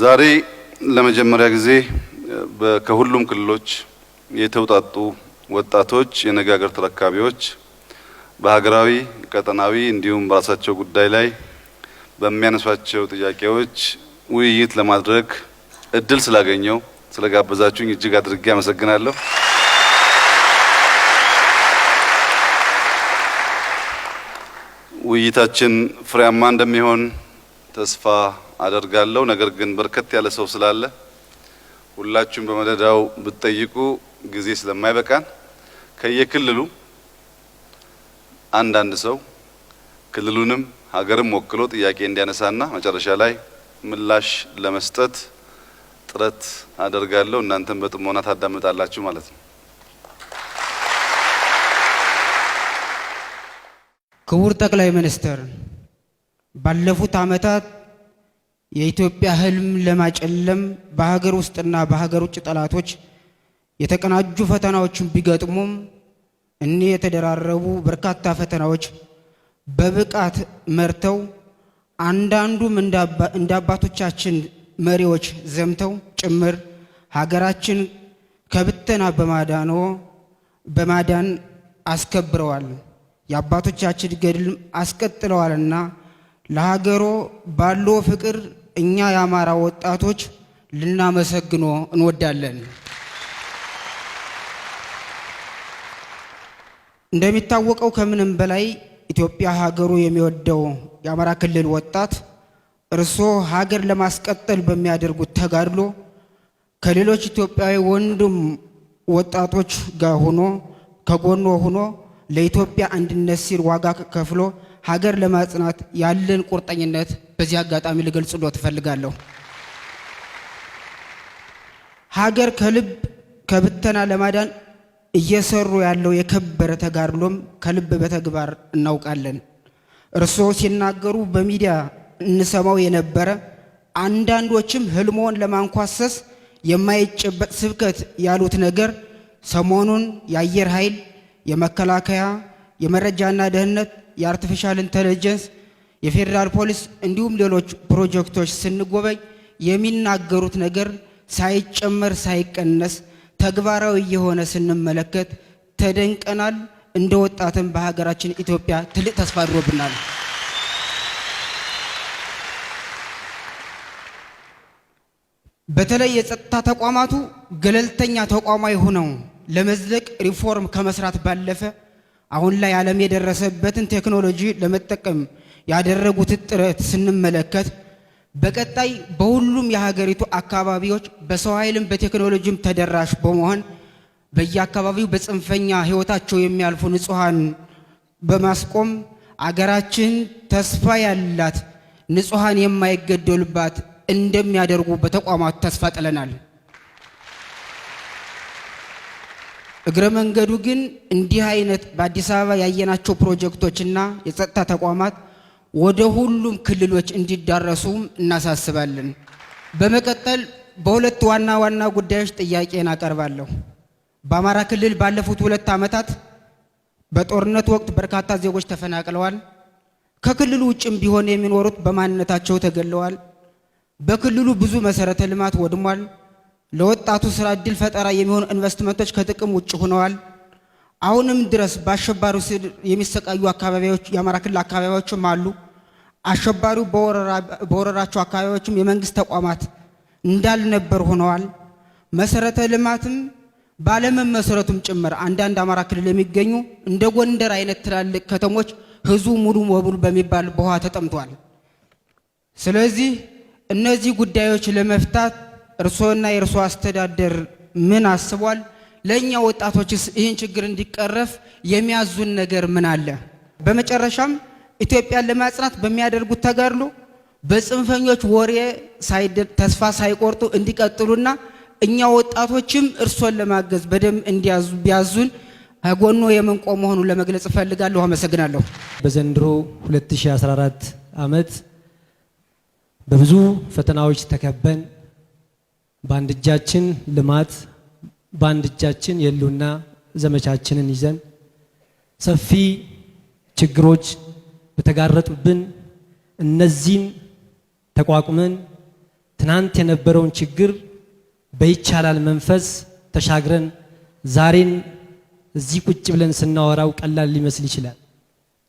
ዛሬ ለመጀመሪያ ጊዜ ከሁሉም ክልሎች የተውጣጡ ወጣቶች የነገ ሀገር ተረካቢዎች በሀገራዊ ቀጠናዊ እንዲሁም በራሳቸው ጉዳይ ላይ በሚያነሷቸው ጥያቄዎች ውይይት ለማድረግ እድል ስላገኘው ስለጋበዛችሁኝ እጅግ አድርጌ አመሰግናለሁ። ውይይታችን ፍሬያማ እንደሚሆን ተስፋ አደርጋለሁ። ነገር ግን በርከት ያለ ሰው ስላለ ሁላችሁም በመደዳው ብትጠይቁ ጊዜ ስለማይበቃን ከየክልሉ አንዳንድ ሰው ክልሉንም ሀገርም ወክሎ ጥያቄ እንዲያነሳና መጨረሻ ላይ ምላሽ ለመስጠት ጥረት አደርጋለሁ። እናንተም በጥሞና ታዳምጣላችሁ ማለት ነው። ክቡር ጠቅላይ ሚኒስትር፣ ባለፉት ዓመታት የኢትዮጵያ ህልም ለማጨለም በሀገር ውስጥና በሀገር ውጭ ጠላቶች የተቀናጁ ፈተናዎችን ቢገጥሙም እነዚህ የተደራረቡ በርካታ ፈተናዎች በብቃት መርተው አንዳንዱም እንደ አባቶቻችን መሪዎች ዘምተው ጭምር ሀገራችን ከብተና በማዳን አስከብረዋል። የአባቶቻችን ገድል አስቀጥለዋልና ለሀገሮ ባለው ፍቅር እኛ የአማራ ወጣቶች ልናመሰግኖ እንወዳለን። እንደሚታወቀው ከምንም በላይ ኢትዮጵያ ሀገሩ የሚወደው የአማራ ክልል ወጣት እርሶ ሀገር ለማስቀጠል በሚያደርጉት ተጋድሎ ከሌሎች ኢትዮጵያዊ ወንድም ወጣቶች ጋር ከጎኖ ሆኖ ለኢትዮጵያ አንድነት ሲል ዋጋ ከፍሎ ሀገር ለማጽናት ያለን ቁርጠኝነት በዚህ አጋጣሚ ልገልጽልዎት እፈልጋለሁ። ሀገር ከልብ ከብተና ለማዳን እየሰሩ ያለው የከበረ ተጋድሎም ከልብ በተግባር እናውቃለን። እርስዎ ሲናገሩ በሚዲያ እንሰማው የነበረ አንዳንዶችም ህልሞን ለማንኳሰስ የማይጨበጥ ስብከት ያሉት ነገር ሰሞኑን የአየር ኃይል፣ የመከላከያ፣ የመረጃና ደህንነት፣ የአርቲፊሻል ኢንተለጀንስ፣ የፌዴራል ፖሊስ እንዲሁም ሌሎች ፕሮጀክቶች ስንጎበኝ የሚናገሩት ነገር ሳይጨመር ሳይቀነስ ተግባራዊ የሆነ ስንመለከት ተደንቀናል። እንደ ወጣትም በሀገራችን ኢትዮጵያ ትልቅ ተስፋ አድሮብናል። በተለይ የጸጥታ ተቋማቱ ገለልተኛ ተቋማዊ ሆነው ለመዝለቅ ሪፎርም ከመስራት ባለፈ አሁን ላይ ዓለም የደረሰበትን ቴክኖሎጂ ለመጠቀም ያደረጉት ጥረት ስንመለከት በቀጣይ በሁሉም የሀገሪቱ አካባቢዎች በሰው ኃይልም በቴክኖሎጂም ተደራሽ በመሆን በየአካባቢው በጽንፈኛ ህይወታቸው የሚያልፉ ንጹሃን በማስቆም አገራችን ተስፋ ያላት ንጹሃን የማይገደሉባት እንደሚያደርጉ በተቋማት ተስፋ ጥለናል። እግረ መንገዱ ግን እንዲህ አይነት በአዲስ አበባ ያየናቸው ፕሮጀክቶችና የጸጥታ ተቋማት ወደ ሁሉም ክልሎች እንዲዳረሱም እናሳስባለን። በመቀጠል በሁለት ዋና ዋና ጉዳዮች ጥያቄን አቀርባለሁ። በአማራ ክልል ባለፉት 2 ዓመታት በጦርነት ወቅት በርካታ ዜጎች ተፈናቅለዋል። ከክልሉ ውጭም ቢሆን የሚኖሩት በማንነታቸው ተገለዋል። በክልሉ ብዙ መሰረተ ልማት ወድሟል። ለወጣቱ ስራ እድል ፈጠራ የሚሆኑ ኢንቨስትመንቶች ከጥቅም ውጭ ሆነዋል። አሁንም ድረስ በአሸባሪው ስር የሚሰቃዩ አካባቢዎች የአማራ ክልል አካባቢዎችም አሉ። አሸባሪው በወረራቸው አካባቢዎችም የመንግስት ተቋማት እንዳልነበር ሆነዋል። መሰረተ ልማትም ባለመመሰረቱም ጭምር አንዳንድ አማራ ክልል የሚገኙ እንደ ጎንደር አይነት ትላልቅ ከተሞች ህዝቡ ሙሉ በሙሉ በሚባል በውሃ ተጠምቷል። ስለዚህ እነዚህ ጉዳዮች ለመፍታት እርሶና የእርሶ አስተዳደር ምን አስቧል? ለኛ ወጣቶችስ ይህን ችግር እንዲቀረፍ የሚያዙን ነገር ምን አለ? በመጨረሻም ኢትዮጵያን ለማጽናት በሚያደርጉት ተጋድሎ በጽንፈኞች ወሬ ተስፋ ሳይቆርጡ እንዲቀጥሉና እኛ ወጣቶችም እርሶን ለማገዝ በደም ቢያዙን ጎኖ የምንቆም መሆኑን ለመግለጽ እፈልጋለሁ። አመሰግናለሁ። በዘንድሮ 2014 ዓመት በብዙ ፈተናዎች ተከበን በአንድ እጃችን ልማት በአንድ እጃችን የሉና ዘመቻችንን ይዘን ሰፊ ችግሮች በተጋረጡብን እነዚህን ተቋቁመን ትናንት የነበረውን ችግር በይቻላል መንፈስ ተሻግረን ዛሬን እዚህ ቁጭ ብለን ስናወራው ቀላል ሊመስል ይችላል።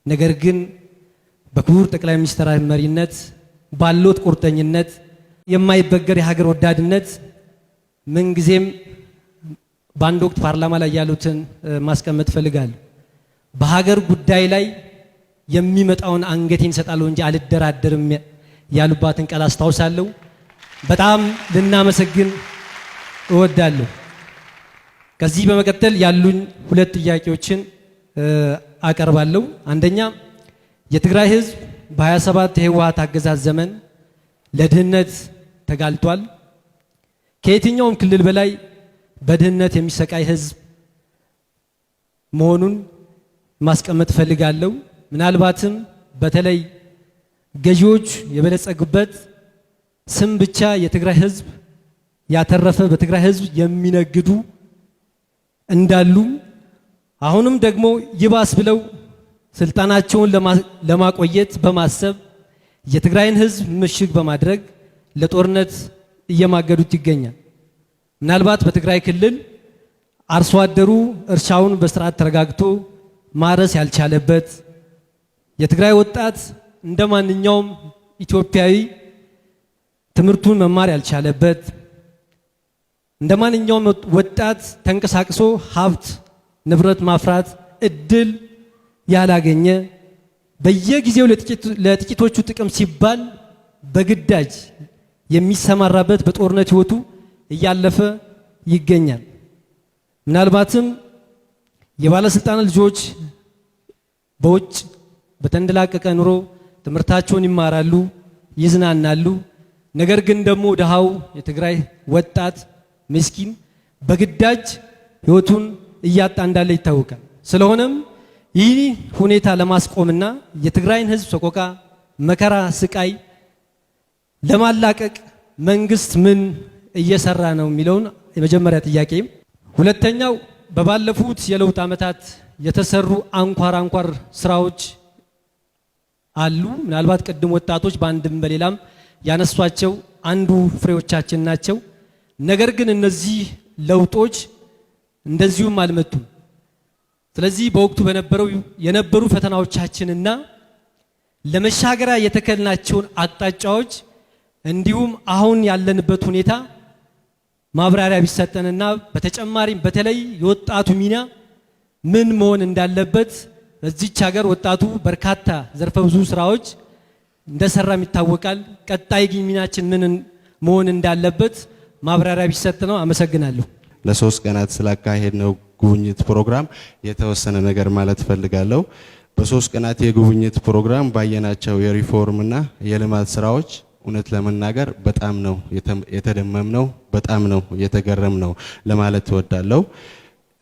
ነገር ግን በክቡር ጠቅላይ ሚኒስትር መሪነት ባሎት ቁርጠኝነት የማይበገር የሀገር ወዳድነት ምንጊዜም በአንድ ወቅት ፓርላማ ላይ ያሉትን ማስቀመጥ ፈልጋለሁ። በሀገር ጉዳይ ላይ የሚመጣውን አንገቴን እሰጣለሁ እንጂ አልደራደርም ያሉባትን ቃል አስታውሳለሁ። በጣም ልናመሰግን እወዳለሁ። ከዚህ በመቀጠል ያሉኝ ሁለት ጥያቄዎችን አቀርባለሁ። አንደኛ የትግራይ ህዝብ በ27 የህወሓት አገዛዝ ዘመን ለድህነት ተጋልጧል። ከየትኛውም ክልል በላይ በድህነት የሚሰቃይ ህዝብ መሆኑን ማስቀመጥ ፈልጋለሁ። ምናልባትም በተለይ ገዢዎች የበለጸጉበት ስም ብቻ የትግራይ ህዝብ ያተረፈ በትግራይ ህዝብ የሚነግዱ እንዳሉ አሁንም ደግሞ ይባስ ብለው ስልጣናቸውን ለማቆየት በማሰብ የትግራይን ህዝብ ምሽግ በማድረግ ለጦርነት እየማገዱት ይገኛል። ምናልባት በትግራይ ክልል አርሶ አደሩ እርሻውን በስርዓት ተረጋግቶ ማረስ ያልቻለበት፣ የትግራይ ወጣት እንደማንኛውም ኢትዮጵያዊ ትምህርቱን መማር ያልቻለበት፣ እንደማንኛውም ወጣት ተንቀሳቅሶ ሀብት ንብረት ማፍራት እድል ያላገኘ፣ በየጊዜው ለጥቂቶቹ ጥቅም ሲባል በግዳጅ የሚሰማራበት በጦርነት ህይወቱ እያለፈ ይገኛል። ምናልባትም የባለስልጣናት ልጆች በውጭ በተንደላቀቀ ኑሮ ትምህርታቸውን ይማራሉ፣ ይዝናናሉ። ነገር ግን ደግሞ ደሃው የትግራይ ወጣት ምስኪን በግዳጅ ህይወቱን እያጣ እንዳለ ይታወቃል። ስለሆነም ይህ ሁኔታ ለማስቆምና የትግራይን ህዝብ ሰቆቃ፣ መከራ፣ ስቃይ ለማላቀቅ መንግስት ምን እየሰራ ነው የሚለውን የመጀመሪያ ጥያቄ። ሁለተኛው በባለፉት የለውጥ ዓመታት የተሰሩ አንኳር ስራዎች አሉ። ምናልባት ቅድም ወጣቶች በአንድም በሌላም ያነሷቸው አንዱ ፍሬዎቻችን ናቸው። ነገር ግን እነዚህ ለውጦች እንደዚሁም አልመጡም። ስለዚህ በወቅቱ የነበሩ ፈተናዎቻችንና ለመሻገሪያ የተከልናቸውን አቅጣጫዎች እንዲሁም አሁን ያለንበት ሁኔታ ማብራሪያ ቢሰጠንና በተጨማሪም በተለይ የወጣቱ ሚና ምን መሆን እንዳለበት በዚች ሀገር ወጣቱ በርካታ ዘርፈ ብዙ ስራዎች እንደሰራም ይታወቃል። ቀጣይ ሚናችን ምን መሆን እንዳለበት ማብራሪያ ቢሰጥ ነው። አመሰግናለሁ። ለሶስት ቀናት ስላካሄድነው ጉብኝት ፕሮግራም የተወሰነ ነገር ማለት ፈልጋለሁ። በሶስት ቀናት የጉብኝት ፕሮግራም ባየናቸው የሪፎርምና የልማት ስራዎች እውነት ለመናገር በጣም ነው የተደመምነው፣ በጣም ነው የተገረምነው ለማለት እወዳለሁ።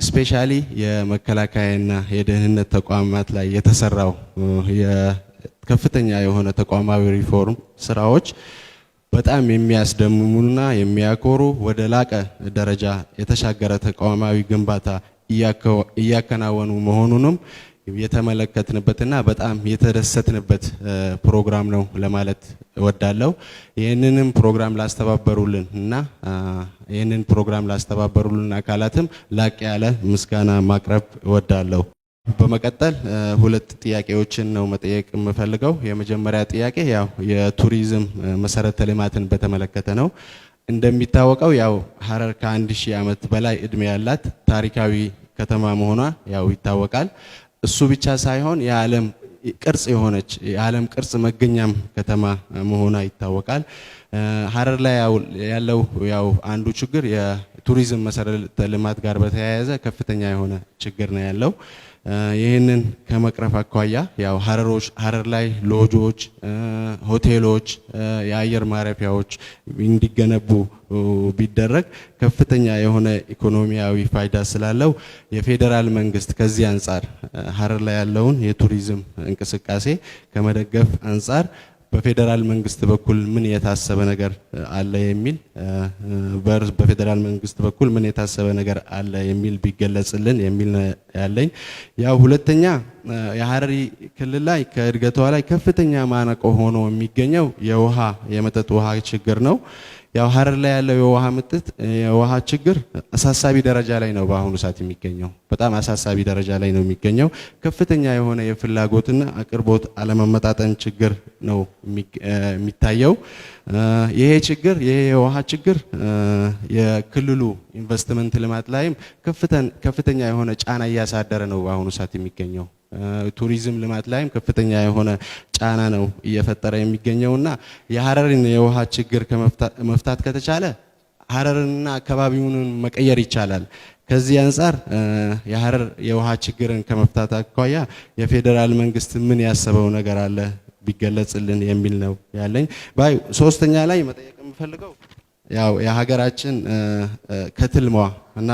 ስፔሻሊ የመከላከያና የደህንነት ተቋማት ላይ የተሰራው ከፍተኛ የሆነ ተቋማዊ ሪፎርም ስራዎች በጣም የሚያስደምሙና የሚያኮሩ ወደ ላቀ ደረጃ የተሻገረ ተቋማዊ ግንባታ እያከናወኑ መሆኑንም የተመለከትንበትና በጣም የተደሰትንበት ፕሮግራም ነው ለማለት እወዳለሁ። ይህንን ፕሮግራም ላስተባበሩልን አካላትም ላቅ ያለ ምስጋና ማቅረብ እወዳለሁ። በመቀጠል ሁለት ጥያቄዎችን ነው መጠየቅ የምፈልገው። የመጀመሪያ ጥያቄ ያው የቱሪዝም መሰረተ ልማትን በተመለከተ ነው። እንደሚታወቀው ያው ሀረር ከ1000 ዓመት በላይ እድሜ ያላት ታሪካዊ ከተማ መሆኗ ያው ይታወቃል። እሱ ብቻ ሳይሆን የዓለም ቅርጽ መገኛም ከተማ መሆኗ ይታወቃል። ሀረር ላይ ያለው ያው አንዱ ችግር የቱሪዝም መሰረተ ልማት ጋር በተያያዘ ከፍተኛ የሆነ ችግር ነው ያለው። ይህንን ከመቅረፍ አኳያ ያው ሀረር ላይ ሎጆች፣ ሆቴሎች፣ የአየር ማረፊያዎች እንዲገነቡ ቢደረግ ከፍተኛ የሆነ ኢኮኖሚያዊ ፋይዳ ስላለው የፌዴራል መንግስት ከዚህ አንጻር ሀረር ላይ ያለውን የቱሪዝም እንቅስቃሴ ከመደገፍ አንጻር በፌዴራል መንግስት በኩል ምን የታሰበ ነገር አለ የሚል ቢገለጽልን የሚል ያለኝ። ያው ሁለተኛ የሀረሪ ክልል ላይ ከእድገቷ ላይ ከፍተኛ ማነቆ ሆኖ የሚገኘው የመጠጥ ውሃ ችግር ነው። ያው ሀረር ላይ ያለው የውሃ ችግር አሳሳቢ ደረጃ ላይ ነው በአሁኑ ሰዓት የሚገኘው። በጣም አሳሳቢ ደረጃ ላይ ነው የሚገኘው። ከፍተኛ የሆነ የፍላጎትና አቅርቦት አለመመጣጠን ችግር ነው የሚታየው። ይሄ የውሃ ችግር የክልሉ ኢንቨስትመንት ልማት ላይም ከፍተኛ የሆነ ጫና እያሳደረ ነው በአሁኑ ሰዓት የሚገኘው። ቱሪዝም ልማት ላይም ከፍተኛ የሆነ ጫና ነው እየፈጠረ የሚገኘውና የሀረርን የውሃ ችግር መፍታት ከተቻለ ሀረርንና አካባቢውን መቀየር ይቻላል። ከዚህ አንፃር የሀረር የውሃ ችግርን ከመፍታት አኳያ የፌዴራል መንግስት ምን ያሰበው ነገር አለ ቢገለጽልን የሚል ነው ያለኝ። ሶስተኛ ላይ መጠየቅ የምፈልገው ያው የሀገራችን ከትልሟ እና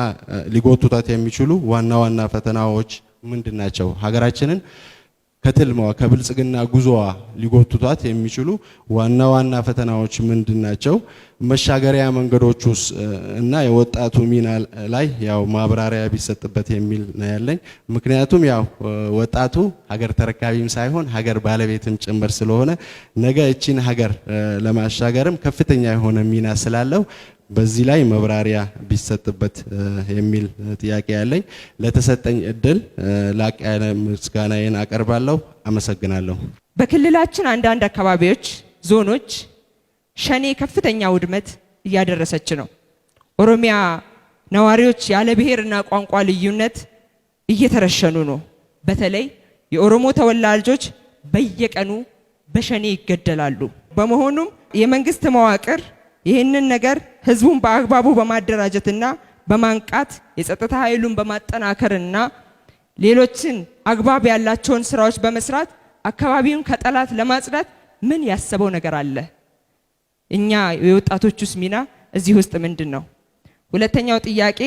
ሊጎቱታት የሚችሉ ዋና ፈተናዎች ምንድናቸው? ሀገራችንን ከትልሟ ከብልጽግና ጉዞዋ ሊጎቱታት የሚችሉ ዋና ፈተናዎች ምንድናቸው? መሻገሪያ መንገዶቹስ እና የወጣቱ ሚና ላይ ያው ማብራሪያ ቢሰጥበት የሚል ነው ያለኝ። ምክንያቱም ያው ወጣቱ ሀገር ተረካቢም ሳይሆን ሀገር ባለቤትም ጭምር ስለሆነ ነገ እቺን ሀገር ለማሻገርም ከፍተኛ የሆነ ሚና ስላለው በዚህ ላይ መብራሪያ ቢሰጥበት የሚል ጥያቄ ያለኝ። ለተሰጠኝ እድል ላቅ ያለ ምስጋናዬን አቀርባለሁ። አመሰግናለሁ። በክልላችን አንዳንድ አካባቢዎች፣ ዞኖች ሸኔ ከፍተኛ ውድመት እያደረሰች ነው። ኦሮሚያ ነዋሪዎች ያለ ብሔርና ቋንቋ ልዩነት እየተረሸኑ ነው። በተለይ የኦሮሞ ተወላጆች በየቀኑ በሸኔ ይገደላሉ። በመሆኑም የመንግስት መዋቅር ይህንን ነገር ህዝቡን በአግባቡ በማደራጀትና በማንቃት የጸጥታ ኃይሉን በማጠናከርና ሌሎችን አግባብ ያላቸውን ስራዎች በመስራት አካባቢውን ከጠላት ለማጽዳት ምን ያሰበው ነገር አለ? እኛ የወጣቶቹስ ሚና እዚህ ውስጥ ምንድን ነው? ሁለተኛው ጥያቄ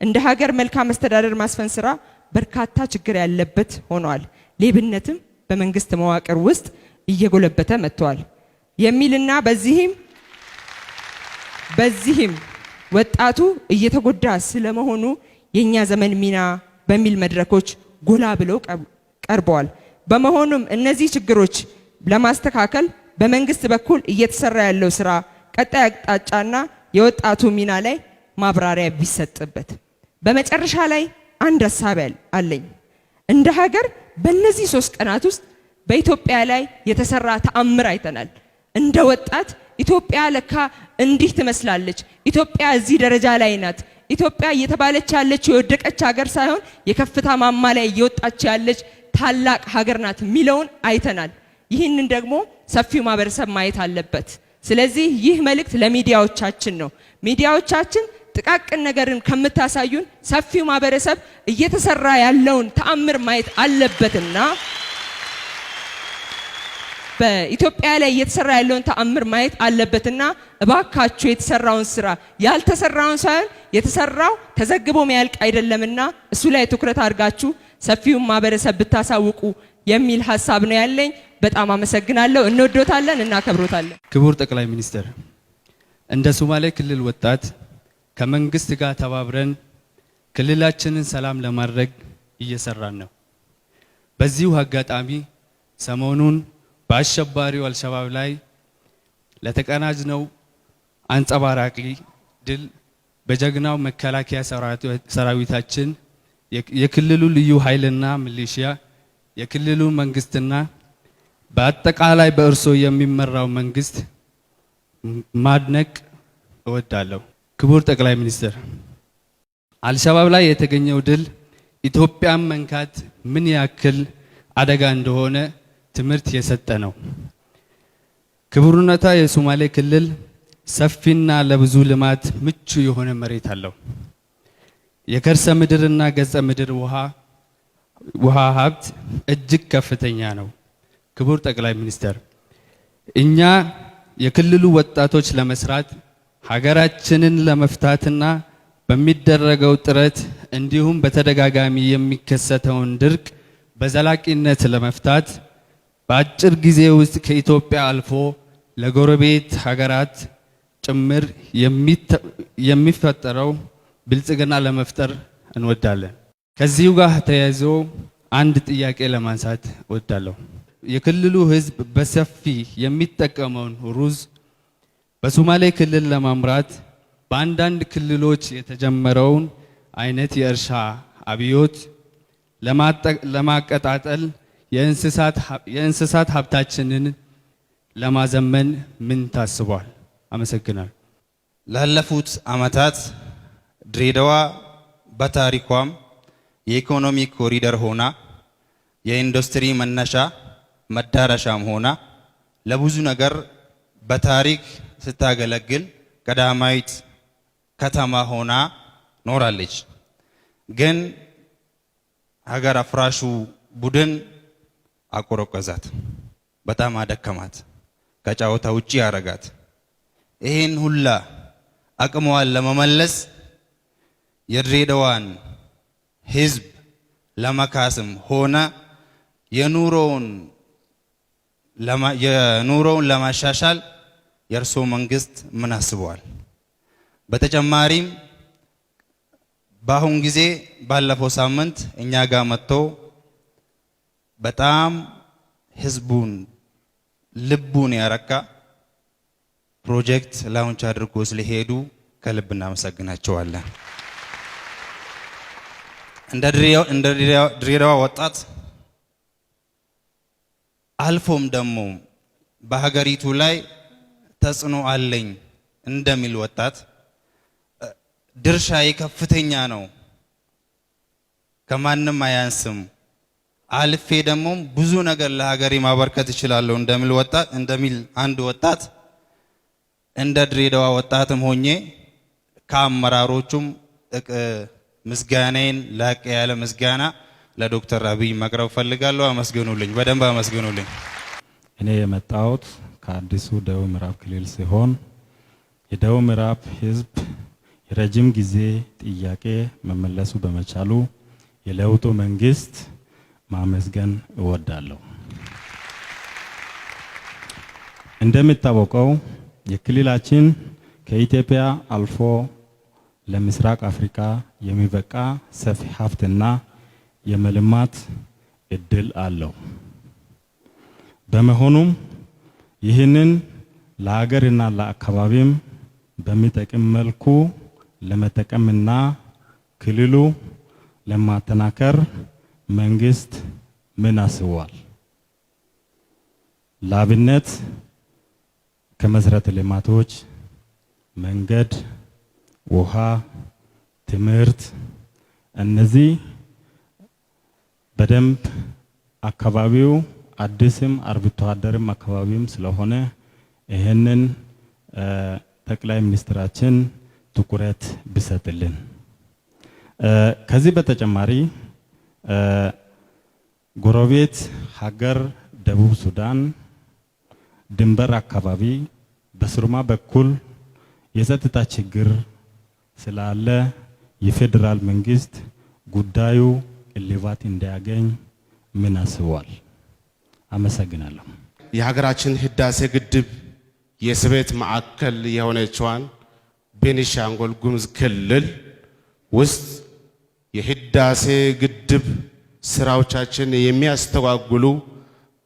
እንደ ሀገር መልካም አስተዳደር ማስፈን ስራ በርካታ ችግር ያለበት ሆኗል። ሌብነትም በመንግስት መዋቅር ውስጥ እየጎለበተ መጥቷል የሚልና በዚህም ወጣቱ እየተጎዳ ስለመሆኑ የኛ ዘመን ሚና በሚል መድረኮች ጎላ ብለው ቀርበዋል። በመሆኑም እነዚህ ችግሮች ለማስተካከል በመንግስት በኩል እየተሰራ ያለው ስራ ቀጣይ አቅጣጫና የወጣቱ ሚና ላይ ማብራሪያ ቢሰጥበት። በመጨረሻ ላይ አንድ ሐሳብ አለኝ። እንደ ሀገር በእነዚህ 3 ቀናት ውስጥ በኢትዮጵያ ላይ የተሰራ ተአምር አይተናል። እንደ ወጣት ኢትዮጵያ ለካ እንዲህ ትመስላለች፣ ኢትዮጵያ እዚህ ደረጃ ላይ ናት፣ ኢትዮጵያ እየተባለች ያለች የወደቀች ሀገር ሳይሆን የከፍታ ማማ ላይ እየወጣች ያለች ታላቅ ሀገር ናት የሚለውን አይተናል። ይህንን ደግሞ ሰፊው ማህበረሰብ ማየት አለበት። ስለዚህ ይህ መልእክት ለሚዲያዎቻችን ነው። ሚዲያዎቻችን ጥቃቅን ነገርን ከምታሳዩን ሰፊው ማህበረሰብ እየተሰራ ያለውን ተአምር ማየት አለበትና በኢትዮጵያ ላይ እየተሰራ ያለውን ተአምር ማየት አለበትና እባካችሁ የተሰራውን ስራ ያልተሰራውን ሳይሆን የተሰራው ተዘግቦ የሚያልቅ አይደለምና እሱ ላይ ትኩረት አድርጋችሁ ሰፊውን ማህበረሰብ ብታሳውቁ የሚል ሐሳብ ነው ያለኝ። በጣም አመሰግናለሁ። እንወዶታለን፣ እናከብሮታለን። ክቡር ጠቅላይ ሚኒስትር፣ እንደ ሶማሌ ክልል ወጣት ከመንግስት ጋር ተባብረን ክልላችንን ሰላም ለማድረግ እየሰራን ነው። በዚሁ አጋጣሚ ሰሞኑን በአሸባሪው አልሸባብ ላይ ለተቀናጅነው አንጸባራቂ ድል በጀግናው መከላከያ ሰራዊታችን፣ የክልሉ ልዩ ኃይልና ሚሊሺያ፣ የክልሉ መንግስትና በአጠቃላይ በእርሶ የሚመራው መንግስት ማድነቅ እወዳለሁ። ክቡር ጠቅላይ ሚኒስትር፣ አልሸባብ ላይ የተገኘው ድል ኢትዮጵያን መንካት ምን ያክል አደጋ እንደሆነ ትምህርት የሰጠ ነው። ክቡርነታ የሶማሌ ክልል ሰፊና ለብዙ ልማት ምቹ የሆነ መሬት አለው። የከርሰ ምድርና ገጸ ምድር ውሃ ሀብት እጅግ ከፍተኛ ነው። ክቡር ጠቅላይ ሚኒስትር፣ እኛ የክልሉ ወጣቶች ለመስራት ሀገራችንን ለመፍታትና በሚደረገው ጥረት እንዲሁም በተደጋጋሚ የሚከሰተውን ድርቅ በዘላቂነት ለመፍታት በአጭር ጊዜ ውስጥ ከኢትዮጵያ አልፎ ለጎረቤት ሀገራት ጭምር የሚፈጠረው ብልጽግና ለመፍጠር እንወዳለን። ከዚሁ ጋር ተያይዞ አንድ ጥያቄ ለማንሳት እወዳለሁ። የክልሉ ሕዝብ በሰፊ የሚጠቀመውን ሩዝ በሶማሌ ክልል ለማምራት በአንዳንድ ክልሎች የተጀመረውን አይነት የእርሻ አብዮት ለማቀጣጠል የእንስሳት ሀብታችንን ለማዘመን ምን ታስቧል? አመሰግናለሁ። ላለፉት ዓመታት ድሬዳዋ በታሪኳም የኢኮኖሚ ኮሪደር ሆና የኢንዱስትሪ መነሻ መዳረሻም ሆና ለብዙ ነገር በታሪክ ስታገለግል ቀዳማዊት ከተማ ሆና ኖራለች። ግን ሀገር አፍራሹ ቡድን አቆረቆዛት፣ በጣም አደከማት፣ ከጨዋታ ውጪ ያረጋት። ይህን ሁላ አቅሟን ለመመለስ የድሬዳዋን ህዝብ ለመካስም ሆነ የኑሮውን ለማሻሻል የእርሶ መንግስት ምን አስበዋል? በተጨማሪም በአሁን ጊዜ ባለፈው ሳምንት እኛ ጋር መጥቶ በጣም ህዝቡን ልቡን ያረካ ፕሮጀክት ላውንች አድርጎ ስለሄዱ ከልብ እናመሰግናቸዋለን። እንደ ድሬዳዋ ወጣት አልፎም ደግሞ በሀገሪቱ ላይ ተጽዕኖ አለኝ እንደሚል ወጣት ድርሻዬ ከፍተኛ ነው፣ ከማንም አያንስም፣ አልፌ ደግሞ ብዙ ነገር ለሀገሬ ማበርከት እችላለሁ እንደሚል አንድ ወጣት እንደ ድሬዳዋ ወጣትም ሆኜ ከአመራሮቹም ምስጋናዬን ላቅ ያለ ምስጋና ለዶክተር አብይ ማቅረብ ፈልጋለሁ። አመስግኑልኝ፣ በደንብ አመስግኑልኝ። እኔ የመጣሁት ከአዲሱ ደቡብ ምዕራብ ክልል ሲሆን የደቡብ ምዕራብ ህዝብ የረጅም ጊዜ ጥያቄ መመለሱ በመቻሉ የለውጡ መንግስት ማመስገን እወዳለሁ። እንደሚታወቀው የክልላችን ከኢትዮጵያ አልፎ ለምስራቅ አፍሪካ የሚበቃ ሰፊ ሀብትና የመልማት እድል አለው። በመሆኑም ይህንን ለሀገርና ለአካባቢም በሚጠቅም መልኩ ለመጠቀምና ክልሉ ለማጠናከር መንግስት ምን አስቧል? ለአብነት ከመሰረተ ልማቶች መንገድ፣ ውሃ፣ ትምህርት እነዚህ በደንብ አካባቢው አዲስም አርብቶ አደርም አካባቢም ስለሆነ ይሄንን ጠቅላይ ሚኒስትራችን ትኩረት ቢሰጥልን። ከዚህ በተጨማሪ ጎረቤት ሀገር ደቡብ ሱዳን ድንበር አካባቢ በሱርማ በኩል የጸጥታ ችግር ስላለ የፌዴራል መንግስት ጉዳዩ እልባት እንዲያገኝ ምን አስቧል? አመሰግናለሁ። የሀገራችን ህዳሴ ግድብ የስበት ማዕከል የሆነችዋን ቤኒሻንጉል ጉሙዝ ክልል ውስጥ የህዳሴ ግድብ ስራዎቻችን የሚያስተጓጉሉ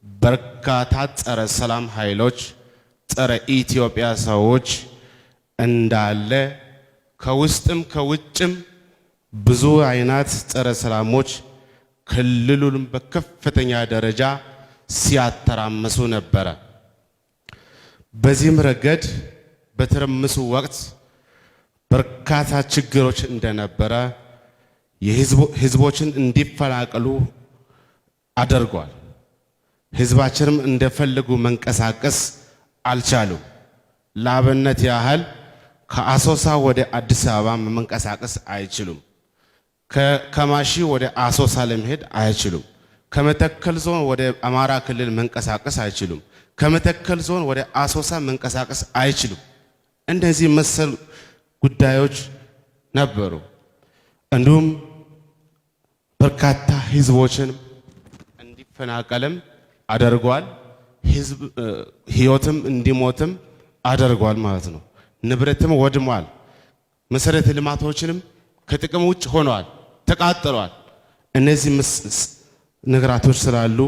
በርካታ ጸረ ሰላም ኃይሎች፣ ጸረ ኢትዮጵያ ሰዎች እንዳለ ከውስጥም ከውጭም ብዙ አይነት ጸረ ሰላሞች ክልሉን በከፍተኛ ደረጃ ሲያተራምሱ ነበረ። በዚህም ረገድ በትርምሱ ወቅት በርካታ ችግሮች እንደነበረ ህዝቦችን እንዲፈናቀሉ አድርጓል። ህዝባችንም እንደፈለጉ መንቀሳቀስ አልቻሉም። ለአብነት ያህል ከአሶሳ ወደ አዲስ አበባ መንቀሳቀስ አይችሉም። ከማሺ ወደ አሶሳ ለመሄድ አይችሉም። ከመተከል ዞን ወደ አማራ ክልል መንቀሳቀስ አይችሉም። ከመተከል ዞን ወደ አሶሳ መንቀሳቀስ አይችሉም። እንደዚህ መሰል ጉዳዮች ነበሩ። እንዲሁም በርካታ ህዝቦችን እንዲፈናቀልም አድርጓል። ህይወትም እንዲሞትም አድርጓል ማለት ነው። ንብረትም ወድሟል። መሰረተ ልማቶችንም ከጥቅም ውጭ ሆነዋል፣ ተቃጥለዋል። እነዚህ ነገራቶች ስላሉ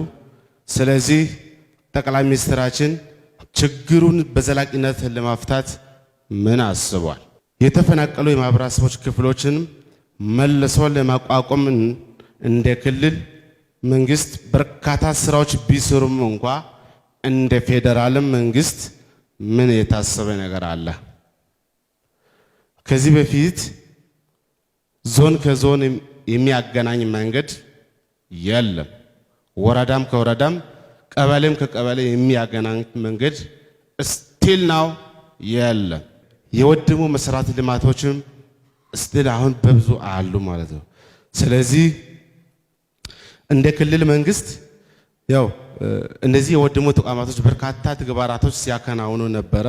ስለዚህ ጠቅላይ ሚኒስትራችን ችግሩን በዘላቂነት ለማፍታት ምን አስቧል? የተፈናቀሉ የማህበረሰቦች ክፍሎችን መልሶ ለማቋቋም እንደ ክልል መንግስት በርካታ ስራዎች ቢሰሩም እንኳ እንደ ፌዴራል መንግስት ምን የታሰበ ነገር አለ? ከዚህ በፊት ዞን ከዞን የሚያገናኝ መንገድ የለም። ወረዳም ከወረዳም ቀበሌም ከቀበሌ የሚያገናኝ መንገድ ስቲል ናው የለም። የወደሙ መሰረተ ልማቶችም ስቲል አሁን በብዙ አሉ ማለት ነው። ስለዚህ እንደ ክልል መንግስት ያው እነዚህ የወደሙ ተቋማቶች በርካታ ተግባራቶች ሲያከናውኑ ነበረ።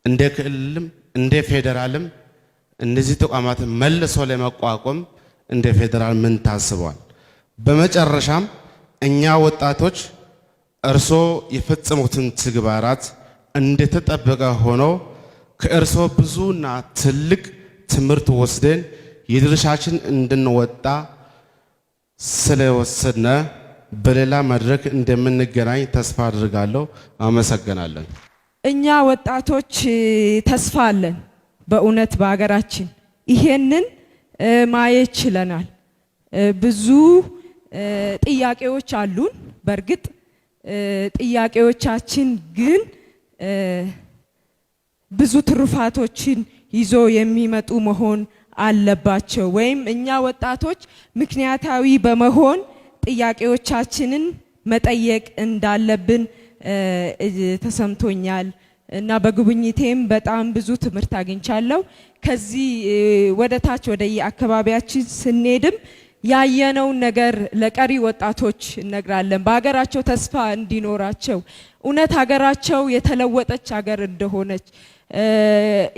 እንደ ክልልም እንደ ፌዴራልም እነዚህ ተቋማት መልሶ ለማቋቋም እንደ ፌዴራል ምን ታስቧል? በመጨረሻም እኛ ወጣቶች እርሶ የፈጸሙትን ተግባራት እንደተጠበቀ ሆኖ ከእርሶ ብዙና ትልቅ ትምህርት ወስደን የድርሻችን እንድንወጣ ስለወሰነ በሌላ መድረክ እንደምንገናኝ ተስፋ አድርጋለሁ። አመሰግናለሁ። እኛ ወጣቶች ተስፋ አለን በእውነት በሀገራችን ይሄንን ማየት ችለናል። ብዙ ጥያቄዎች አሉን። በእርግጥ ጥያቄዎቻችን ግን ብዙ ትሩፋቶችን ይዞ የሚመጡ መሆን አለባቸው። ወይም እኛ ወጣቶች ምክንያታዊ በመሆን ጥያቄዎቻችንን መጠየቅ እንዳለብን ተሰምቶኛል እና በጉብኝቴም በጣም ብዙ ትምህርት አግኝቻለሁ። ከዚህ ወደ ታች ወደ አካባቢያችን ስንሄድም ያየነውን ነገር ለቀሪ ወጣቶች እነግራለን። በሀገራቸው ተስፋ እንዲኖራቸው እውነት ሀገራቸው የተለወጠች ሀገር እንደሆነች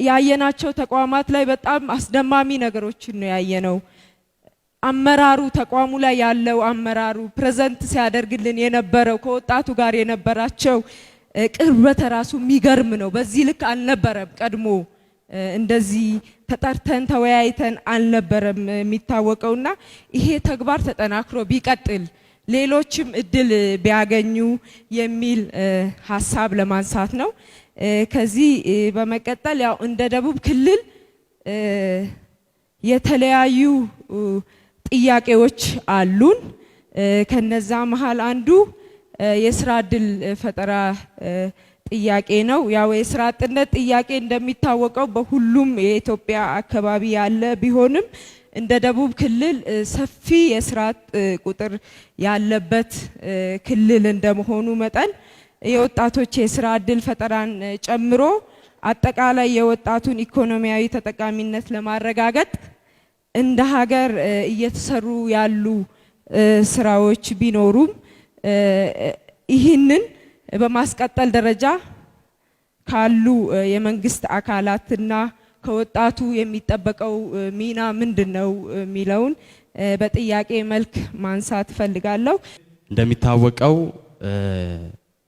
ያየናቸው ተቋማት ላይ በጣም አስደማሚ ነገሮችን ነው ያየነው። አመራሩ ተቋሙ ላይ ያለው አመራሩ ፕሬዘንት ሲያደርግልን የነበረው ከወጣቱ ጋር የነበራቸው ቅርበት ራሱ የሚገርም ነው። በዚህ ልክ አልነበረም። ቀድሞ እንደዚህ ተጠርተን ተወያይተን አልነበረም የሚታወቀውና ይሄ ተግባር ተጠናክሮ ቢቀጥል ሌሎችም እድል ቢያገኙ የሚል ሀሳብ ለማንሳት ነው። ከዚህ በመቀጠል ያው እንደ ደቡብ ክልል የተለያዩ ጥያቄዎች አሉን። ከነዛ መሃል አንዱ የስራ እድል ፈጠራ ጥያቄ ነው። ያው የስራ አጥነት ጥያቄ እንደሚታወቀው በሁሉም የኢትዮጵያ አካባቢ ያለ ቢሆንም እንደ ደቡብ ክልል ሰፊ የስራ ቁጥር ያለበት ክልል እንደመሆኑ መጠን የወጣቶች የስራ እድል ፈጠራን ጨምሮ አጠቃላይ የወጣቱን ኢኮኖሚያዊ ተጠቃሚነት ለማረጋገጥ እንደ ሀገር እየተሰሩ ያሉ ስራዎች ቢኖሩም ይህንን በማስቀጠል ደረጃ ካሉ የመንግስት አካላትና ከወጣቱ የሚጠበቀው ሚና ምንድነው የሚለውን በጥያቄ መልክ ማንሳት ፈልጋለሁ። እንደሚታወቀው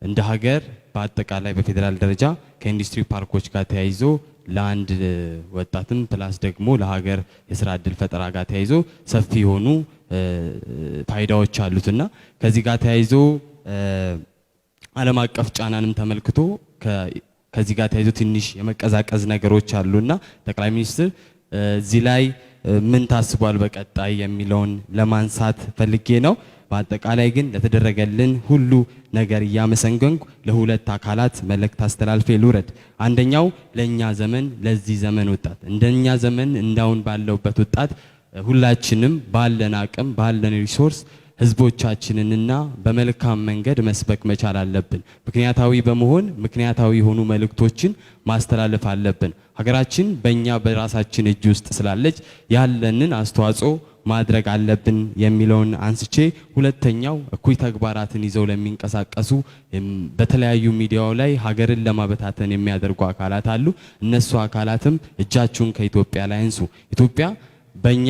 እንደ ሀገር በአጠቃላይ በፌዴራል ደረጃ ከኢንዱስትሪ ፓርኮች ጋር ተያይዞ ለአንድ ወጣትም ፕላስ ደግሞ ለሀገር የስራ እድል ፈጠራ ጋር ተያይዞ ሰፊ የሆኑ ፋይዳዎች አሉትና ከዚህ ጋር ተያይዞ ዓለም አቀፍ ጫናንም ተመልክቶ ከዚህ ጋር ተያይዞ ትንሽ የመቀዛቀዝ ነገሮች አሉና ጠቅላይ ሚኒስትር እዚህ ላይ ምን ታስቧል በቀጣይ የሚለውን ለማንሳት ፈልጌ ነው። በአጠቃላይ ግን ለተደረገልን ሁሉ ነገር እያመሰገንኩ ለሁለት አካላት መልእክት አስተላልፌ ልውረድ። አንደኛው ለኛ ዘመን ለዚህ ዘመን ወጣት እንደኛ ዘመን እንዳውን ባለውበት ወጣት ሁላችንም ባለን አቅም ባለን ሪሶርስ ህዝቦቻችንንና በመልካም መንገድ መስበክ መቻል አለብን። ምክንያታዊ በመሆን ምክንያታዊ የሆኑ መልእክቶችን ማስተላለፍ አለብን። ሀገራችን በእኛ በራሳችን እጅ ውስጥ ስላለች ያለንን አስተዋጽኦ ማድረግ አለብን የሚለውን አንስቼ፣ ሁለተኛው እኩይ ተግባራትን ይዘው ለሚንቀሳቀሱ በተለያዩ ሚዲያው ላይ ሀገርን ለማበታተን የሚያደርጉ አካላት አሉ። እነሱ አካላትም እጃችሁን ከኢትዮጵያ ላይ አንሱ። ኢትዮጵያ በእኛ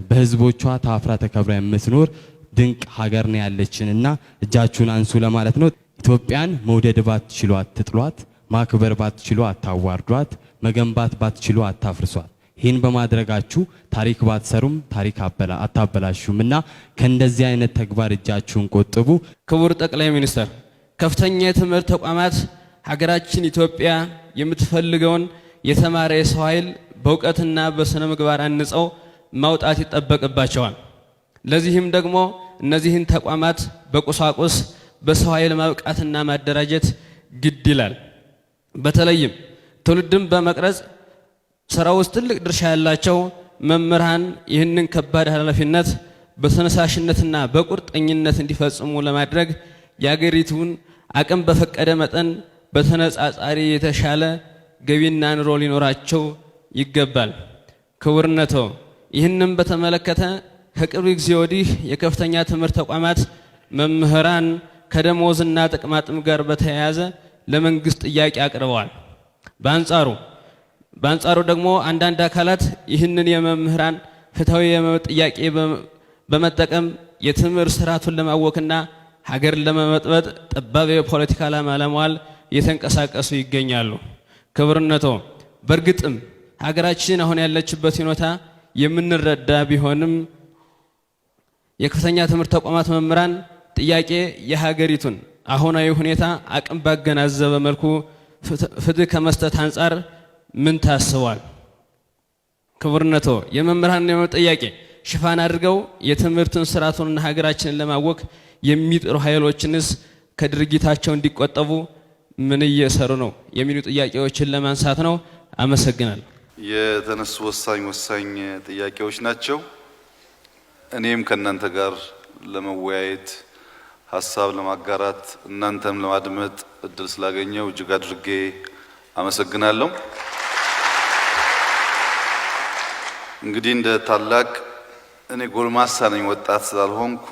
በህዝቦቿ ታፍራ ተከብራ የምትኖር ድንቅ ሀገር ነው ያለችንና እጃችሁን አንሱ ለማለት ነው። ኢትዮጵያን መውደድ ባትችሉ አትጥሏት፣ ማክበር ባትችሉ አታዋርዷት፣ መገንባት ባትችሉ አታፍርሷት። ይህን በማድረጋችሁ ታሪክ ባትሰሩም ታሪክ አታበላሹም እና ከእንደዚህ አይነት ተግባር እጃችሁን ቆጥቡ። ክቡር ጠቅላይ ሚኒስትር፣ ከፍተኛ የትምህርት ተቋማት ሀገራችን ኢትዮጵያ የምትፈልገውን የተማረ የሰው ኃይል በእውቀትና በስነ ምግባር አንጸው ማውጣት ይጠበቅባቸዋል። ለዚህም ደግሞ እነዚህን ተቋማት በቁሳቁስ በሰው ኃይል ማብቃትና ማደራጀት ግድ ይላል። በተለይም ትውልድን በመቅረጽ ስራ ውስጥ ትልቅ ድርሻ ያላቸው መምህራን ይህንን ከባድ ኃላፊነት በተነሳሽነትና በቁርጠኝነት እንዲፈጽሙ ለማድረግ የአገሪቱን አቅም በፈቀደ መጠን በተነጻጻሪ የተሻለ ገቢና ኑሮ ሊኖራቸው ይገባል። ክቡርነቶ ይህንን በተመለከተ ከቅርብ ጊዜ ወዲህ የከፍተኛ ትምህርት ተቋማት መምህራን ከደሞዝና ጥቅማጥም ጋር በተያያዘ ለመንግስት ጥያቄ አቅርበዋል። በአንጻሩ ደግሞ አንዳንድ አካላት ይህንን የመምህራን ፍትሐዊ የመብት ጥያቄ በመጠቀም የትምህርት ስርዓቱን ለማወክና ሀገርን ለመመጥበጥ ጠባብ የፖለቲካ ዓላማ ለመዋል እየተንቀሳቀሱ ይገኛሉ። ክቡርነቶ በእርግጥም ሀገራችን አሁን ያለችበት ሁኔታ የምንረዳ ቢሆንም የከፍተኛ ትምህርት ተቋማት መምህራን ጥያቄ የሀገሪቱን አሁናዊ ሁኔታ አቅም ባገናዘበ መልኩ ፍትህ ከመስጠት አንጻር ምን ታስቧል? ክቡርነቶ የመምህራን ጥያቄ ሽፋን አድርገው የትምህርትን ስርዓቱንና ሀገራችንን ለማወክ የሚጥሩ ኃይሎችንስ ከድርጊታቸው እንዲቆጠቡ ምን እየሰሩ ነው የሚሉ ጥያቄዎችን ለማንሳት ነው። አመሰግናለሁ። የተነሱ ወሳኝ ጥያቄዎች ናቸው። እኔም ከእናንተ ጋር ለመወያየት ሀሳብ ለማጋራት እናንተም ለማድመጥ እድል ስላገኘው እጅግ አድርጌ አመሰግናለሁ። እንግዲህ እንደ ታላቅ እኔ ጎልማሳ ነኝ፣ ወጣት ስላልሆንኩ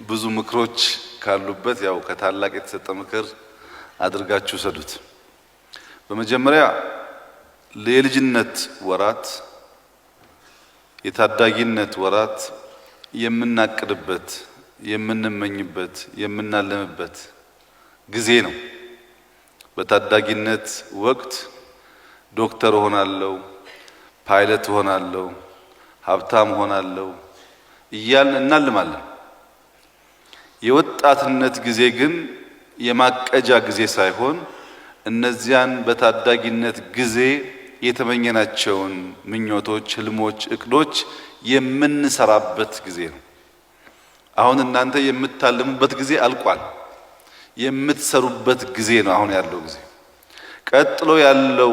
ብዙ ምክሮች ካሉበት ያው ከታላቅ የተሰጠ ምክር አድርጋችሁ ሰዱት። በመጀመሪያ ለልጅነት ወራት የታዳጊነት ወራት የምናቅድበት የምንመኝበት የምናለምበት ጊዜ ነው። በታዳጊነት ወቅት ዶክተር ሆናለሁ፣ ፓይለት ሆናለሁ፣ ሀብታም ሆናለሁ እያልን እናልማለን። የወጣትነት ጊዜ ግን የማቀጃ ጊዜ ሳይሆን እነዚያን በታዳጊነት ጊዜ የተመኘናቸውን ምኞቶች፣ ህልሞች፣ እቅዶች የምንሰራበት ጊዜ ነው። አሁን እናንተ የምታልሙበት ጊዜ አልቋል። የምትሰሩበት ጊዜ ነው አሁን ያለው ጊዜ። ቀጥሎ ያለው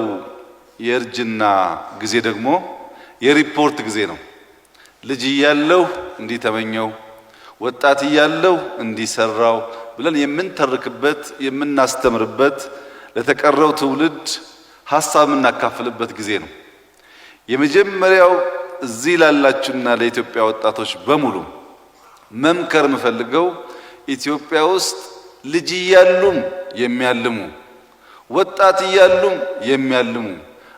የእርጅና ጊዜ ደግሞ የሪፖርት ጊዜ ነው። ልጅ እያለሁ እንዲህ ተመኘው፣ ወጣት እያለሁ እንዲህ ሰራው ብለን የምንተርክበት የምናስተምርበት ለተቀረው ትውልድ ሀሳብ የምናካፍልበት ጊዜ ነው። የመጀመሪያው እዚህ ላላችሁና ለኢትዮጵያ ወጣቶች በሙሉ መምከር የምፈልገው ኢትዮጵያ ውስጥ ልጅ እያሉም የሚያልሙ ወጣት እያሉም የሚያልሙ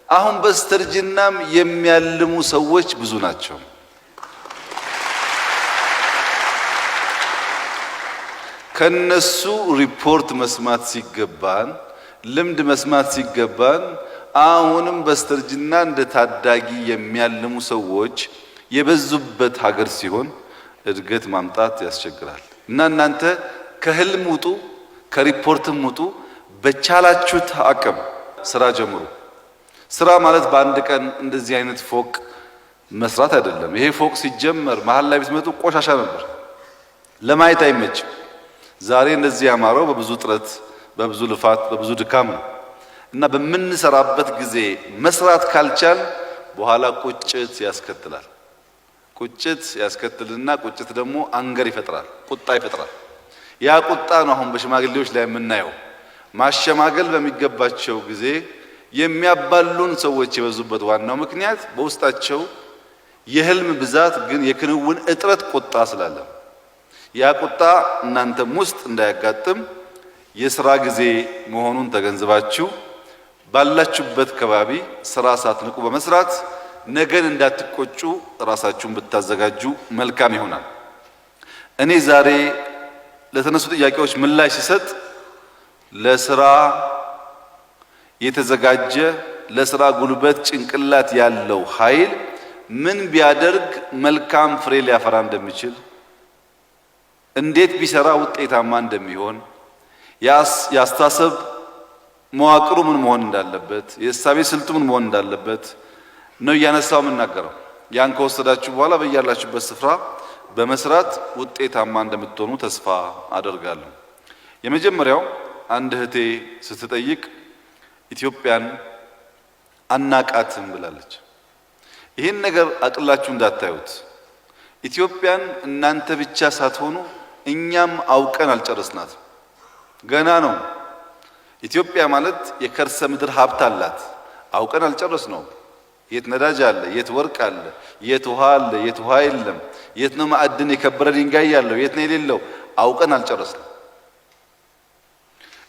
አሁን በስተርጅናም የሚያልሙ ሰዎች ብዙ ናቸው። ከነሱ ሪፖርት መስማት ሲገባን፣ ልምድ መስማት ሲገባን አሁንም በስተርጅና እንደ ታዳጊ የሚያልሙ ሰዎች የበዙበት ሀገር ሲሆን እድገት ማምጣት ያስቸግራል እና እናንተ ከህልም ውጡ፣ ከሪፖርትም ውጡ። በቻላችሁት አቅም ስራ ጀምሩ። ስራ ማለት በአንድ ቀን እንደዚህ አይነት ፎቅ መስራት አይደለም። ይሄ ፎቅ ሲጀመር መሀል ላይ ብትመጡ ቆሻሻ ነበር፣ ለማየት አይመችም። ዛሬ እንደዚህ ያማረው በብዙ ጥረት፣ በብዙ ልፋት፣ በብዙ ድካም ነው እና በምንሰራበት ጊዜ መስራት ካልቻል በኋላ ቁጭት ያስከትላል። ቁጭት ያስከትልና ቁጭት ደግሞ አንገር ይፈጥራል፣ ቁጣ ይፈጥራል። ያ ቁጣ ነው አሁን በሽማግሌዎች ላይ የምናየው። ማሸማገል በሚገባቸው ጊዜ የሚያባሉን ሰዎች የበዙበት ዋናው ምክንያት በውስጣቸው የህልም ብዛት ግን የክንውን እጥረት ቁጣ ስላለ፣ ያ ቁጣ እናንተም ውስጥ እንዳያጋጥም የሥራ ጊዜ መሆኑን ተገንዝባችሁ ባላችሁበት ከባቢ ስራ ሳትንቁ በመስራት ነገን እንዳትቆጩ ራሳችሁን ብታዘጋጁ መልካም ይሆናል። እኔ ዛሬ ለተነሱ ጥያቄዎች ምላሽ ሲሰጥ ለስራ የተዘጋጀ ለስራ ጉልበት ጭንቅላት ያለው ኃይል ምን ቢያደርግ መልካም ፍሬ ሊያፈራ እንደሚችል፣ እንዴት ቢሰራ ውጤታማ እንደሚሆን፣ ያስተሳሰብ መዋቅሩ ምን መሆን እንዳለበት የእሳቤ ስልቱ ምን መሆን እንዳለበት ነው እያነሳው የምናገረው። ያን ከወሰዳችሁ በኋላ በያላችሁበት ስፍራ በመስራት ውጤታማ እንደምትሆኑ ተስፋ አደርጋለሁ። የመጀመሪያው አንድ እህቴ ስትጠይቅ ኢትዮጵያን አናቃትም ብላለች። ይህን ነገር አቅላችሁ እንዳታዩት። ኢትዮጵያን እናንተ ብቻ ሳትሆኑ እኛም አውቀን አልጨረስናትም፣ ገና ነው። ኢትዮጵያ ማለት የከርሰ ምድር ሀብት አላት፣ አውቀን አልጨረስነውም። የት ነዳጅ አለ፣ የት ወርቅ አለ፣ የት ውሃ አለ፣ የት ውሃ የለም፣ የት ነው ማዕድን የከበረ ድንጋይ ያለው፣ የት ነው የሌለው፣ አውቀን አልጨረስንም።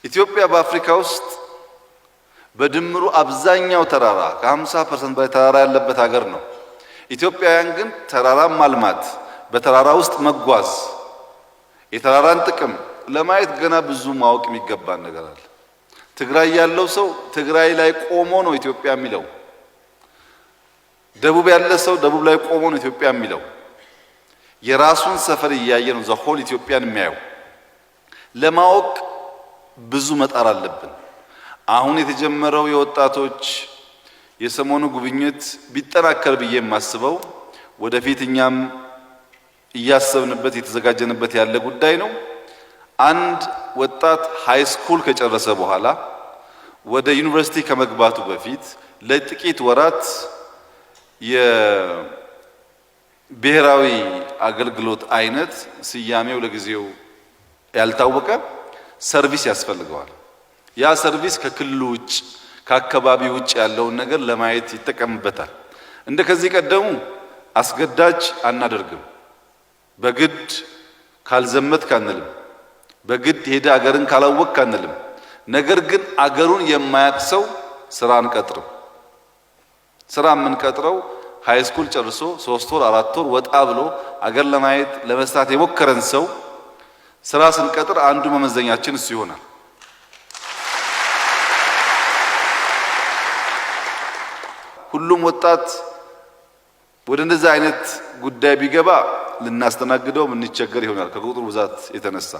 ኢትዮጵያ በአፍሪካ ውስጥ በድምሩ አብዛኛው ተራራ ከ50% በላይ ተራራ ያለበት ሀገር ነው። ኢትዮጵያውያን ግን ተራራን ማልማት፣ በተራራ ውስጥ መጓዝ፣ የተራራን ጥቅም ለማየት ገና ብዙ ማወቅ የሚገባን ነገር አለ። ትግራይ ያለው ሰው ትግራይ ላይ ቆሞ ነው ኢትዮጵያ የሚለው። ደቡብ ያለ ሰው ደቡብ ላይ ቆሞ ነው ኢትዮጵያ የሚለው። የራሱን ሰፈር እያየ ነው ዘሆል ኢትዮጵያን የሚያየው። ለማወቅ ብዙ መጣር አለብን። አሁን የተጀመረው የወጣቶች የሰሞኑ ጉብኝት ቢጠናከር ብዬ የማስበው ወደፊት እኛም እያሰብንበት የተዘጋጀንበት ያለ ጉዳይ ነው። አንድ ወጣት ሃይ ስኩል ከጨረሰ በኋላ ወደ ዩኒቨርሲቲ ከመግባቱ በፊት ለጥቂት ወራት የብሔራዊ አገልግሎት አይነት ስያሜው ለጊዜው ያልታወቀ ሰርቪስ ያስፈልገዋል። ያ ሰርቪስ ከክልሉ ውጭ ከአካባቢ ውጭ ያለውን ነገር ለማየት ይጠቀምበታል። እንደ ከዚህ ቀደሙ አስገዳጅ አናደርግም። በግድ ካልዘመት ካንልም፣ በግድ ሄደ አገርን ካላወቅ ካንልም። ነገር ግን አገሩን የማያውቅ ሰው ስራ አንቀጥርም። ስራ የምንቀጥረው ሃይ ስኩል ጨርሶ 3 ወር 4 ወር ወጣ ብሎ አገር ለማየት ለመስራት የሞከረን ሰው ስራ ስንቀጥር አንዱ መመዘኛችን እሱ ይሆናል። ሁሉም ወጣት ወደ እንደዚህ አይነት ጉዳይ ቢገባ ልናስተናግደው ምንቸገር ይሆናል ከቁጥሩ ብዛት የተነሳ።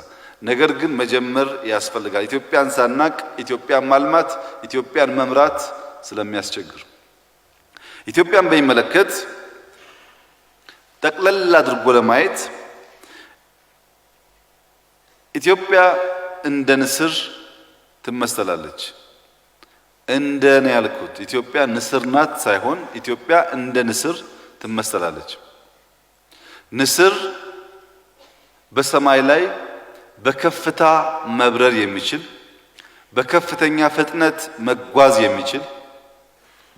ነገር ግን መጀመር ያስፈልጋል። ኢትዮጵያን ሳናቅ ኢትዮጵያን ማልማት ኢትዮጵያን መምራት ስለሚያስቸግር ኢትዮጵያን በሚመለከት ጠቅለል አድርጎ ለማየት ኢትዮጵያ እንደ ንስር ትመሰላለች። እንደኔ ያልኩት ኢትዮጵያ ንስር ናት ሳይሆን ኢትዮጵያ እንደ ንስር ትመሰላለች። ንስር በሰማይ ላይ በከፍታ መብረር የሚችል፣ በከፍተኛ ፍጥነት መጓዝ የሚችል፣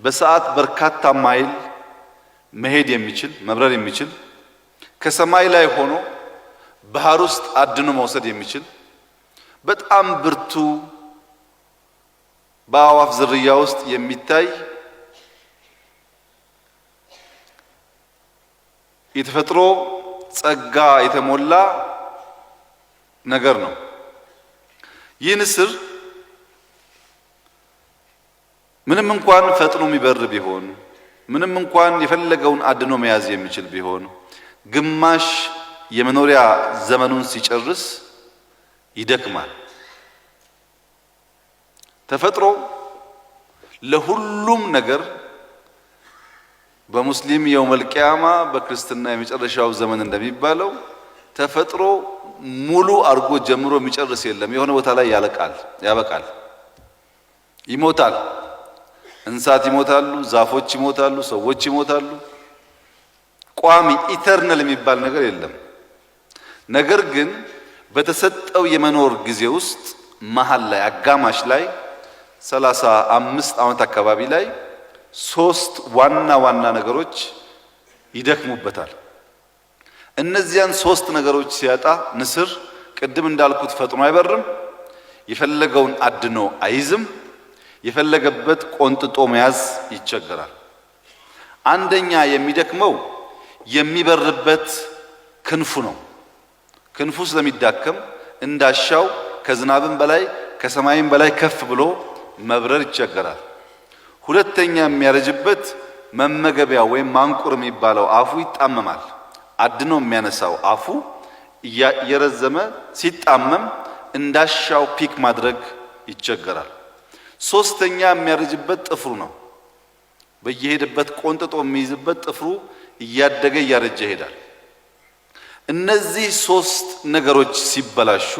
በሰዓት በርካታ ማይል መሄድ የሚችል መብረር የሚችል፣ ከሰማይ ላይ ሆኖ ባህር ውስጥ አድኖ መውሰድ የሚችል በጣም ብርቱ በአዋፍ ዝርያ ውስጥ የሚታይ የተፈጥሮ ጸጋ የተሞላ ነገር ነው። ይህ ንስር ምንም እንኳን ፈጥኖ የሚበር ቢሆን፣ ምንም እንኳን የፈለገውን አድኖ መያዝ የሚችል ቢሆን፣ ግማሽ የመኖሪያ ዘመኑን ሲጨርስ ይደክማል። ተፈጥሮ ለሁሉም ነገር በሙስሊም የውመል ቂያማ በክርስትና የመጨረሻው ዘመን እንደሚባለው ተፈጥሮ ሙሉ አርጎ ጀምሮ የሚጨርስ የለም። የሆነ ቦታ ላይ ያበቃል፣ ይሞታል። እንስሳት ይሞታሉ፣ ዛፎች ይሞታሉ፣ ሰዎች ይሞታሉ። ቋሚ ኢተርናል የሚባል ነገር የለም። ነገር ግን በተሰጠው የመኖር ጊዜ ውስጥ መሃል ላይ አጋማሽ ላይ 35 ዓመት አካባቢ ላይ 3 ዋና ዋና ነገሮች ይደክሙበታል። እነዚያን 3 ነገሮች ሲያጣ ንስር ቅድም እንዳልኩት ፈጥኖ አይበርም፣ የፈለገውን አድኖ አይዝም፣ የፈለገበት ቆንጥጦ መያዝ ይቸገራል። አንደኛ የሚደክመው የሚበርበት ክንፉ ነው። ክንፉ ስለሚዳከም እንዳሻው ከዝናብም በላይ ከሰማይም በላይ ከፍ ብሎ መብረር ይቸገራል። ሁለተኛ የሚያረጅበት መመገቢያ ወይም ማንቁር የሚባለው አፉ ይጣመማል። አድኖ የሚያነሳው አፉ እየረዘመ ሲጣመም እንዳሻው ፒክ ማድረግ ይቸገራል። ሶስተኛ የሚያረጅበት ጥፍሩ ነው። በየሄደበት ቆንጥጦ የሚይዝበት ጥፍሩ እያደገ እያረጀ ይሄዳል። እነዚህ ሶስት ነገሮች ሲበላሹ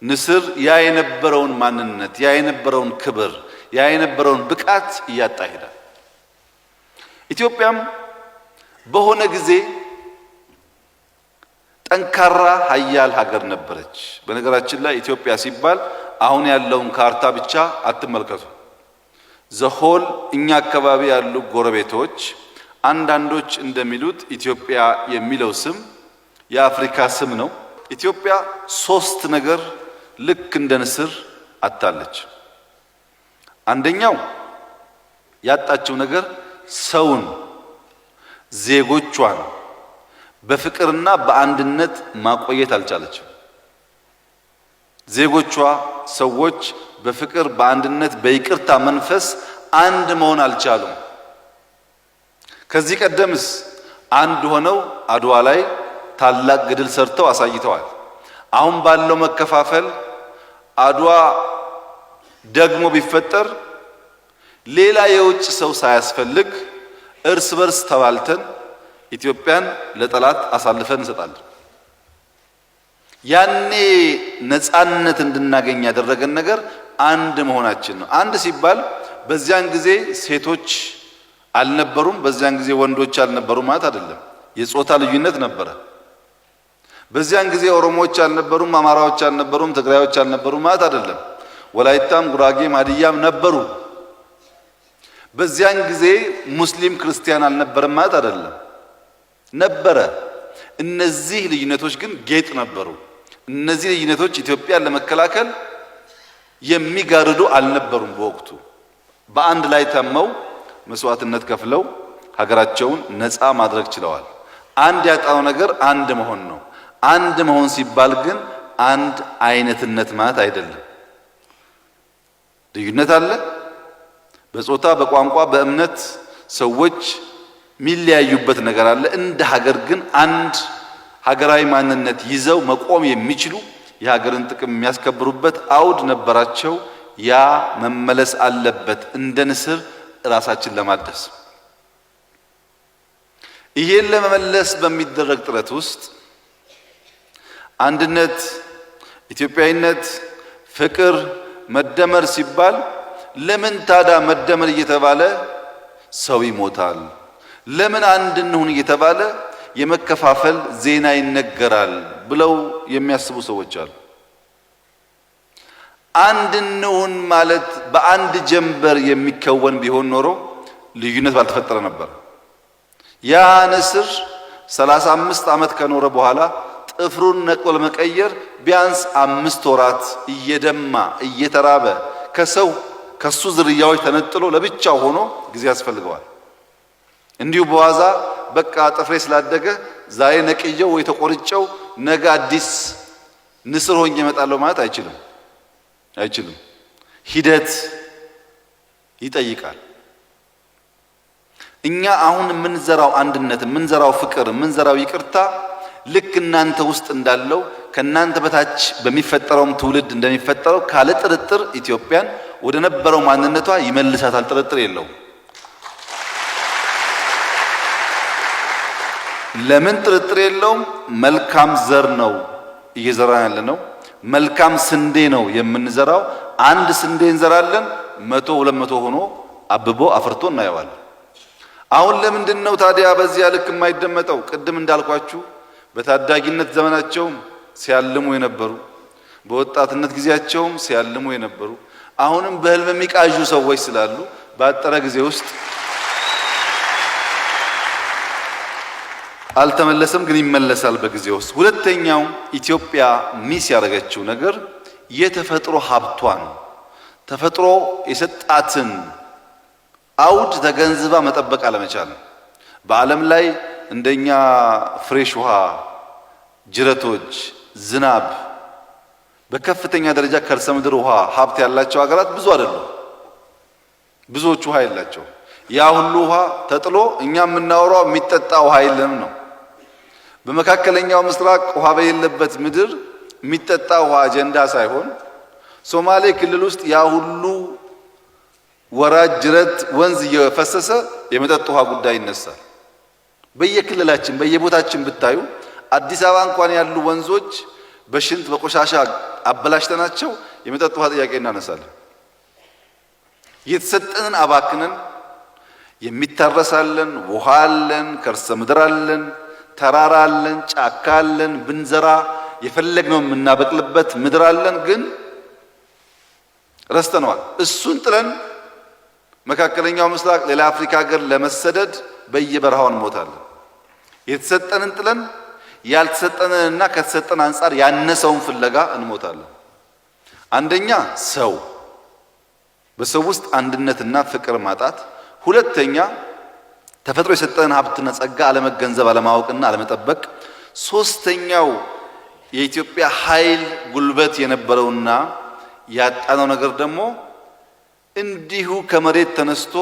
ንስር ያ የነበረውን ማንነት፣ ያ የነበረውን ክብር፣ ያ የነበረውን ብቃት እያጣ ይሄዳል። ኢትዮጵያም በሆነ ጊዜ ጠንካራ ሀያል ሀገር ነበረች። በነገራችን ላይ ኢትዮጵያ ሲባል አሁን ያለውን ካርታ ብቻ አትመልከቱ። ዘሆል እኛ አካባቢ ያሉ ጎረቤቶች አንዳንዶች እንደሚሉት ኢትዮጵያ የሚለው ስም የአፍሪካ ስም ነው። ኢትዮጵያ ሶስት ነገር ልክ እንደ ንስር አጣለች። አንደኛው ያጣችው ነገር ሰውን፣ ዜጎቿን በፍቅርና በአንድነት ማቆየት አልቻለችም። ዜጎቿ ሰዎች በፍቅር በአንድነት በይቅርታ መንፈስ አንድ መሆን አልቻሉም። ከዚህ ቀደምስ አንድ ሆነው አድዋ ላይ ታላቅ ገድል ሰርተው አሳይተዋል። አሁን ባለው መከፋፈል አድዋ ደግሞ ቢፈጠር ሌላ የውጭ ሰው ሳያስፈልግ እርስ በርስ ተባልተን ኢትዮጵያን ለጠላት አሳልፈን እንሰጣለን። ያኔ ነፃነት እንድናገኝ ያደረገን ነገር አንድ መሆናችን ነው። አንድ ሲባል በዚያን ጊዜ ሴቶች አልነበሩም፣ በዚያን ጊዜ ወንዶች አልነበሩም ማለት አይደለም። የጾታ ልዩነት ነበረ። በዚያን ጊዜ ኦሮሞዎች አልነበሩም፣ አማራዎች አልነበሩም፣ ትግራዮች አልነበሩም ማለት አይደለም። ወላይታም፣ ጉራጌም፣ ሀዲያም ነበሩ። በዚያን ጊዜ ሙስሊም ክርስቲያን አልነበረም ማለት አይደለም፣ ነበረ። እነዚህ ልዩነቶች ግን ጌጥ ነበሩ። እነዚህ ልዩነቶች ኢትዮጵያን ለመከላከል የሚጋርዱ አልነበሩም። በወቅቱ በአንድ ላይ ተመው መስዋዕትነት ከፍለው ሀገራቸውን ነፃ ማድረግ ችለዋል። አንድ ያጣው ነገር አንድ መሆን ነው። አንድ መሆን ሲባል ግን አንድ አይነትነት ማለት አይደለም። ልዩነት አለ። በጾታ፣ በቋንቋ፣ በእምነት ሰዎች የሚለያዩበት ነገር አለ። እንደ ሀገር ግን አንድ ሀገራዊ ማንነት ይዘው መቆም የሚችሉ የሀገርን ጥቅም የሚያስከብሩበት አውድ ነበራቸው። ያ መመለስ አለበት እንደ ንስር ራሳችን ለማደስ። ይሄን ለመመለስ በሚደረግ ጥረት ውስጥ አንድነት፣ ኢትዮጵያዊነት፣ ፍቅር፣ መደመር ሲባል ለምን ታዲያ መደመር እየተባለ ሰው ይሞታል? ለምን አንድ እንሁን እየተባለ የመከፋፈል ዜና ይነገራል ብለው የሚያስቡ ሰዎች አሉ። አንድ እንሁን ማለት በአንድ ጀንበር የሚከወን ቢሆን ኖሮ ልዩነት ባልተፈጠረ ነበር። ያ ንስር 35 ዓመት ከኖረ በኋላ ጥፍሩን ነቅሎ ለመቀየር ቢያንስ 5 ወራት እየደማ እየተራበ ከሱ ዝርያዎች ተነጥሎ ለብቻው ሆኖ ጊዜ ያስፈልገዋል። እንዲሁ በዋዛ በቃ ጥፍሬ ስላደገ ዛሬ ነቅየው ወይ ተቆርጨው ነገ አዲስ ንስር ሆኜ እመጣለሁ ማለት አይችልም። ሂደት ይጠይቃል። እኛ አሁን የምንዘራው አንድነት፣ የምንዘራው ፍቅር፣ የምንዘራው ይቅርታ ልክ እናንተ ውስጥ እንዳለው ከናንተ በታች በሚፈጠረውም ትውልድ እንደሚፈጠረው ካለ ጥርጥር ኢትዮጵያን ወደ ነበረው ማንነቷ ይመልሳታል። ጥርጥር የለውም። ለምን ጥርጥር የለውም? መልካም ዘር ነው እየዘራን ያለ ነው። መልካም ስንዴ ነው የምንዘራው። አንድ ስንዴ እንዘራለን፣ 100 200 ሆኖ አብቦ አፍርቶ እናየዋለን። አሁን ለምንድን ነው ታዲያ በዚያ ልክ የማይደመጠው? ቅድም እንዳልኳችሁ በታዳጊነት ዘመናቸውም ሲያልሙ የነበሩ፣ በወጣትነት ጊዜያቸውም ሲያልሙ የነበሩ፣ አሁንም በህልም የሚቃዡ ሰዎች ስላሉ ባጠረ ጊዜ ውስጥ አልተመለሰም፣ ግን ይመለሳል በጊዜ ውስጥ። ሁለተኛው ኢትዮጵያ ሚስ ያደረገችው ነገር የተፈጥሮ ሀብቷን፣ ተፈጥሮ የሰጣትን አውድ ተገንዝባ መጠበቅ አለመቻል። በዓለም ላይ እንደኛ ፍሬሽ ውሃ፣ ጅረቶች፣ ዝናብ በከፍተኛ ደረጃ ከርሰ ምድር ውሃ ሀብት ያላቸው ሀገራት ብዙ አይደሉም። ብዙዎቹ ውሃ የላቸው። ያ ሁሉ ውሃ ተጥሎ እኛ የምናወራው የሚጠጣ ውሃ የለም ነው። በመካከለኛው ምስራቅ ውሃ በሌለበት ምድር የሚጠጣ ውሃ አጀንዳ ሳይሆን ሶማሌ ክልል ውስጥ ያ ሁሉ ወራጅ ጅረት ወንዝ እየፈሰሰ የመጠጥ ውሃ ጉዳይ ይነሳል። በየክልላችን በየቦታችን ብታዩ አዲስ አበባ እንኳን ያሉ ወንዞች በሽንት በቆሻሻ አበላሽተናቸው የመጠጥ ውሃ ጥያቄ እናነሳለን። የተሰጠንን አባክነን የሚታረሳለን፣ ውሃ አለን፣ ከርሰ ምድር አለን፣ ተራራ አለን፣ ጫካ አለን፣ ብንዘራ የፈለግነው የምናበቅልበት ምድር አለን፣ ግን ረስተነዋል። እሱን ጥለን መካከለኛው ምስራቅ ሌላ አፍሪካ ሀገር ለመሰደድ በየበረሃው እንሞታለን። የተሰጠንን ጥለን ያልተሰጠንንና ከተሰጠን አንጻር ያነሰውን ፍለጋ እንሞታለን። አንደኛ ሰው በሰው ውስጥ አንድነትና ፍቅር ማጣት፣ ሁለተኛ ተፈጥሮ የሰጠንን ሀብትና ጸጋ አለመገንዘብ፣ አለማወቅና አለመጠበቅ፣ ሶስተኛው የኢትዮጵያ ኃይል ጉልበት የነበረውና ያጣነው ነገር ደግሞ እንዲሁ ከመሬት ተነስቶ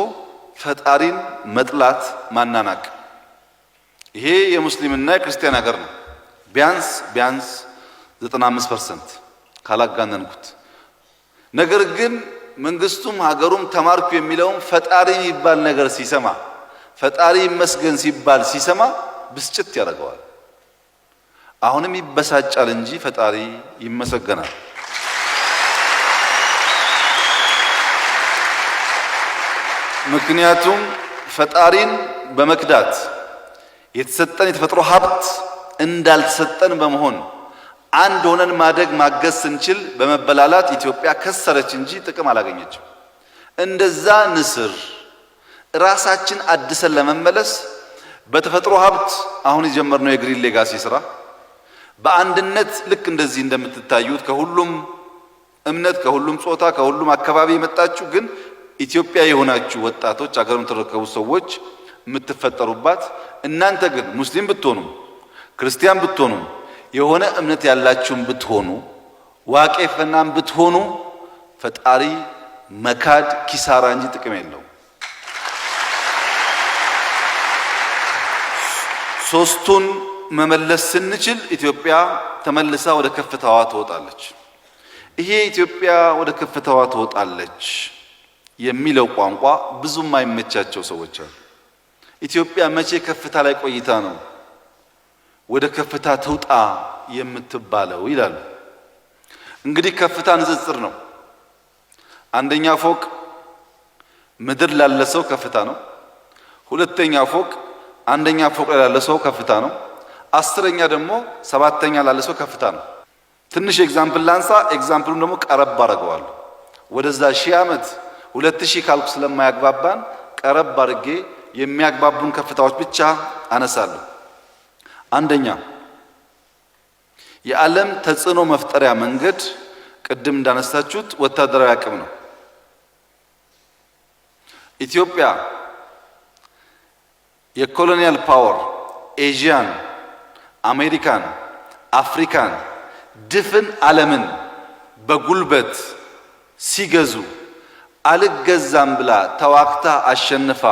ፈጣሪን መጥላት ማናናቅ። ይሄ የሙስሊምና የክርስቲያን ሀገር ነው። ቢያንስ 95% ካላጋነንኩት። ነገር ግን መንግስቱም ሀገሩም ተማርኩ የሚለውም ፈጣሪ የሚባል ነገር ሲሰማ፣ ፈጣሪ ይመስገን ሲባል ሲሰማ ብስጭት ያደርገዋል። አሁንም ይበሳጫል እንጂ ፈጣሪ ይመሰገናል። ምክንያቱም ፈጣሪን በመክዳት የተሰጠን የተፈጥሮ ሀብት እንዳልተሰጠን በመሆን አንድ ሆነን ማደግ ማገዝ ስንችል በመበላላት ኢትዮጵያ ከሰረች እንጂ ጥቅም አላገኘችም። እንደዛ ንስር ራሳችን አድሰን ለመመለስ በተፈጥሮ ሀብት አሁን የጀመርነው የግሪን ሌጋሲ ስራ በአንድነት ልክ እንደዚህ እንደምትታዩት ከሁሉም እምነት፣ ከሁሉም ጾታ፣ ከሁሉም አካባቢ የመጣችሁ ግን ኢትዮጵያ የሆናችሁ ወጣቶች አገሩን ተረከቡ ሰዎች የምትፈጠሩባት፣ እናንተ ግን ሙስሊም ብትሆኑ ክርስቲያን ብትሆኑ የሆነ እምነት ያላችሁም ብትሆኑ ዋቄ ፈናም ብትሆኑ ፈጣሪ መካድ ኪሳራ እንጂ ጥቅም የለው። ሶስቱን መመለስ ስንችል ኢትዮጵያ ተመልሳ ወደ ከፍታዋ ትወጣለች። ይሄ ኢትዮጵያ ወደ ከፍታዋ ትወጣለች የሚለው ቋንቋ ብዙም አይመቻቸው ሰዎች አሉ። ኢትዮጵያ መቼ ከፍታ ላይ ቆይታ ነው ወደ ከፍታ ትውጣ የምትባለው ይላሉ። እንግዲህ ከፍታ ንጽጽር ነው። አንደኛ ፎቅ ምድር ላለ ሰው ከፍታ ነው። ሁለተኛ ፎቅ አንደኛ ፎቅ ላይ ላለ ሰው ከፍታ ነው። አስረኛ ደግሞ ሰባተኛ ላለ ሰው ከፍታ ነው። ትንሽ ኤግዛምፕል ላንሳ፣ ኤግዛምፕሉን ደግሞ ቀረብ አድርገዋለሁ። ወደዛ 1000 ዓመት 2000 ካልኩ ስለማያግባባን ቀረብ አድርጌ የሚያግባቡን ከፍታዎች ብቻ አነሳለሁ። አንደኛ የዓለም ተጽዕኖ መፍጠሪያ መንገድ ቅድም እንዳነሳችሁት ወታደራዊ አቅም ነው። ኢትዮጵያ የኮሎኒያል ፓወር ኤዥያን፣ አሜሪካን፣ አፍሪካን ድፍን ዓለምን በጉልበት ሲገዙ አልገዛም ብላ ተዋክታ አሸንፋ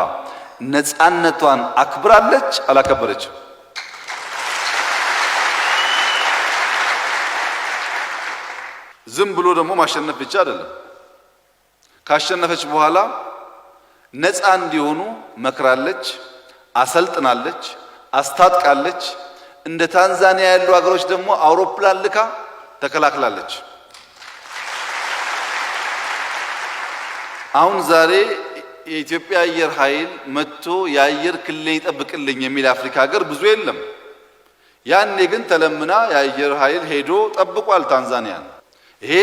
ነፃነቷን አክብራለች? አላከበረችም? ዝም ብሎ ደግሞ ማሸነፍ ብቻ አይደለም። ካሸነፈች በኋላ ነፃ እንዲሆኑ መክራለች፣ አሰልጥናለች፣ አስታጥቃለች። እንደ ታንዛኒያ ያሉ ሀገሮች ደግሞ አውሮፕላን ልካ ተከላክላለች። አሁን ዛሬ የኢትዮጵያ አየር ኃይል መጥቶ የአየር ክልል ይጠብቅልኝ የሚል አፍሪካ ሀገር ብዙ የለም። ያኔ ግን ተለምና የአየር ኃይል ሄዶ ጠብቋል ታንዛኒያን። ይሄ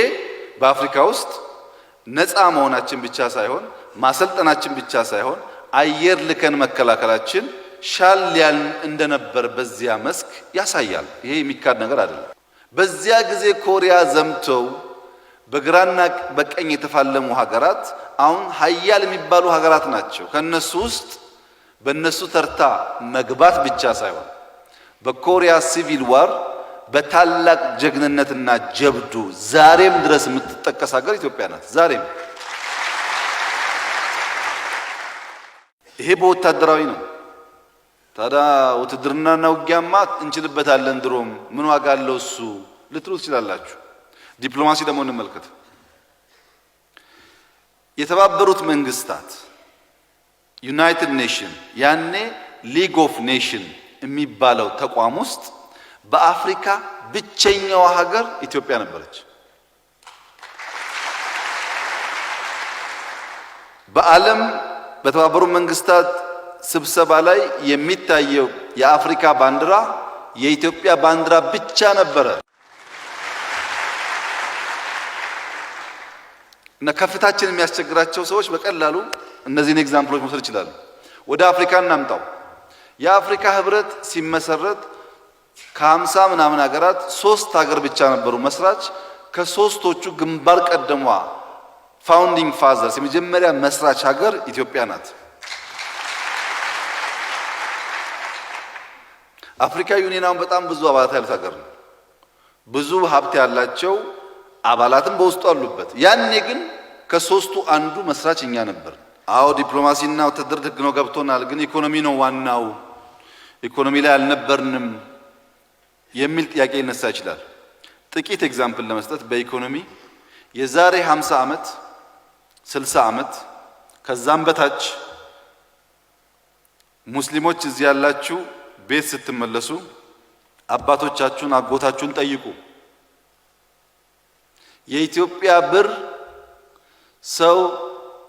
በአፍሪካ ውስጥ ነፃ መሆናችን ብቻ ሳይሆን ማሰልጠናችን ብቻ ሳይሆን አየር ልከን መከላከላችን ሻል ያልን እንደነበር በዚያ መስክ ያሳያል። ይሄ የሚካድ ነገር አይደለም። በዚያ ጊዜ ኮሪያ ዘምተው በግራና በቀኝ የተፋለሙ ሀገራት አሁን ሀያል የሚባሉ ሀገራት ናቸው። ከነሱ ውስጥ በነሱ ተርታ መግባት ብቻ ሳይሆን በኮሪያ ሲቪል ዋር በታላቅ ጀግንነትና ጀብዱ ዛሬም ድረስ የምትጠቀስ ሀገር ኢትዮጵያ ናት። ዛሬም ይሄ በወታደራዊ ነው። ታዲያ ውትድርናና ውጊያማ እንችልበታለን። ድሮም ምን ዋጋ አለው እሱ ልትሉ ትችላላችሁ። ዲፕሎማሲ ደግሞ እንመልከት። የተባበሩት መንግስታት ዩናይትድ ኔሽን ያኔ ሊግ ኦፍ ኔሽን የሚባለው ተቋም ውስጥ በአፍሪካ ብቸኛዋ ሀገር ኢትዮጵያ ነበረች። በዓለም በተባበሩት መንግስታት ስብሰባ ላይ የሚታየው የአፍሪካ ባንዲራ የኢትዮጵያ ባንዲራ ብቻ ነበረ እና ከፍታችን የሚያስቸግራቸው ሰዎች በቀላሉ እነዚህን ኤግዛምፕሎች መውሰድ ይችላሉ። ወደ አፍሪካ እናምጣው። የአፍሪካ ህብረት ሲመሰረት ከ50 ምናምን ሀገራት 3 ሀገር ብቻ ነበሩ መስራች። ከሶስቶቹ ግንባር ቀደሟ ፋውንዲንግ ፋዘርስ የመጀመሪያ መስራች ሀገር ኢትዮጵያ ናት። አፍሪካ ዩኒየን በጣም ብዙ አባላት ያሉት ሀገር ነው። ብዙ ሀብት ያላቸው አባላትም በውስጡ አሉበት። ያኔ ግን ከሶስቱ አንዱ መስራች እኛ ነበር። አዎ ዲፕሎማሲና ወታደር ህግ ነው ገብቶናል፣ ግን ኢኮኖሚ ነው ዋናው፣ ኢኮኖሚ ላይ አልነበርንም የሚል ጥያቄ ይነሳ ይችላል። ጥቂት ኤግዛምፕል ለመስጠት በኢኮኖሚ የዛሬ 50 ዓመት 60 ዓመት ከዛም በታች ሙስሊሞች እዚህ ያላችሁ ቤት ስትመለሱ አባቶቻችሁን አጎታችሁን ጠይቁ። የኢትዮጵያ ብር ሰው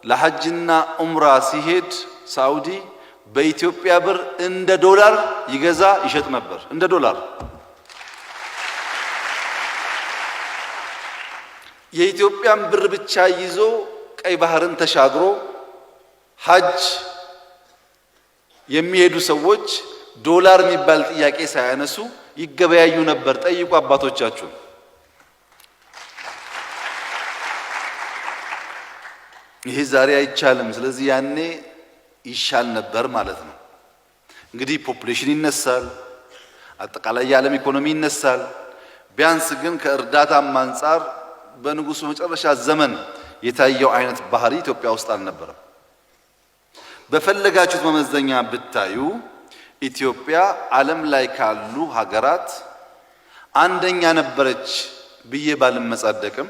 ለሐጅና ዑምራ ሲሄድ ሳውዲ በኢትዮጵያ ብር እንደ ዶላር ይገዛ ይሸጥ ነበር። እንደ ዶላር የኢትዮጵያን ብር ብቻ ይዞ ቀይ ባህርን ተሻግሮ ሐጅ የሚሄዱ ሰዎች ዶላር የሚባል ጥያቄ ሳያነሱ ይገበያዩ ነበር። ጠይቁ አባቶቻችሁ። ይሄ ዛሬ አይቻልም። ስለዚህ ያኔ ይሻል ነበር ማለት ነው። እንግዲህ ፖፑሌሽን ይነሳል፣ አጠቃላይ የዓለም ኢኮኖሚ ይነሳል። ቢያንስ ግን ከእርዳታም አንፃር በንጉሱ መጨረሻ ዘመን የታየው አይነት ባህሪ ኢትዮጵያ ውስጥ አልነበረም። በፈለጋችሁት መመዘኛ ብታዩ ኢትዮጵያ ዓለም ላይ ካሉ ሀገራት አንደኛ ነበረች ብዬ ባልመጻደቅም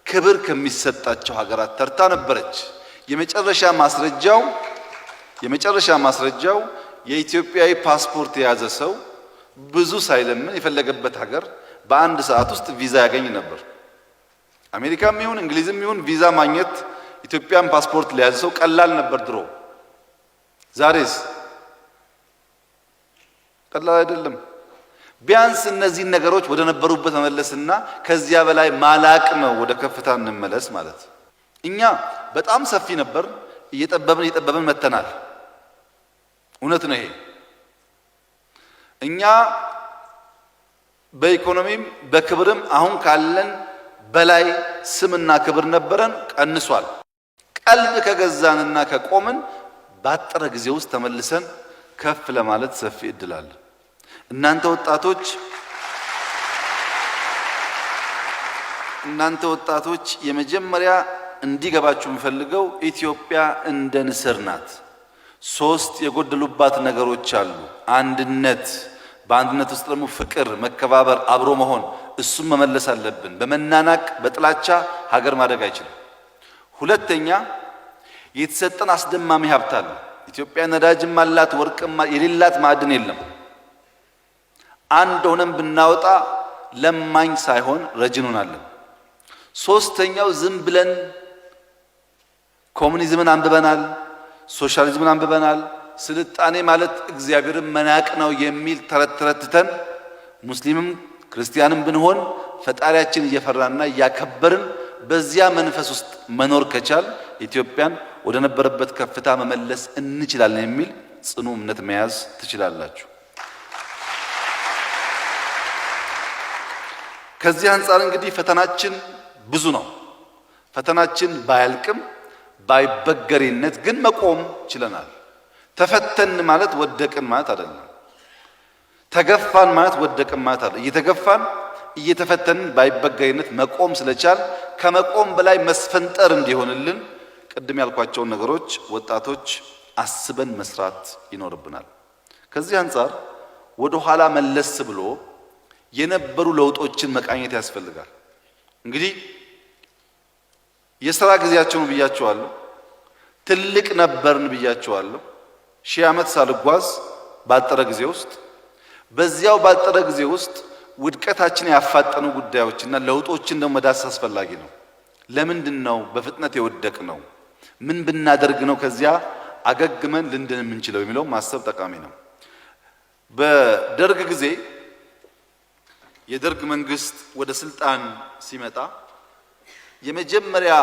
ክብር ከሚሰጣቸው ሀገራት ተርታ ነበረች። የመጨረሻ ማስረጃው የኢትዮጵያዊ ፓስፖርት የያዘ ሰው ብዙ ሳይለምን የፈለገበት ሀገር በአንድ ሰዓት ውስጥ ቪዛ ያገኝ ነበር። አሜሪካም ይሁን እንግሊዝም ይሁን ቪዛ ማግኘት ኢትዮጵያን ፓስፖርት ለያዘ ሰው ቀላል ነበር ድሮ። ዛሬስ ቀላል አይደለም። ቢያንስ እነዚህ ነገሮች ወደ ነበሩበት መመለስና ከዚያ በላይ ማላቅ ነው። ወደ ከፍታ እንመለስ ማለት። እኛ በጣም ሰፊ ነበር፣ እየጠበብን መተናል። እውነት ነው ይሄ። እኛ በኢኮኖሚም በክብርም አሁን ካለን በላይ ስምና ክብር ነበረን፣ ቀንሷል። ቀልብ ከገዛንና ከቆምን ባጠረ ጊዜ ውስጥ ተመልሰን ከፍ ለማለት ሰፊ እድል አለ። እናንተ ወጣቶች የመጀመሪያ እንዲገባችሁ የምፈልገው ኢትዮጵያ እንደ ንስር ናት። 3 የጎደሉባት ነገሮች አሉ። አንድነት፣ በአንድነት ውስጥ ደግሞ ፍቅር፣ መከባበር፣ አብሮ መሆን። እሱም መመለስ አለብን። በመናናቅ በጥላቻ ሀገር ማደግ አይችልም። ሁለተኛ የተሰጠን አስደማሚ ሀብት አለ። ኢትዮጵያ ነዳጅም አላት፣ ወርቅም የሌላት ማዕድን የለም። አንድ ሆነን ብናወጣ ለማኝ ሳይሆን ረጂ እንሆናለን። ሶስተኛው ዝም ብለን ኮሙኒዝምን አንብበናል፣ ሶሻሊዝምን አንብበናል። ስልጣኔ ማለት እግዚአብሔርን መናቅ ነው የሚል ተረትተን ሙስሊምም ክርስቲያንም ብንሆን ፈጣሪያችን እየፈራና እያከበርን በዚያ መንፈስ ውስጥ መኖር ከቻል ኢትዮጵያን ወደ ነበረበት ከፍታ መመለስ እንችላለን የሚል ጽኑ እምነት መያዝ ትችላላችሁ። ከዚህ አንፃር እንግዲህ ፈተናችን ብዙ ነው። ፈተናችን ባያልቅም ባይበገሬነት ግን መቆም ችለናል። ተፈተን ማለት ወደቅን ማለት አይደለም። ተገፋን ማለት ወደቅን ማለት አይደለም። እየተገፋን እየተፈተንን ባይበገሬነት መቆም ስለቻል ከመቆም በላይ መስፈንጠር እንዲሆንልን ቅድም ያልኳቸውን ነገሮች ወጣቶች አስበን መስራት ይኖርብናል። ከዚህ አንፃር ወደ ኋላ መለስ ብሎ የነበሩ ለውጦችን መቃኘት ያስፈልጋል። እንግዲህ የሥራ ጊዜያቸውን ብያቸዋለሁ። ትልቅ ነበርን ብያቸዋለሁ። 1000 ዓመት ሳልጓዝ ባጠረ ጊዜ ውስጥ በዚያው ባጠረ ጊዜ ውስጥ ውድቀታችን ያፋጠኑ ጉዳዮችና ለውጦችን ደግሞ መዳሰስ አስፈላጊ ነው። ለምንድን ነው በፍጥነት የወደቅ ነው? ምን ብናደርግ ነው ከዚያ አገግመን ልንድን የምንችለው የሚለው ማሰብ ጠቃሚ ነው። በደርግ ጊዜ የደርግ መንግስት ወደ ስልጣን ሲመጣ የመጀመሪያ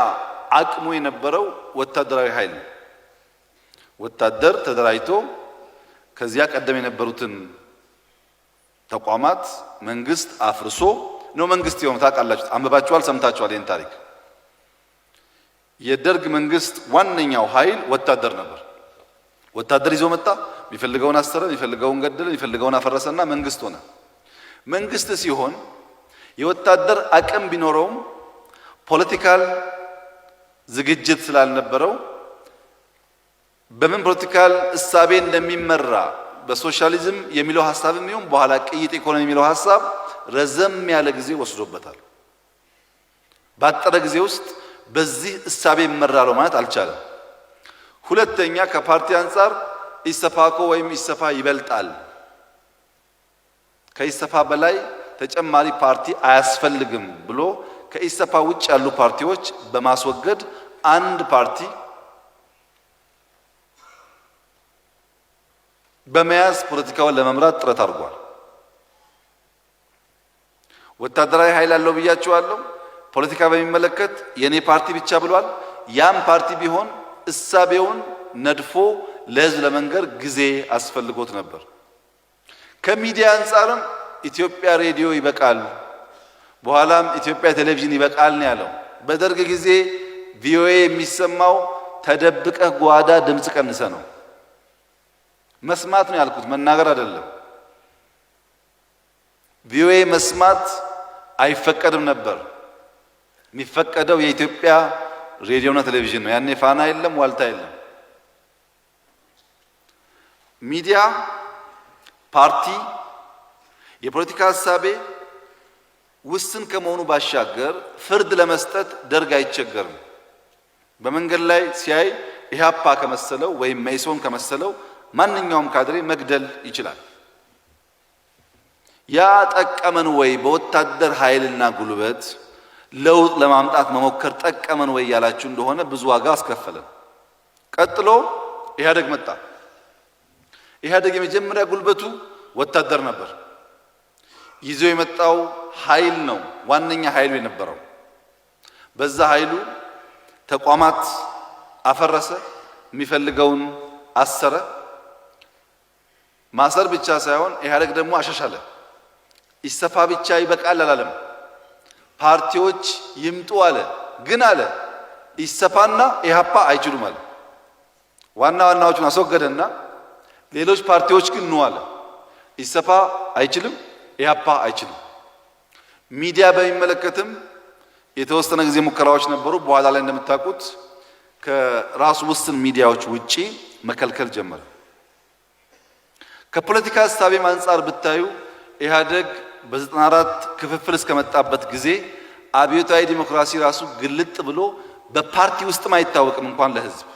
አቅሙ የነበረው ወታደራዊ ኃይል ነው። ወታደር ተደራጅቶ ከዚያ ቀደም የነበሩትን ተቋማት መንግስት አፍርሶ ነው መንግስት የሆነው። ታውቃላችሁ፣ አንብባችኋል፣ ሰምታችኋል ይህን ታሪክ። የደርግ መንግስት ዋነኛው ኃይል ወታደር ነበር። ወታደር ይዞ መጣ፣ የሚፈልገውን አሰረ፣ የሚፈልገውን ገደለ፣ የሚፈልገውን አፈረሰና መንግስት ሆነ። መንግስት ሲሆን የወታደር አቅም ቢኖረውም ፖለቲካል ዝግጅት ስላልነበረው በምን ፖለቲካል እሳቤ እንደሚመራ በሶሻሊዝም የሚለው ሐሳብም ይሁን በኋላ ቅይጥ ኢኮኖሚ የሚለው ሐሳብ ረዘም ያለ ጊዜ ወስዶበታል። ባጠረ ጊዜ ውስጥ በዚህ እሳቤ ይመራለው ማለት አልቻለም። ሁለተኛ ከፓርቲ አንፃር ኢሰፓኮ ወይም ኢሰፓ ይበልጣል። ከኢሰፓ በላይ ተጨማሪ ፓርቲ አያስፈልግም ብሎ ከኢሰፓ ውጭ ያሉ ፓርቲዎች በማስወገድ አንድ ፓርቲ በመያዝ ፖለቲካውን ለመምራት ጥረት አድርጓል። ወታደራዊ ኃይል አለው ብያቸዋለሁ። ፖለቲካ በሚመለከት የኔ ፓርቲ ብቻ ብሏል። ያም ፓርቲ ቢሆን እሳቤውን ነድፎ ለህዝብ ለመንገር ጊዜ አስፈልጎት ነበር። ከሚዲያ አንፃርም ኢትዮጵያ ሬዲዮ ይበቃል፣ በኋላም ኢትዮጵያ ቴሌቪዥን ይበቃል ነው ያለው። በደርግ ጊዜ ቪኦኤ የሚሰማው ተደብቀህ ጓዳ ድምጽ ቀንሰ ነው። መስማት ነው ያልኩት፣ መናገር አይደለም። ቪኦኤ መስማት አይፈቀድም ነበር። የሚፈቀደው የኢትዮጵያ ሬዲዮና ቴሌቪዥን ነው። ያኔ ፋና የለም፣ ዋልታ የለም። ሚዲያ፣ ፓርቲ፣ የፖለቲካ ሐሳቤ ውስን ከመሆኑ ባሻገር ፍርድ ለመስጠት ደርግ አይቸገርም። በመንገድ ላይ ሲያይ ኢህአፓ ከመሰለው ወይም መኢሶን ከመሰለው ማንኛውም ካድሬ መግደል ይችላል። ያ ጠቀመን ወይ? በወታደር ኃይልና ጉልበት ለውጥ ለማምጣት መሞከር ጠቀመን ወይ ያላችሁ እንደሆነ ብዙ ዋጋ አስከፈለን። ቀጥሎ ኢህአደግ መጣ። ኢህአደግ የመጀመሪያ ጉልበቱ ወታደር ነበር። ይዞ የመጣው ኃይል ነው ዋነኛ ኃይሉ የነበረው። በዛ ኃይሉ ተቋማት አፈረሰ፣ የሚፈልገውን አሰረ። ማሰር ብቻ ሳይሆን ኢህአደግ ደግሞ አሻሻለ። ኢሰፓ ብቻ ይበቃል አላለም። ፓርቲዎች ይምጡ አለ። ግን አለ ኢሰፓና ኢህአፓ አይችሉም አለ። ዋና ዋናዎቹን አስወገደና ሌሎች ፓርቲዎች ግን ኑ አለ። ኢሰፓ አይችልም፣ ኢህአፓ አይችልም። ሚዲያ በሚመለከትም የተወሰነ ጊዜ ሙከራዎች ነበሩ። በኋላ ላይ እንደምታውቁት ከራሱ ውስን ሚዲያዎች ውጪ መከልከል ጀመረ። ከፖለቲካ ሐሳቤም አንፃር ብታዩ ኢህአደግ በ94 ክፍፍል እስከመጣበት ጊዜ አብዮታዊ ዲሞክራሲ ራሱ ግልጥ ብሎ በፓርቲ ውስጥም አይታወቅም እንኳን ለህዝብ።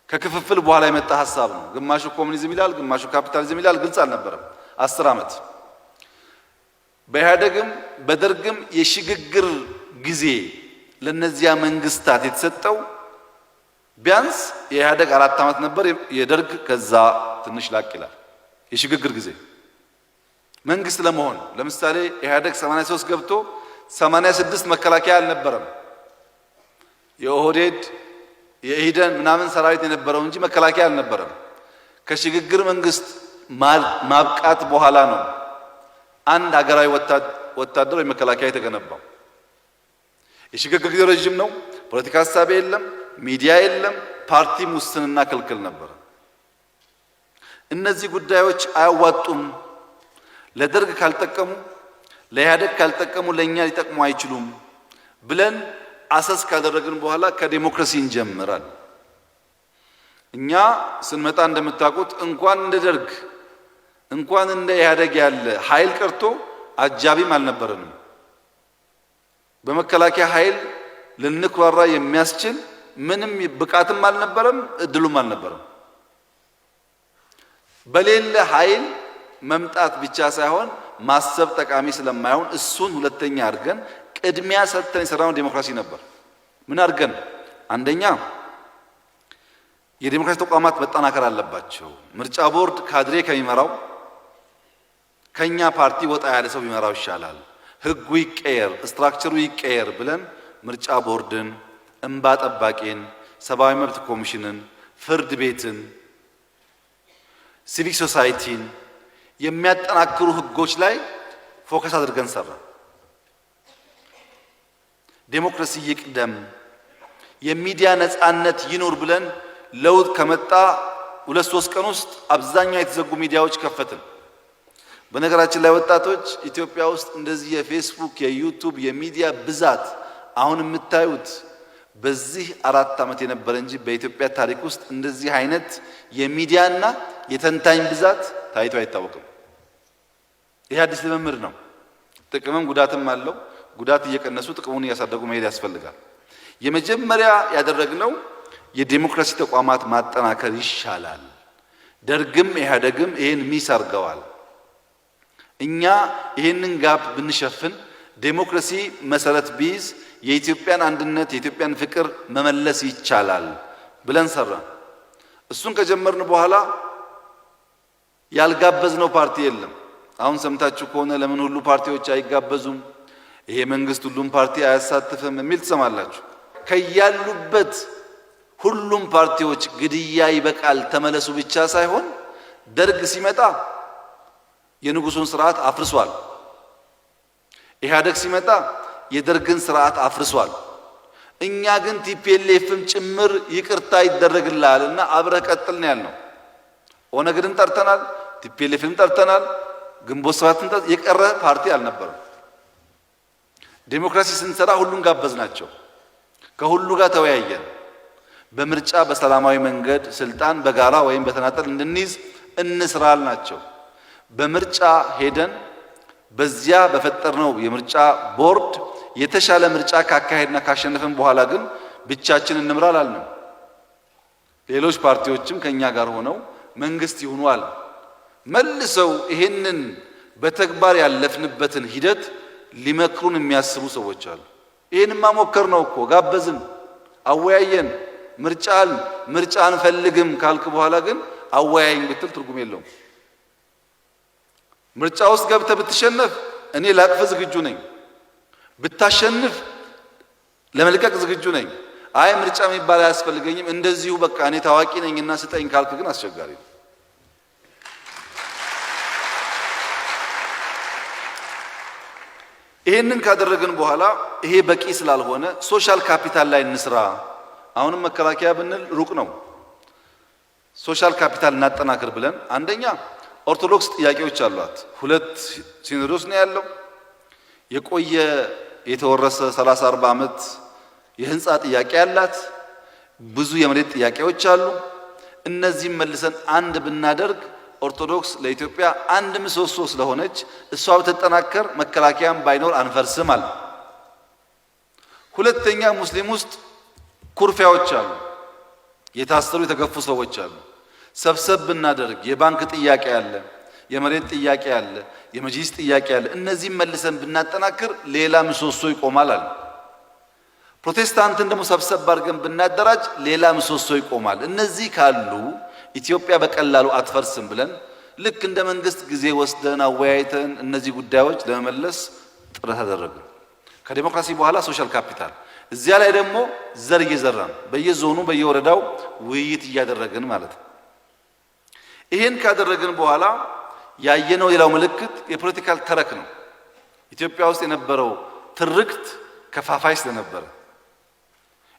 ከክፍፍል በኋላ የመጣ ሐሳብ ነው። ግማሹ ኮሙኒዝም ይላል፣ ግማሹ ካፒታሊዝም ይላል። ግልጽ አልነበረም 10 ዓመት። በኢህአደግም በደርግም የሽግግር ጊዜ ለነዚያ መንግስታት የተሰጠው ቢያንስ የኢህአደግ 4 ዓመት ነበር፣ የደርግ ከዛ ትንሽ ላቅ ይላል። የሽግግር ጊዜ መንግስት ለመሆን ለምሳሌ ኢህአደግ 83 ገብቶ 86 መከላከያ አልነበረም። የኦህዴድ የኢህደን ምናምን ሰራዊት የነበረው እንጂ መከላከያ አልነበረም። ከሽግግር መንግስት ማብቃት በኋላ ነው አንድ ሀገራዊ ወታደር ወይ መከላከያ የተገነባው። የሽግግር ጊዜ ረጅም ነው። ፖለቲካ ሐሳቤ የለም፣ ሚዲያ የለም፣ ፓርቲ ሙስንና ክልክል ነበር። እነዚህ ጉዳዮች አያዋጡም። ለደርግ ካልጠቀሙ፣ ለኢህአደግ ካልጠቀሙ ለኛ ሊጠቅሙ አይችሉም ብለን አሰስ ካደረግን በኋላ ከዲሞክራሲ እንጀምራል። እኛ ስንመጣ እንደምታውቁት እንኳን እንደ ደርግ እንኳን እንደ ኢህአደግ ያለ ኃይል ቀርቶ አጃቢም አልነበረንም። በመከላከያ ኃይል ልንኩራራ የሚያስችል ምንም ብቃትም አልነበረም፣ እድሉም አልነበረም። በሌለ ኃይል መምጣት ብቻ ሳይሆን ማሰብ ጠቃሚ ስለማይሆን እሱን ሁለተኛ አድርገን ቅድሚያ ሰጥተን የሰራነው ዲሞክራሲ ነበር። ምን አድርገን? አንደኛ የዲሞክራሲ ተቋማት መጠናከር አለባቸው። ምርጫ ቦርድ ካድሬ ከሚመራው ከኛ ፓርቲ ወጣ ያለ ሰው ቢመራው ይሻላል። ህጉ ይቀየር፣ ስትራክቸሩ ይቀየር ብለን ምርጫ ቦርድን፣ እንባ ጠባቂን፣ ሰብአዊ መብት ኮሚሽንን፣ ፍርድ ቤትን፣ ሲቪክ ሶሳይቲን የሚያጠናክሩ ህጎች ላይ ፎከስ አድርገን ሰራ። ዴሞክራሲ ይቅደም፣ የሚዲያ ነፃነት ይኑር ብለን ለውጥ ከመጣ 2-3 ቀን ውስጥ አብዛኛው የተዘጉ ሚዲያዎች ከፈትን። በነገራችን ላይ ወጣቶች ኢትዮጵያ ውስጥ እንደዚህ የፌስቡክ የዩቲዩብ የሚዲያ ብዛት አሁን የምታዩት በዚህ 4 ዓመት የነበረ እንጂ በኢትዮጵያ ታሪክ ውስጥ እንደዚህ አይነት የሚዲያና የተንታኝ ብዛት ታይቶ አይታወቅም። ይህ አዲስ ልምምድ ነው። ጥቅምም ጉዳትም አለው። ጉዳት እየቀነሱ ጥቅሙን እያሳደጉ መሄድ ያስፈልጋል። የመጀመሪያ ያደረግነው የዲሞክራሲ ተቋማት ማጠናከር ይሻላል። ደርግም ኢህአዴግም ይሄን ሚስ አድርገዋል። እኛ ይሄንን ጋፕ ብንሸፍን ዴሞክራሲ መሰረት ቢይዝ የኢትዮጵያን አንድነት የኢትዮጵያን ፍቅር መመለስ ይቻላል ብለን ሰራን። እሱን ከጀመርን በኋላ ያልጋበዝነው ፓርቲ የለም። አሁን ሰምታችሁ ከሆነ ለምን ሁሉ ፓርቲዎች አይጋበዙም፣ ይሄ መንግስት ሁሉም ፓርቲ አያሳትፍም የሚል ትሰማላችሁ። ከያሉበት ሁሉም ፓርቲዎች ግድያ ይበቃል ተመለሱ ብቻ ሳይሆን ደርግ ሲመጣ የንጉሱን ስርዓት አፍርሷል። ኢህአዴግ ሲመጣ የደርግን ስርዓት አፍርሷል። እኛ ግን ቲፒኤልኤፍም ጭምር ይቅርታ ይደረግልሃልና አብረህ ቀጥል ነው ያልነው። ኦነግን ጠርተናል፣ ቲፒኤልኤፍን ጠርተናል፣ ግንቦት ሰባትን ጠርተናል። የቀረ ፓርቲ አልነበረም። ዴሞክራሲ ስንሰራ ሁሉን ጋበዝናቸው፣ ከሁሉ ጋር ተወያየን። በምርጫ በሰላማዊ መንገድ ስልጣን በጋራ ወይም በተናጠል እንድንይዝ እንስራል ናቸው። በምርጫ ሄደን በዚያ በፈጠርነው የምርጫ ቦርድ የተሻለ ምርጫ ካካሄድና ካሸነፈን በኋላ ግን ብቻችን እንምራል አልንም። ሌሎች ፓርቲዎችም ከኛ ጋር ሆነው መንግስት ይሁኑዋል። መልሰው ይሄንን በተግባር ያለፍንበትን ሂደት ሊመክሩን የሚያስቡ ሰዎች አሉ። ይሄንማ ሞከር ነው እኮ ጋበዝን፣ አወያየን፣ ምርጫ አንፈልግም ካልክ በኋላ ግን አወያየኝ ብትል ትርጉም የለውም። ምርጫ ውስጥ ገብተህ ብትሸነፍ እኔ ላቅፍ ዝግጁ ነኝ፣ ብታሸንፍ ለመልቀቅ ዝግጁ ነኝ። አይ ምርጫ የሚባል አያስፈልገኝም እንደዚሁ በቃ እኔ ታዋቂ ነኝና ስጠኝ ካልክ ግን አስቸጋሪ ነው። ይሄንን ካደረግን በኋላ ይሄ በቂ ስላልሆነ ሶሻል ካፒታል ላይ እንስራ። አሁንም መከላከያ ብንል ሩቅ ነው። ሶሻል ካፒታል እናጠናክር ብለን አንደኛ ኦርቶዶክስ ጥያቄዎች አሏት። 2 ሲኖዶስ ነው ያለው። የቆየ የተወረሰ 30-40 ዓመት የህንፃ ጥያቄ አላት። ብዙ የመሬት ጥያቄዎች አሉ። እነዚህም መልሰን አንድ ብናደርግ ኦርቶዶክስ ለኢትዮጵያ አንድ ምሰሶ ስለሆነች እሷ ብትጠናከር መከላከያም ባይኖር አንፈርስም አለ። ሁለተኛ ሙስሊም ውስጥ ኩርፊያዎች አሉ። የታሰሩ የተገፉ ሰዎች አሉ። ሰብሰብ ብናደርግ የባንክ ጥያቄ አለ፣ የመሬት ጥያቄ አለ፣ የመጅሊስ ጥያቄ አለ። እነዚህም መልሰን ብናጠናክር ሌላ ምሰሶ ይቆማል አለ። ፕሮቴስታንትን ደግሞ ሰብሰብ አድርገን ብናደራጅ ሌላ ምሰሶ ይቆማል። እነዚህ ካሉ ኢትዮጵያ በቀላሉ አትፈርስም ብለን ልክ እንደ መንግስት ጊዜ ወስደን አወያይተን እነዚህ ጉዳዮች ለመመለስ ጥረት አደረግን። ከዲሞክራሲ በኋላ ሶሻል ካፒታል፣ እዚያ ላይ ደግሞ ዘር እየዘራን በየዞኑ በየወረዳው ውይይት እያደረግን ማለት ነው። ይሄን ካደረግን በኋላ ያየነው ሌላው ምልክት የፖለቲካል ተረክ ነው። ኢትዮጵያ ውስጥ የነበረው ትርክት ከፋፋይ ስለነበረ፣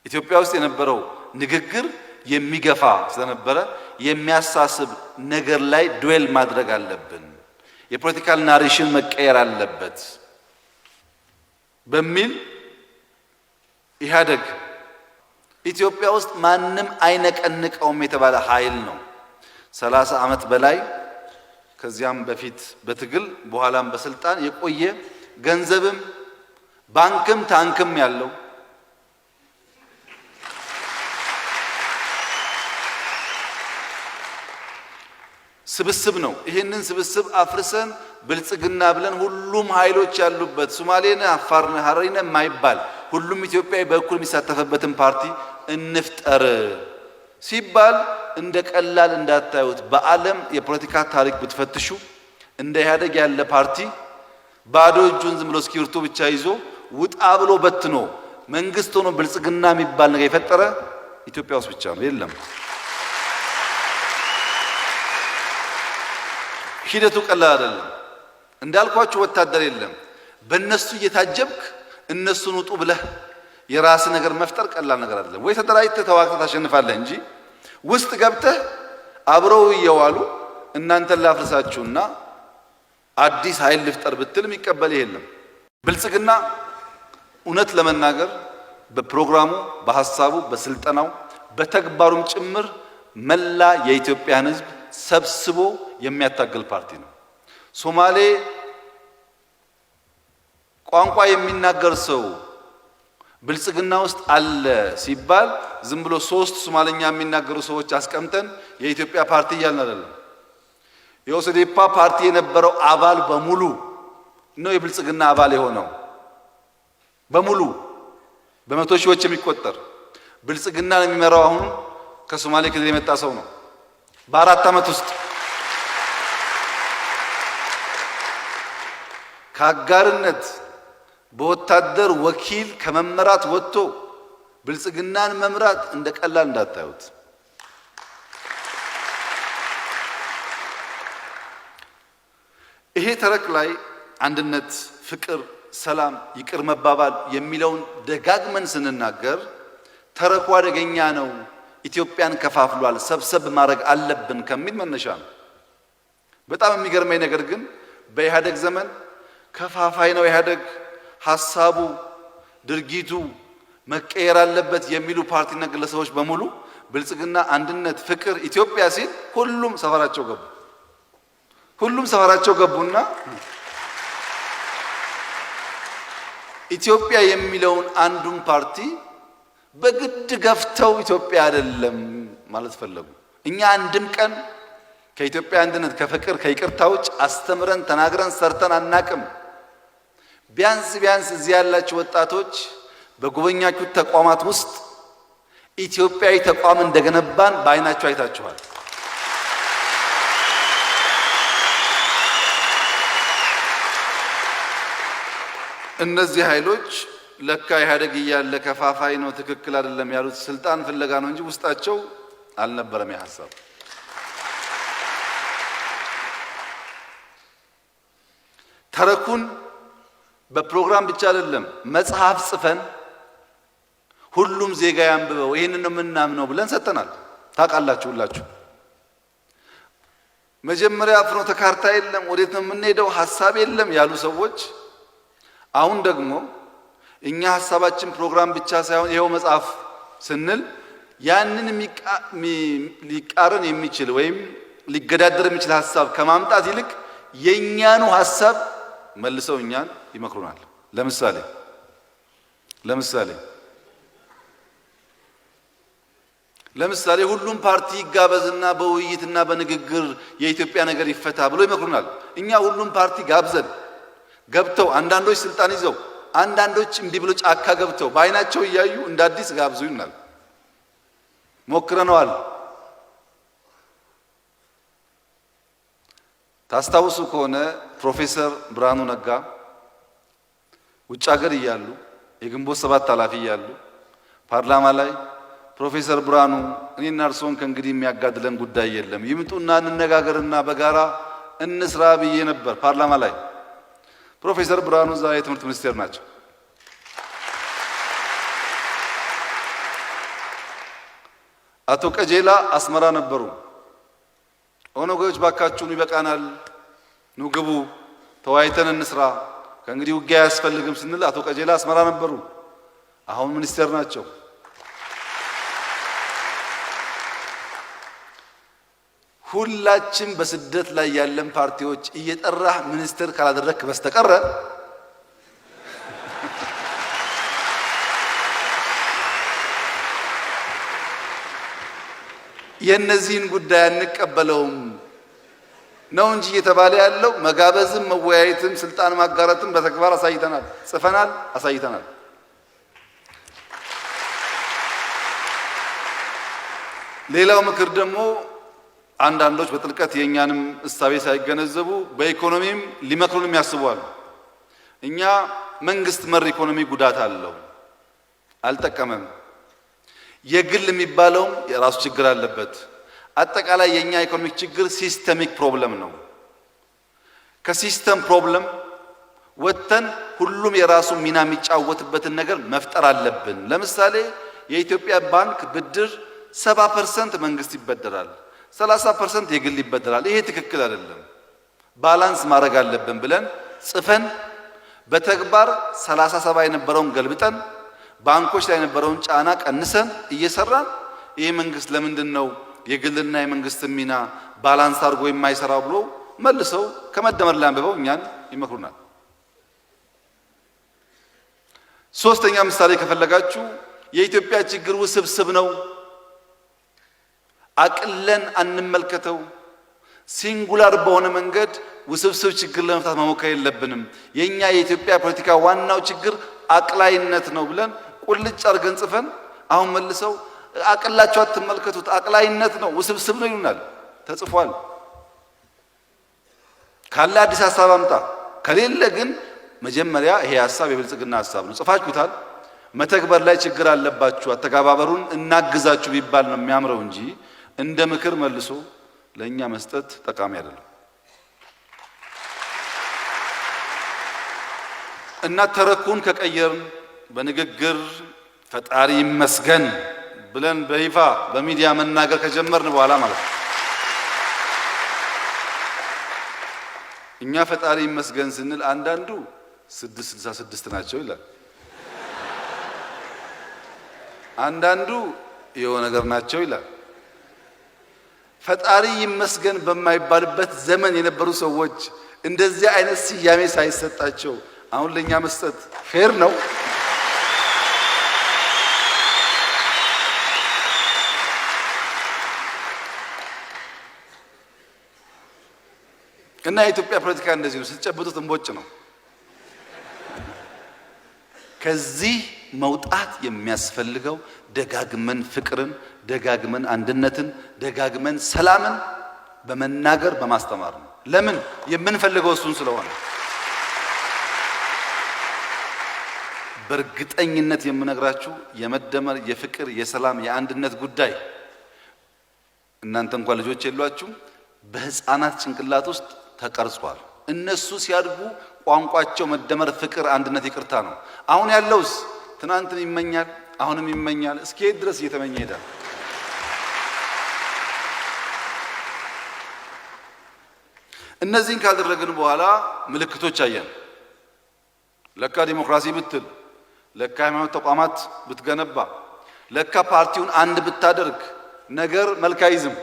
ኢትዮጵያ ውስጥ የነበረው ንግግር የሚገፋ ስለነበረ የሚያሳስብ ነገር ላይ ዱዌል ማድረግ አለብን፣ የፖለቲካል ናሬሽን መቀየር አለበት በሚል ኢህአዴግ ኢትዮጵያ ውስጥ ማንም አይነቀንቀውም የተባለ ኃይል ነው። 30 ዓመት በላይ ከዚያም በፊት በትግል በኋላም በስልጣን የቆየ ገንዘብም ባንክም ታንክም ያለው ስብስብ ነው። ይህንን ስብስብ አፍርሰን ብልጽግና ብለን ሁሉም ኃይሎች ያሉበት ሶማሌና አፋርና ሀረሪና የማይባል ሁሉም ኢትዮጵያዊ በእኩል የሚሳተፍበትን ፓርቲ እንፍጠር ሲባል እንደ ቀላል እንዳታዩት። በዓለም የፖለቲካ ታሪክ ብትፈትሹ እንደ ኢህአዴግ ያለ ፓርቲ ባዶ እጁን ዝም ብሎ እስክሪብቶ ብቻ ይዞ ውጣ ብሎ በትኖ መንግስት ሆኖ ብልጽግና የሚባል ነገር የፈጠረ ኢትዮጵያ ውስጥ ብቻ ነው፣ የለም። ሂደቱ ቀላል አይደለም። እንዳልኳችሁ ወታደር የለም። በእነሱ እየታጀብክ እነሱን ውጡ ብለህ የራስ ነገር መፍጠር ቀላል ነገር አይደለም። ወይ ተደራጅተህ ተዋግተህ ታሸንፋለህ እንጂ ውስጥ ገብተህ አብረው እየዋሉ እናንተን ላፍርሳችሁና አዲስ ኃይል ልፍጠር ብትል የሚቀበል የለም። ብልጽግና እውነት ለመናገር በፕሮግራሙ፣ በሐሳቡ፣ በስልጠናው፣ በተግባሩም ጭምር መላ የኢትዮጵያን ሕዝብ ሰብስቦ የሚያታግል ፓርቲ ነው። ሶማሌ ቋንቋ የሚናገር ሰው ብልጽግና ውስጥ አለ ሲባል ዝም ብሎ 3 ሶማሌኛ የሚናገሩ ሰዎች አስቀምጠን የኢትዮጵያ ፓርቲ እያልን አይደለም። የኦሰዴፓ ፓርቲ የነበረው አባል በሙሉ ነው የብልጽግና አባል የሆነው በሙሉ በመቶ ሺዎች የሚቆጠር ብልጽግና የሚመራው አሁን ከሶማሌ ክልል የመጣ ሰው ነው። በ4 ዓመት ውስጥ ከአጋርነት በወታደር ወኪል ከመመራት ወጥቶ ብልጽግናን መምራት እንደ ቀላል እንዳታዩት። ይሄ ተረክ ላይ አንድነት፣ ፍቅር፣ ሰላም፣ ይቅር መባባል የሚለውን ደጋግመን ስንናገር ተረኩ አደገኛ ነው፣ ኢትዮጵያን ከፋፍሏል፣ ሰብሰብ ማድረግ አለብን ከሚል መነሻ ነው። በጣም የሚገርመኝ ነገር ግን በኢህአደግ ዘመን ከፋፋይ ነው ኢህአደግ፣ ሐሳቡ፣ ድርጊቱ መቀየር አለበት የሚሉ ፓርቲና ግለሰቦች በሙሉ ብልጽግና፣ አንድነት፣ ፍቅር፣ ኢትዮጵያ ሲል ሁሉም ሰፈራቸው ገቡና ኢትዮጵያ የሚለውን አንዱን ፓርቲ በግድ ገፍተው ኢትዮጵያ አይደለም ማለት ፈለጉ። እኛ አንድም ቀን ከኢትዮጵያ አንድነት፣ ከፍቅር፣ ከይቅርታ ውጭ አስተምረን ተናግረን ሰርተን አናቅም። ቢያንስ እዚህ ያላችሁ ወጣቶች በጎበኛችሁት ተቋማት ውስጥ ኢትዮጵያዊ ተቋም እንደገነባን በአይናችሁ አይታችኋል። እነዚህ ኃይሎች ለካ ኢህአዴግ እያለ ከፋፋይ ነው ትክክል አይደለም ያሉት ስልጣን ፍለጋ ነው እንጂ ውስጣቸው አልነበረም የሐሳብ። ተረኩን በፕሮግራም ብቻ አይደለም መጽሐፍ ጽፈን ሁሉም ዜጋ ያንብበው ይሄንን ነው የምናምነው ብለን ሰጥተናል። ታውቃላችሁ ሁላችሁ። መጀመሪያ ፍኖተ ካርታ የለም፣ ወዴት ነው የምንሄደው ሐሳብ የለም ያሉ ሰዎች አሁን ደግሞ እኛ ሐሳባችን ፕሮግራም ብቻ ሳይሆን ይሄው መጽሐፍ ስንል ያንን ሊቃረን የሚችል ወይም ሊገዳደር የሚችል ሐሳብ ከማምጣት ይልቅ የኛኑ ሐሳብ መልሰው እኛን ይመክሩናል። ለምሳሌ ሁሉም ፓርቲ ይጋበዝና በውይይትና በንግግር የኢትዮጵያ ነገር ይፈታ ብሎ ይመክሩናል። እኛ ሁሉም ፓርቲ ጋብዘን ገብተው አንዳንዶች ስልጣን ይዘው አንዳንዶች እንዲህ ብሎ ጫካ ገብተው በአይናቸው እያዩ እንደ አዲስ ጋብዙ ይናል። ሞክረነዋል። ታስታውሱ ከሆነ ፕሮፌሰር ብርሃኑ ነጋ ውጭ ሀገር እያሉ የግንቦት 7 ኃላፊ እያሉ ፓርላማ ላይ ፕሮፌሰር ብርሃኑ እኔና እርስዎን ከእንግዲህ የሚያጋድለን ጉዳይ የለም ይምጡና እንነጋገርና በጋራ እንስራ ብዬ ነበር ፓርላማ ላይ። ፕሮፌሰር ብርሃኑ ዛ የትምህርት ሚኒስቴር ናቸው። አቶ ቀጀላ አስመራ ነበሩ። ኦነጎች ባካችሁን ይበቃናል፣ ኑ ግቡ፣ ተወያይተን እንስራ፣ ከእንግዲህ ውጊያ አያስፈልግም ስንል አቶ ቀጀላ አስመራ ነበሩ። አሁን ሚኒስቴር ናቸው። ሁላችን በስደት ላይ ያለን ፓርቲዎች እየጠራህ ሚኒስትር ካላደረክ በስተቀር የነዚህን ጉዳይ አንቀበለውም ነው እንጂ እየተባለ ያለው መጋበዝም መወያየትም ስልጣን ማጋራትም በተግባር አሳይተናል፣ ጽፈናል፣ አሳይተናል። ሌላው ምክር ደግሞ አንዳንዶች በጥልቀት የኛንም እሳቤ ሳይገነዘቡ በኢኮኖሚም ሊመክሩንም ያስባሉ። እኛ መንግስት መር ኢኮኖሚ ጉዳት አለው፣ አልጠቀመም። የግል የሚባለውም የራሱ ችግር አለበት። አጠቃላይ የኛ ኢኮኖሚክ ችግር ሲስተሚክ ፕሮብለም ነው። ከሲስተም ፕሮብለም ወጥተን ሁሉም የራሱ ሚና የሚጫወትበትን ነገር መፍጠር አለብን። ለምሳሌ የኢትዮጵያ ባንክ ብድር 70% መንግስት ይበደራል፣ 30% የግል ይበደራል። ይሄ ትክክል አይደለም፣ ባላንስ ማድረግ አለብን ብለን ጽፈን በተግባር 37 የነበረውን ገልብጠን ባንኮች ላይ የነበረውን ጫና ቀንሰን እየሰራን ይሄ መንግስት ለምንድነው የግልና የመንግስት ሚና ባላንስ አድርጎ የማይሰራው ብሎ መልሰው ከመደመር ላይ አንብበው እኛን ይመክሩናል። ሶስተኛ ምሳሌ ከፈለጋችሁ የኢትዮጵያ ችግር ውስብስብ ነው፣ አቅለን አንመልከተው። ሲንጉላር በሆነ መንገድ ውስብስብ ችግር ለመፍታት መሞከር የለብንም። የኛ የኢትዮጵያ ፖለቲካ ዋናው ችግር አቅላይነት ነው ብለን ቁልጭ አድርገን ጽፈን አሁን መልሰው አቅላችሁ አትመልከቱት፣ አቅላይነት ነው ውስብስብ ነው ይሉናል። ተጽፏል። ካለ አዲስ ሐሳብ አምጣ፣ ከሌለ ግን መጀመሪያ ይሄ ሐሳብ የብልጽግና ሐሳብ ነው ጽፋችሁታል፣ መተግበር ላይ ችግር አለባችሁ፣ አተጋባበሩን እናግዛችሁ ቢባል ነው የሚያምረው እንጂ እንደ ምክር መልሶ ለኛ መስጠት ጠቃሚ አይደለም። እና ተረኩን ከቀየርን በንግግር ፈጣሪ ይመስገን ብለን በይፋ በሚዲያ መናገር ከጀመርን በኋላ ማለት ነው እኛ ፈጣሪ ይመስገን ስንል አንዳንዱ 666 ናቸው ይላል፣ አንዳንዱ የሆነ ነገር ናቸው ይላል። ፈጣሪ ይመስገን በማይባልበት ዘመን የነበሩ ሰዎች እንደዚህ አይነት ስያሜ ሳይሰጣቸው አሁን ለኛ መስጠት ፌር ነው? እና የኢትዮጵያ ፖለቲካ እንደዚህ ነው፣ ስትጨብጡት እንቦጭ ነው። ከዚህ መውጣት የሚያስፈልገው ደጋግመን ፍቅርን፣ ደጋግመን አንድነትን፣ ደጋግመን ሰላምን በመናገር በማስተማር ነው። ለምን የምንፈልገው እሱን ስለሆነ። በእርግጠኝነት የምነግራችሁ የመደመር የፍቅር የሰላም የአንድነት ጉዳይ እናንተ እንኳን ልጆች የሏችሁ በህፃናት ጭንቅላት ውስጥ ተቀርጿል። እነሱ ሲያድጉ ቋንቋቸው መደመር፣ ፍቅር፣ አንድነት፣ ይቅርታ ነው። አሁን ያለውስ ትናንትን ይመኛል፣ አሁንም ይመኛል፣ እስከ ድረስ እየተመኘ ይሄዳል። እነዚህን ካደረግን በኋላ ምልክቶች አየን። ለካ ዲሞክራሲ ብትል፣ ለካ ሃይማኖት ተቋማት ብትገነባ፣ ለካ ፓርቲውን አንድ ብታደርግ ነገር መልክ አይዝም።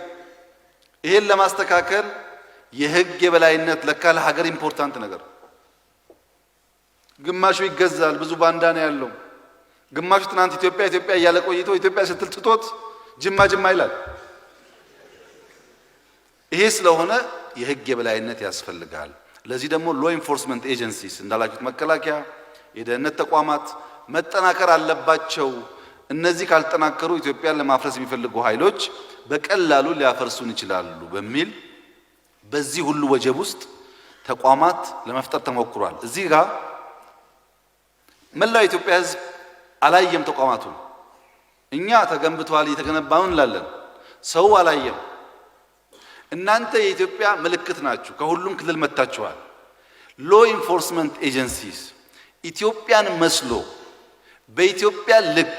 ይሄን ለማስተካከል የህግ የበላይነት ለካ ለሀገር ኢምፖርታንት ነገር። ግማሹ ይገዛል፣ ብዙ ባንዳ ነው ያለው። ግማሹ ትናንት ኢትዮጵያ ኢትዮጵያ እያለ ቆይቶ ኢትዮጵያ ስትል ትቶት ጅማ ጅማ ይላል። ይሄ ስለሆነ የህግ የበላይነት ያስፈልጋል። ለዚህ ደግሞ ሎ ኢንፎርስመንት ኤጀንሲስ እንዳላችሁት መከላከያ፣ የደህንነት ተቋማት መጠናከር አለባቸው። እነዚህ ካልጠናከሩ ኢትዮጵያን ለማፍረስ የሚፈልጉ ኃይሎች በቀላሉ ሊያፈርሱን ይችላሉ በሚል በዚህ ሁሉ ወጀብ ውስጥ ተቋማት ለመፍጠር ተሞክሯል። እዚህ ጋር መላው የኢትዮጵያ ህዝብ አላየም ተቋማቱን። እኛ ተገንብቷል እየተገነባው እንላለን፣ ሰው አላየም። እናንተ የኢትዮጵያ ምልክት ናችሁ፣ ከሁሉም ክልል መጥታችኋል። ሎ ኢንፎርስመንት ኤጀንሲስ ኢትዮጵያን መስሎ በኢትዮጵያ ልክ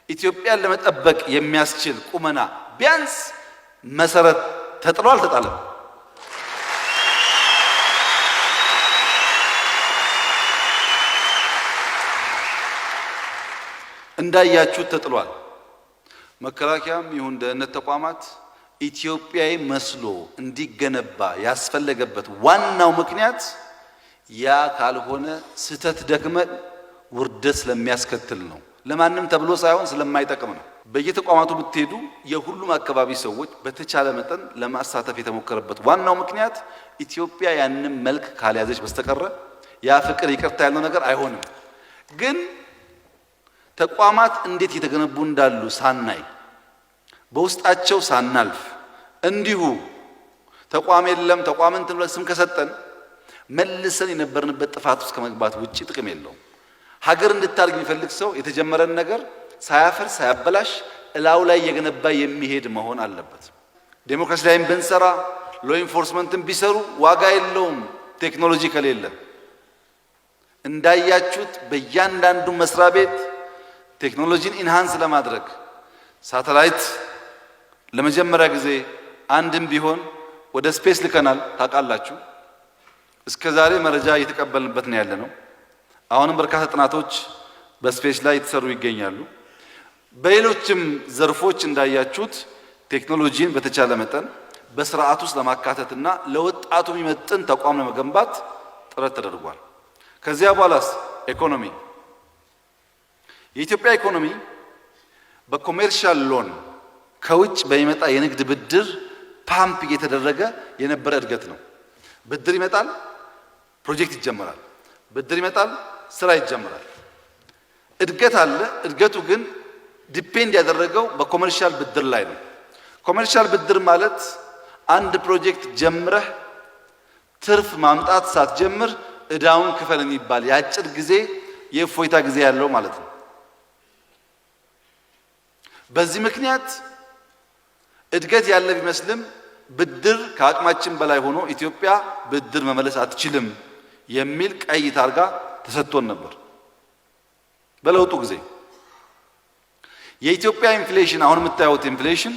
ኢትዮጵያን ለመጠበቅ የሚያስችል ቁመና ቢያንስ መሰረት ተጥሎ አልተጣለም። እንዳያችሁት ተጥሏል። መከላከያም ይሁን ደህንነት ተቋማት ኢትዮጵያዊ መስሎ እንዲገነባ ያስፈለገበት ዋናው ምክንያት ያ ካልሆነ ስተት ደክመን ውርደት ስለሚያስከትል ነው። ለማንም ተብሎ ሳይሆን ስለማይጠቅም ነው። በየተቋማቱ ብትሄዱ የሁሉም አካባቢ ሰዎች በተቻለ መጠን ለማሳተፍ የተሞከረበት ዋናው ምክንያት ኢትዮጵያ ያንን መልክ ካልያዘች በስተቀረ ያ ፍቅር ይቅርታ ያለው ነገር አይሆንም። ግን ተቋማት እንዴት እየተገነቡ እንዳሉ ሳናይ በውስጣቸው ሳናልፍ እንዲሁ ተቋም የለም ተቋምን እንትን ብለን ስም ከሰጠን መልሰን የነበርንበት ጥፋት ውስጥ ከመግባት ውጪ ጥቅም የለውም። ሀገር እንድታድግ የሚፈልግ ሰው የተጀመረን ነገር ሳያፈርስ ሳያበላሽ እላው ላይ የገነባ የሚሄድ መሆን አለበት። ዴሞክራሲ ላይም ብንሰራ ሎ ኢንፎርስመንትን ቢሰሩ ዋጋ የለውም ቴክኖሎጂ ከሌለ። እንዳያችሁት በእያንዳንዱ መስሪያ ቤት ቴክኖሎጂን ኢንሃንስ ለማድረግ ሳተላይት ለመጀመሪያ ጊዜ አንድም ቢሆን ወደ ስፔስ ልከናል። ታውቃላችሁ። እስከ ዛሬ መረጃ እየተቀበልንበት ነው ያለነው። አሁንም በርካታ ጥናቶች በስፔስ ላይ የተሰሩ ይገኛሉ። በሌሎችም ዘርፎች እንዳያችሁት ቴክኖሎጂን በተቻለ መጠን በስርዓት ውስጥ ለማካተትና ለወጣቱ የሚመጥን ተቋም ለመገንባት ጥረት ተደርጓል። ከዚያ በኋላስ ኢኮኖሚ የኢትዮጵያ ኢኮኖሚ በኮሜርሻል ሎን ከውጭ በሚመጣ የንግድ ብድር ፓምፕ እየተደረገ የነበረ እድገት ነው። ብድር ይመጣል፣ ፕሮጀክት ይጀመራል። ብድር ይመጣል፣ ስራ ይጀመራል። እድገት አለ። እድገቱ ግን ዲፔንድ ያደረገው በኮሜርሻል ብድር ላይ ነው። ኮሜርሻል ብድር ማለት አንድ ፕሮጀክት ጀምረህ ትርፍ ማምጣት ሳትጀምር እዳውን ክፈል የሚባል የአጭር ጊዜ የእፎይታ ጊዜ ያለው ማለት ነው። በዚህ ምክንያት እድገት ያለ ቢመስልም ብድር ከአቅማችን በላይ ሆኖ ኢትዮጵያ ብድር መመለስ አትችልም የሚል ቀይ ታርጋ ተሰጥቶን ነበር። በለውጡ ጊዜ የኢትዮጵያ ኢንፍሌሽን አሁን የምታዩት ኢንፍሌሽን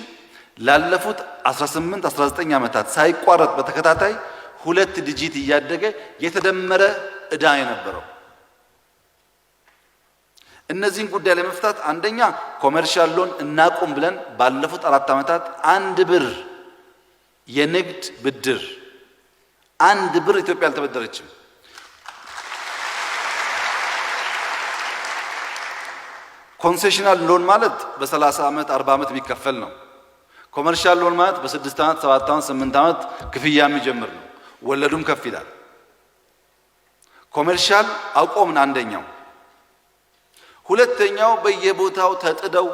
ላለፉት 18 19 ዓመታት ሳይቋረጥ በተከታታይ 2 ዲጂት እያደገ የተደመረ እዳ የነበረው። እነዚህን ጉዳይ ለመፍታት አንደኛ ኮሜርሻል ሎን እናቁም ብለን ባለፉት 4 ዓመታት 1 ብር የንግድ ብድር 1 ብር ኢትዮጵያ አልተበደረችም። ኮንሴሽናል ሎን ማለት በ30 ዓመት 40 ዓመት የሚከፈል ነው። ኮሜርሻል ሎን ማለት በ6 ዓመት 7 ዓመት 8 ዓመት ክፍያ የሚጀምር ነው። ወለዱም ከፍ ይላል። ኮሜርሻል አቆምን አንደኛው። ሁለተኛው በየቦታው ተጥደው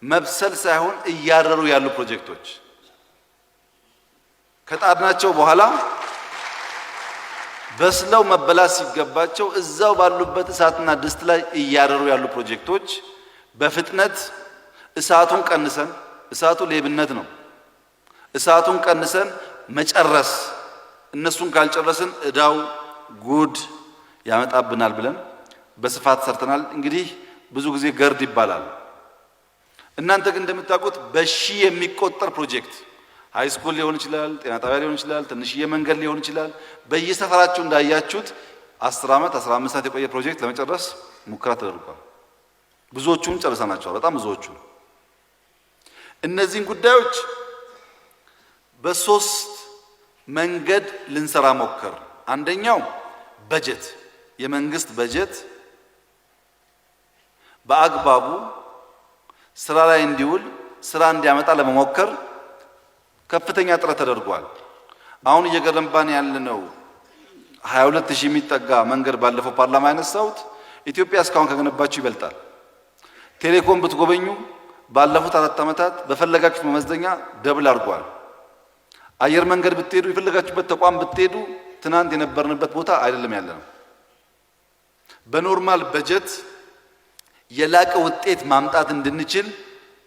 መብሰል ሳይሆን እያረሩ ያሉ ፕሮጀክቶች ከጣድናቸው በኋላ በስለው መበላት ሲገባቸው እዛው ባሉበት እሳትና ድስት ላይ እያረሩ ያሉ ፕሮጀክቶች በፍጥነት እሳቱን ቀንሰን፣ እሳቱ ሌብነት ነው፣ እሳቱን ቀንሰን መጨረስ፣ እነሱን ካልጨረስን እዳው ጉድ ያመጣብናል ብለን በስፋት ሰርተናል። እንግዲህ ብዙ ጊዜ ገርድ ይባላል። እናንተ ግን እንደምታውቁት በሺ የሚቆጠር ፕሮጀክት ሃይስኩል ሊሆን ይችላል፣ ጤና ጣቢያ ሊሆን ይችላል፣ ትንሽዬ መንገድ ሊሆን ይችላል። በየሰፈራችሁ እንዳያችሁት 10 ዓመት 15 ዓመት የቆየ ፕሮጀክት ለመጨረስ ሙከራ ተደርጓል። ብዙዎቹን ጨርሰናቸዋል። በጣም ብዙዎቹ። እነዚህን ጉዳዮች በሶስት መንገድ ልንሰራ ሞከር። አንደኛው በጀት፣ የመንግስት በጀት በአግባቡ ስራ ላይ እንዲውል ስራ እንዲያመጣ ለመሞከር ከፍተኛ ጥረት ተደርጓል። አሁን እየገነባን ያለነው 22000 የሚጠጋ መንገድ ባለፈው ፓርላማ ያነሳሁት ኢትዮጵያ እስካሁን ከገነባችሁ ይበልጣል። ቴሌኮም ብትጎበኙ ባለፉት 4 ዓመታት በፈለጋችሁት መመዘኛ ደብል አድርጓል። አየር መንገድ ብትሄዱ፣ የፈለጋችሁበት ተቋም ብትሄዱ ትናንት የነበርንበት ቦታ አይደለም ያለነው። በኖርማል በጀት የላቀ ውጤት ማምጣት እንድንችል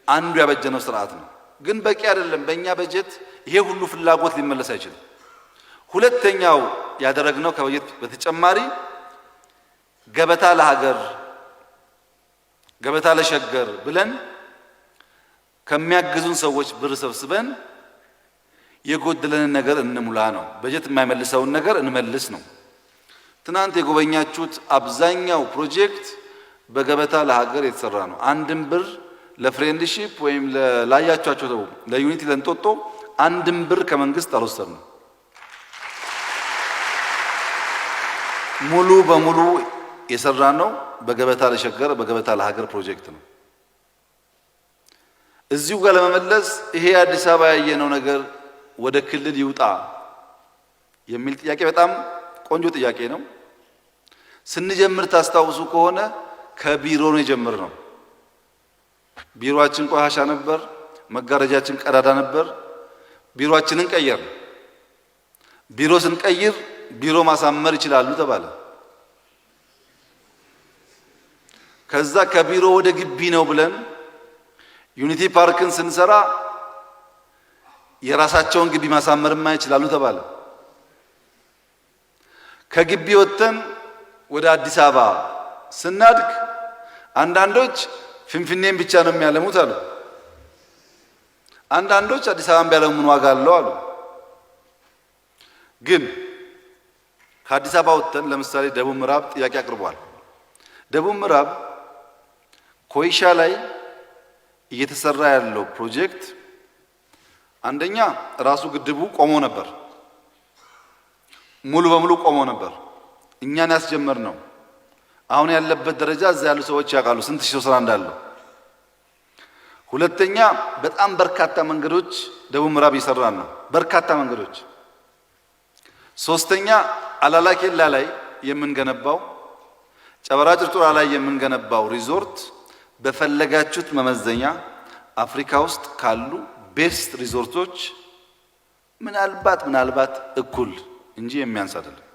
አንዱ ያበጀነው ስርዓት ነው። ግን በቂ አይደለም። በእኛ በጀት ይሄ ሁሉ ፍላጎት ሊመለስ አይችልም። ሁለተኛው ያደረግነው ከበጀት በተጨማሪ ገበታ ለሀገር፣ ገበታ ለሸገር ብለን ከሚያግዙን ሰዎች ብር ሰብስበን የጎደለንን ነገር እንሙላ ነው። በጀት የማይመልሰውን ነገር እንመልስ ነው። ትናንት የጎበኛችሁት አብዛኛው ፕሮጀክት በገበታ ለሀገር የተሰራ ነው። አንድም ብር ለፍሬንድሺፕ ወይም ላያቻቸው ለዩኒቲ ለንጦጦ አንድም ብር ከመንግስት አልወሰድንም። ሙሉ በሙሉ የሰራነው በገበታ ለሸገር በገበታ ለሀገር ፕሮጀክት ነው። እዚሁ ጋር ለመመለስ ይሄ አዲስ አበባ ያየነው ነገር ወደ ክልል ይውጣ የሚል ጥያቄ በጣም ቆንጆ ጥያቄ ነው። ስንጀምር ታስታውሱ ከሆነ ከቢሮ ነው የጀመርነው። ቢሮአችን ቆሻሻ ነበር፣ መጋረጃችን ቀዳዳ ነበር። ቢሮአችንን ቀየርን። ቢሮ ስንቀይር ቢሮ ማሳመር ይችላሉ ተባለ። ከዛ ከቢሮ ወደ ግቢ ነው ብለን ዩኒቲ ፓርክን ስንሰራ የራሳቸውን ግቢ ማሳመርማ ይችላሉ ተባለ። ከግቢ ወጥተን ወደ አዲስ አበባ ስናድግ አንዳንዶች ፍንፍኔን ብቻ ነው የሚያለሙት አሉ። አንዳንዶች አዲስ አበባን ቢያለሙ ምን ዋጋ አለው አሉ። ግን ከአዲስ አበባ ወጥተን ለምሳሌ ደቡብ ምዕራብ ጥያቄ አቅርቧል። ደቡብ ምዕራብ ኮይሻ ላይ እየተሰራ ያለው ፕሮጀክት አንደኛ ራሱ ግድቡ ቆሞ ነበር፣ ሙሉ በሙሉ ቆሞ ነበር። እኛን ያስጀመር ነው። አሁን ያለበት ደረጃ እዛ ያሉ ሰዎች ያውቃሉ ስንት ሺህ ሰው ስራ እንዳለው። ሁለተኛ በጣም በርካታ መንገዶች ደቡብ ምዕራብ እየሰራን ነው፣ በርካታ መንገዶች። ሶስተኛ አላላ ኬላ ላይ የምንገነባው ጨበራ ጭርጩራ ላይ የምንገነባው ሪዞርት በፈለጋችሁት መመዘኛ አፍሪካ ውስጥ ካሉ ቤስት ሪዞርቶች ምናልባት እኩል እንጂ የሚያንስ አይደለም።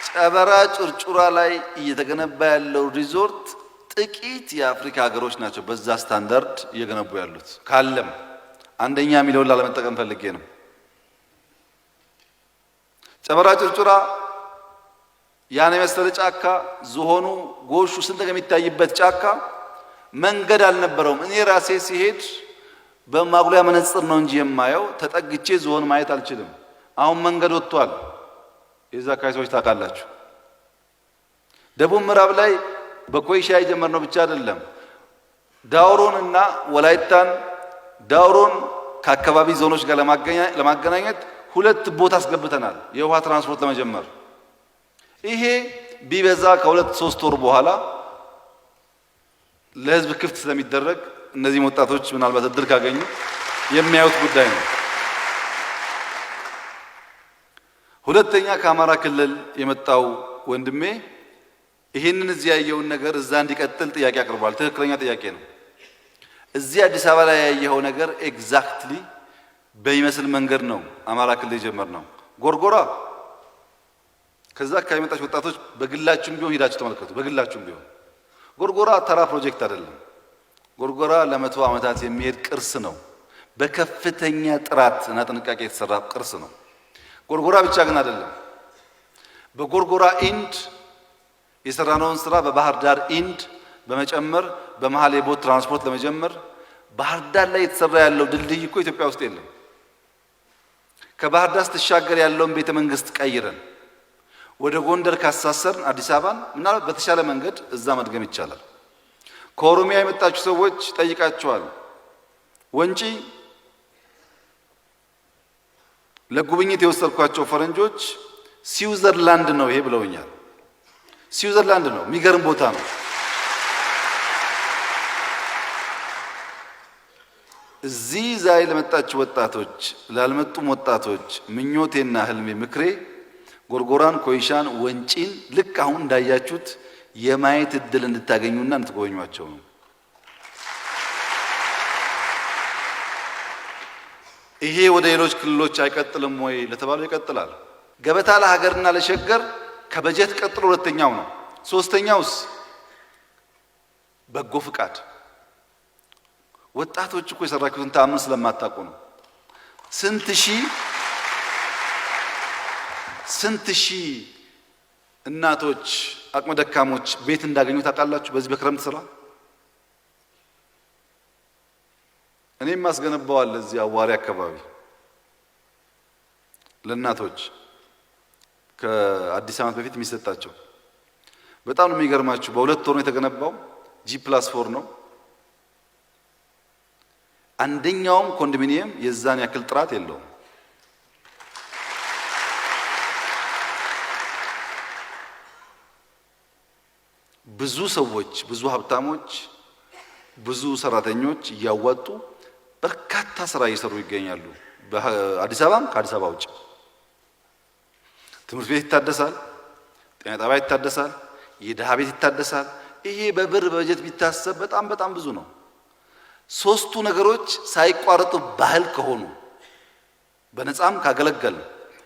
ጨበራ ጭርጩራ ላይ እየተገነባ ያለው ሪዞርት ጥቂት የአፍሪካ ሀገሮች ናቸው በዛ ስታንዳርድ እየገነቡ ያሉት። ካለም አንደኛ የሚለውን ላለመጠቀም ፈልጌ ነው። ጨበራ ጭርጩራ ያን የመሰለ ጫካ ዝሆኑ ጎሹ ስንት የሚታይበት ጫካ መንገድ አልነበረውም። እኔ ራሴ ሲሄድ በማጉሊያ መነጽር ነው እንጂ የማየው ተጠግቼ ዝሆን ማየት አልችልም። አሁን መንገድ ወጥቷል። የዛ አካባቢ ሰዎች ታውቃላችሁ። ደቡብ ምዕራብ ላይ በኮይሻ የጀመርነው ብቻ አይደለም። ዳውሮን እና ወላይታን ዳውሮን ከአካባቢ ዞኖች ጋር ለማገናኘት ሁለት ቦታ አስገብተናል የውሃ ትራንስፖርት ለመጀመር። ይሄ ቢበዛ ከ2-3 ወር በኋላ ለህዝብ ክፍት ስለሚደረግ እነዚህ ወጣቶች ምናልባት እድል ካገኙ የሚያዩት ጉዳይ ነው። ሁለተኛ ከአማራ ክልል የመጣው ወንድሜ ይህንን እዚህ ያየውን ነገር እዛ እንዲቀጥል ጥያቄ አቅርቧል። ትክክለኛ ጥያቄ ነው። እዚህ አዲስ አበባ ላይ ያየኸው ነገር ኤግዛክትሊ በሚመስል መንገድ ነው አማራ ክልል የጀመርነው። ጎርጎራ ከዛ አካባቢ የመጣችሁ ወጣቶች በግላችሁም ቢሆን ሄዳችሁ ተመልከቱ። በግላችሁም ቢሆን ጎርጎራ ተራ ፕሮጀክት አይደለም። ጎርጎራ ለ100 ዓመታት የሚሄድ ቅርስ ነው። በከፍተኛ ጥራት እና ጥንቃቄ የተሰራ ቅርስ ነው። ጎርጎራ ብቻ ግን አይደለም። በጎርጎራ ኢንድ የሰራነውን ስራ በባህር ዳር ኢንድ በመጨመር በመሃል የቦት ትራንስፖርት ለመጀመር ባህር ዳር ላይ የተሰራ ያለው ድልድይ እኮ ኢትዮጵያ ውስጥ የለም። ከባህር ዳር ስትሻገር ያለውን ቤተ መንግስት ቀይረን ወደ ጎንደር ካሳሰርን አዲስ አበባን ምናልባት በተሻለ መንገድ እዛ መድገም ይቻላል። ከኦሮሚያ የመጣችሁ ሰዎች ጠይቃችኋል። ወንጪ ለጉብኝት የወሰድኳቸው ፈረንጆች ስዊዘርላንድ ነው ይሄ ብለውኛል። ስዊዘርላንድ ነው፣ የሚገርም ቦታ ነው። እዚህ ዛሬ ለመጣችሁ ወጣቶች፣ ላልመጡም ወጣቶች ምኞቴና ህልሜ ምክሬ ጎርጎራን፣ ኮይሻን፣ ወንጪን ልክ አሁን እንዳያችሁት የማየት እድል እንድታገኙና እንድትጎበኟቸው ነው። ይሄ ወደ ሌሎች ክልሎች አይቀጥልም ወይ ለተባለው ይቀጥላል። ገበታ ለሀገርና ለሸገር ከበጀት ቀጥሎ ሁለተኛው ነው። ሶስተኛውስ በጎ ፍቃድ። ወጣቶች እኮ የሰራችሁትን ተአምር ስለማታውቁ ነው። ስንት ሺህ እናቶች አቅመ ደካሞች ቤት እንዳገኙ ታውቃላችሁ? በዚህ በክረምት ስራ እኔም አስገነባዋል። እዚህ አዋሪ አካባቢ ለእናቶች ከአዲስ ዓመት በፊት የሚሰጣቸው በጣም ነው የሚገርማችሁ። በሁለት ወር ነው የተገነባው። G+4 ነው። አንደኛውም ኮንዶሚኒየም የዛን ያክል ጥራት የለውም። ብዙ ሰዎች፣ ብዙ ሀብታሞች፣ ብዙ ሰራተኞች እያዋጡ በርካታ ስራ እየሰሩ ይገኛሉ። በአዲስ አበባም ከአዲስ አበባ ውጭ ትምህርት ቤት ይታደሳል፣ ጤና ጣቢያ ይታደሳል፣ የድሃ ቤት ይታደሳል። ይሄ በብር በጀት ቢታሰብ በጣም ብዙ ነው። ሶስቱ ነገሮች ሳይቋረጡ ባህል ከሆኑ በነፃም ካገለገል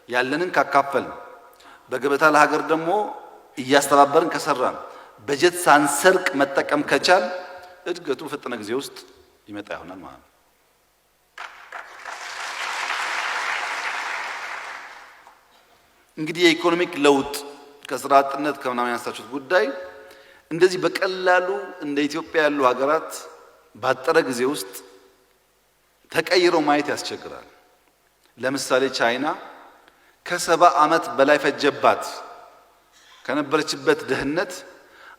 ያለንን ካካፈል በገበታ ለሀገር ደግሞ እያስተባበርን ከሰራን በጀት ሳንሰርቅ መጠቀም ከቻል እድገቱ በፈጠነ ጊዜ ውስጥ ይመጣ ይሆናል ማለት ነው። እንግዲህ የኢኮኖሚክ ለውጥ ከስራ አጥነት ከምናምን ያነሳችሁት ጉዳይ እንደዚህ በቀላሉ እንደ ኢትዮጵያ ያሉ ሀገራት ባጠረ ጊዜ ውስጥ ተቀይረው ማየት ያስቸግራል። ለምሳሌ ቻይና ከ70 ዓመት በላይ ፈጀባት ከነበረችበት ድህነት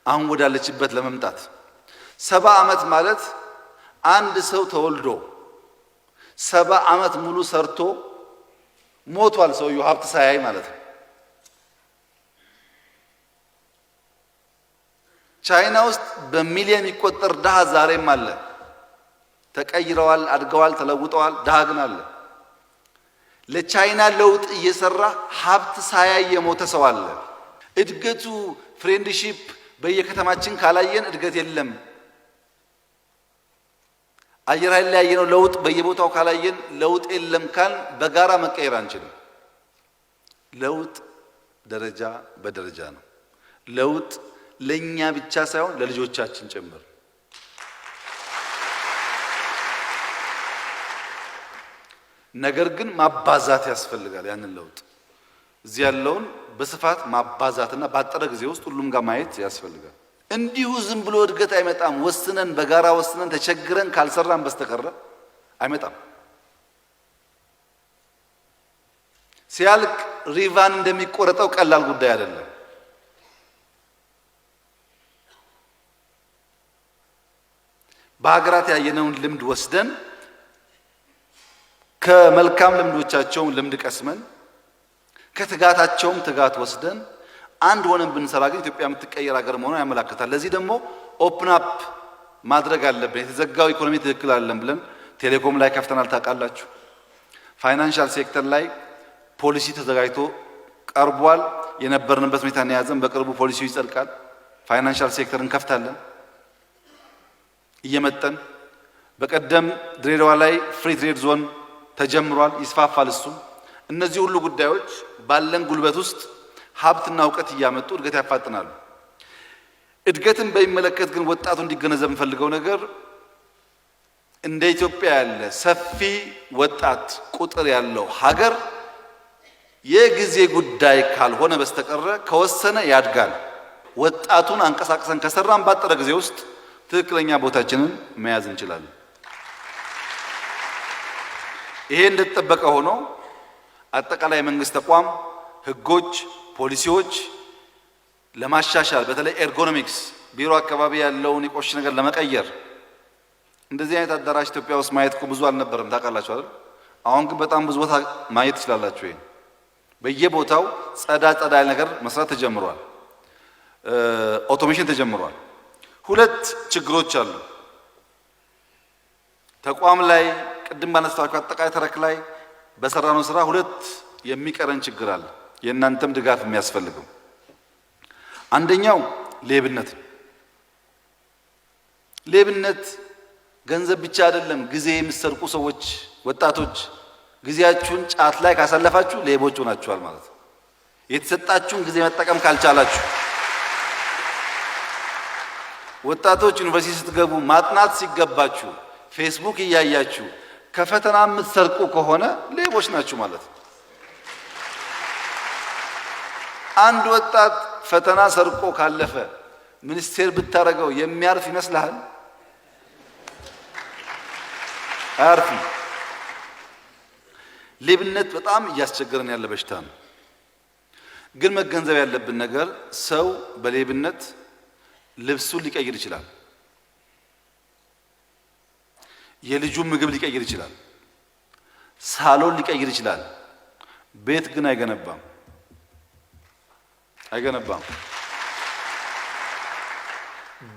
አሁን ወዳለችበት ለመምጣት። 70 ዓመት ማለት አንድ ሰው ተወልዶ 70 ዓመት ሙሉ ሰርቶ ሞቷል ሰውየው ሀብት ሳያይ ማለት ነው። ቻይና ውስጥ በሚሊዮን የሚቆጠር ድሃ ዛሬም አለ። ተቀይረዋል፣ አድገዋል፣ ተለውጠዋል። ድሃ ግን አለ። ለቻይና ለውጥ እየሰራ ሀብት ሳያይ የሞተ ሰው አለ። እድገቱ ፍሬንድሺፕ በየከተማችን ካላየን እድገት የለም። አየር ኃይል ላይ ያየነው ለውጥ በየቦታው ካላየን ለውጥ የለም ካል በጋራ መቀየር አንችልም። ለውጥ ደረጃ በደረጃ ነው። ለውጥ ለኛ ብቻ ሳይሆን ለልጆቻችን ጭምር። ነገር ግን ማባዛት ያስፈልጋል። ያንን ለውጥ እዚህ ያለውን በስፋት ማባዛትና ባጠረ ጊዜ ውስጥ ሁሉም ጋር ማየት ያስፈልጋል። እንዲሁ ዝም ብሎ እድገት አይመጣም። ወስነን በጋራ ወስነን ተቸግረን ካልሰራን በስተቀር አይመጣም። ሲያልቅ ሪቫን እንደሚቆረጠው ቀላል ጉዳይ አይደለም። በሀገራት ያየነውን ልምድ ወስደን ከመልካም ልምዶቻቸውን ልምድ ቀስመን ከትጋታቸውም ትጋት ወስደን አንድ ሆነን ብንሰራ ግን ኢትዮጵያ የምትቀየር ሀገር መሆኗን ያመለክታል። ለዚህ ደግሞ ኦፕን አፕ ማድረግ አለብን። የተዘጋው ኢኮኖሚ ትክክል አይደለም ብለን ቴሌኮም ላይ ከፍተናል ታውቃላችሁ። ፋይናንሻል ሴክተር ላይ ፖሊሲ ተዘጋጅቶ ቀርቧል። የነበርንበት ሁኔታ ያዘን። በቅርቡ ፖሊሲው ይጸድቃል። ፋይናንሻል ሴክተር እንከፍታለን እየመጠን። በቀደም ድሬዳዋ ላይ ፍሪ ትሬድ ዞን ተጀምሯል፣ ይስፋፋል እሱ። እነዚህ ሁሉ ጉዳዮች ባለን ጉልበት ውስጥ ሀብትና እውቀት እያመጡ እድገት ያፋጥናሉ። እድገትን በሚመለከት ግን ወጣቱ እንዲገነዘብ የምፈልገው ነገር እንደ ኢትዮጵያ ያለ ሰፊ ወጣት ቁጥር ያለው ሀገር የጊዜ ጉዳይ ካልሆነ በስተቀር ከወሰነ ያድጋል። ወጣቱን አንቀሳቅሰን ከሰራን ባጠረ ጊዜ ውስጥ ትክክለኛ ቦታችንን መያዝ እንችላለን። ይሄ እንደተጠበቀ ሆኖ አጠቃላይ መንግስት ተቋም ህጎች፣ ፖሊሲዎች ለማሻሻል በተለይ ኤርጎኖሚክስ ቢሮ አካባቢ ያለውን የቆሽ ነገር ለመቀየር እንደዚህ አይነት አዳራሽ ኢትዮጵያ ውስጥ ማየት እኮ ብዙ አልነበረም ታውቃላችሁ አይደል? አሁን ግን በጣም ብዙ ቦታ ማየት ትችላላችሁ። ይሄ በየቦታው ጸዳ ያለ ነገር መስራት ተጀምሯል። ኦቶሜሽን ተጀምሯል። ሁለት ችግሮች አሉ። ተቋም ላይ ቅድም ባነሳኋቸው አጠቃላይ ተረክ ላይ በሰራነው ስራ ሁለት የሚቀረን ችግር አለ። የእናንተም ድጋፍ የሚያስፈልገው አንደኛው ሌብነት። ሌብነት ገንዘብ ብቻ አይደለም። ጊዜ የምትሰርቁ ሰዎች፣ ወጣቶች ጊዜያችሁን ጫት ላይ ካሳለፋችሁ ሌቦች ሆናችኋል ማለት ነው። የተሰጣችሁን ጊዜ መጠቀም ካልቻላችሁ፣ ወጣቶች ዩኒቨርሲቲ ስትገቡ ማጥናት ሲገባችሁ ፌስቡክ እያያችሁ ከፈተና የምትሰርቁ ከሆነ ሌቦች ናችሁ ማለት ነው። አንድ ወጣት ፈተና ሰርቆ ካለፈ ሚኒስቴር ብታረገው የሚያርፍ ይመስልሃል? አያርፍም። ሌብነት በጣም እያስቸገረን ያለ በሽታ ነው። ግን መገንዘብ ያለብን ነገር ሰው በሌብነት ልብሱን ሊቀይር ይችላል፣ የልጁን ምግብ ሊቀይር ይችላል፣ ሳሎን ሊቀይር ይችላል። ቤት ግን አይገነባም።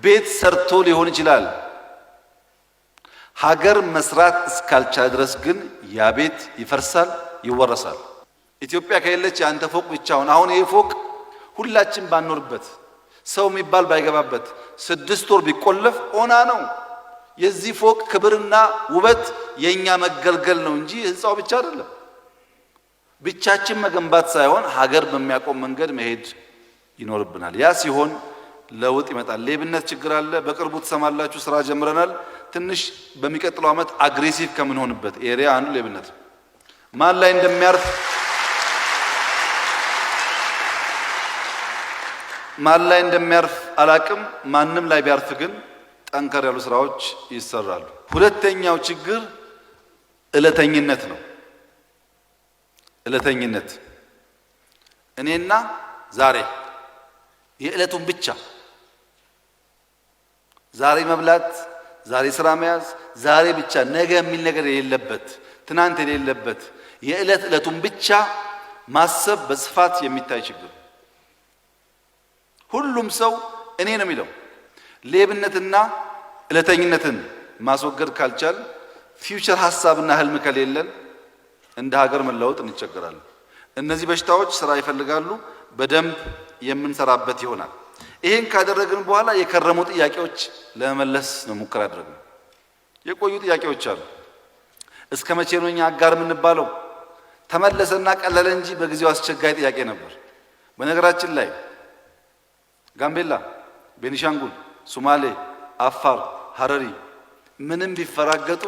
ቤት ሰርቶ ሊሆን ይችላል። ሀገር መስራት እስካልቻለ ድረስ ግን ያ ቤት ይፈርሳል፣ ይወረሳል። ኢትዮጵያ ከሌለች አንተ ፎቅ ብቻውን አሁን ይሄ ፎቅ ሁላችን ባንኖርበት ሰው የሚባል ባይገባበት 6 ወር ቢቆለፍ ኦና ነው። የዚህ ፎቅ ክብርና ውበት የኛ መገልገል ነው እንጂ ህንጻው ብቻ አይደለም። ብቻችን መገንባት ሳይሆን ሀገር በሚያቆም መንገድ መሄድ ይኖርብናል። ያ ሲሆን ለውጥ ይመጣል። ሌብነት ችግር አለ። በቅርቡ ተሰማላችሁ፣ ስራ ጀምረናል። ትንሽ በሚቀጥለው ዓመት አግሬሲቭ ከምንሆንበት ኤሪያ አንዱ ሌብነት ማን ላይ እንደሚያርፍ አላቅም። ማንም ላይ ቢያርፍ ግን ጠንከር ያሉ ስራዎች ይሰራሉ። ሁለተኛው ችግር እለተኝነት ነው። እለተኝነት እኔና ዛሬ የእለቱን ብቻ ዛሬ መብላት፣ ዛሬ ስራ መያዝ፣ ዛሬ ብቻ ነገ የሚል ነገር የሌለበት ትናንት የሌለበት የእለቱን ብቻ ማሰብ በስፋት የሚታይ ችግር። ሁሉም ሰው እኔ ነው የሚለው። ሌብነትና እለተኝነትን ማስወገድ ካልቻል ፊውቸር ሐሳብና ህልም ከሌለን እንደ ሀገር መለወጥ እንቸገራለን። እነዚህ በሽታዎች ስራ ይፈልጋሉ። በደንብ የምንሰራበት ይሆናል። ይሄን ካደረግን በኋላ የከረሙ ጥያቄዎች ለመመለስ ነው ሙከራ አድርገን። የቆዩ ጥያቄዎች አሉ። እስከ መቼ ነው እኛ አጋር የምንባለው? ተመለሰና ቀለለ እንጂ በጊዜው አስቸጋሪ ጥያቄ ነበር። በነገራችን ላይ ጋምቤላ፣ ቤኒሻንጉል፣ ሶማሌ፣ አፋር፣ ሀረሪ ምንም ቢፈራገጡ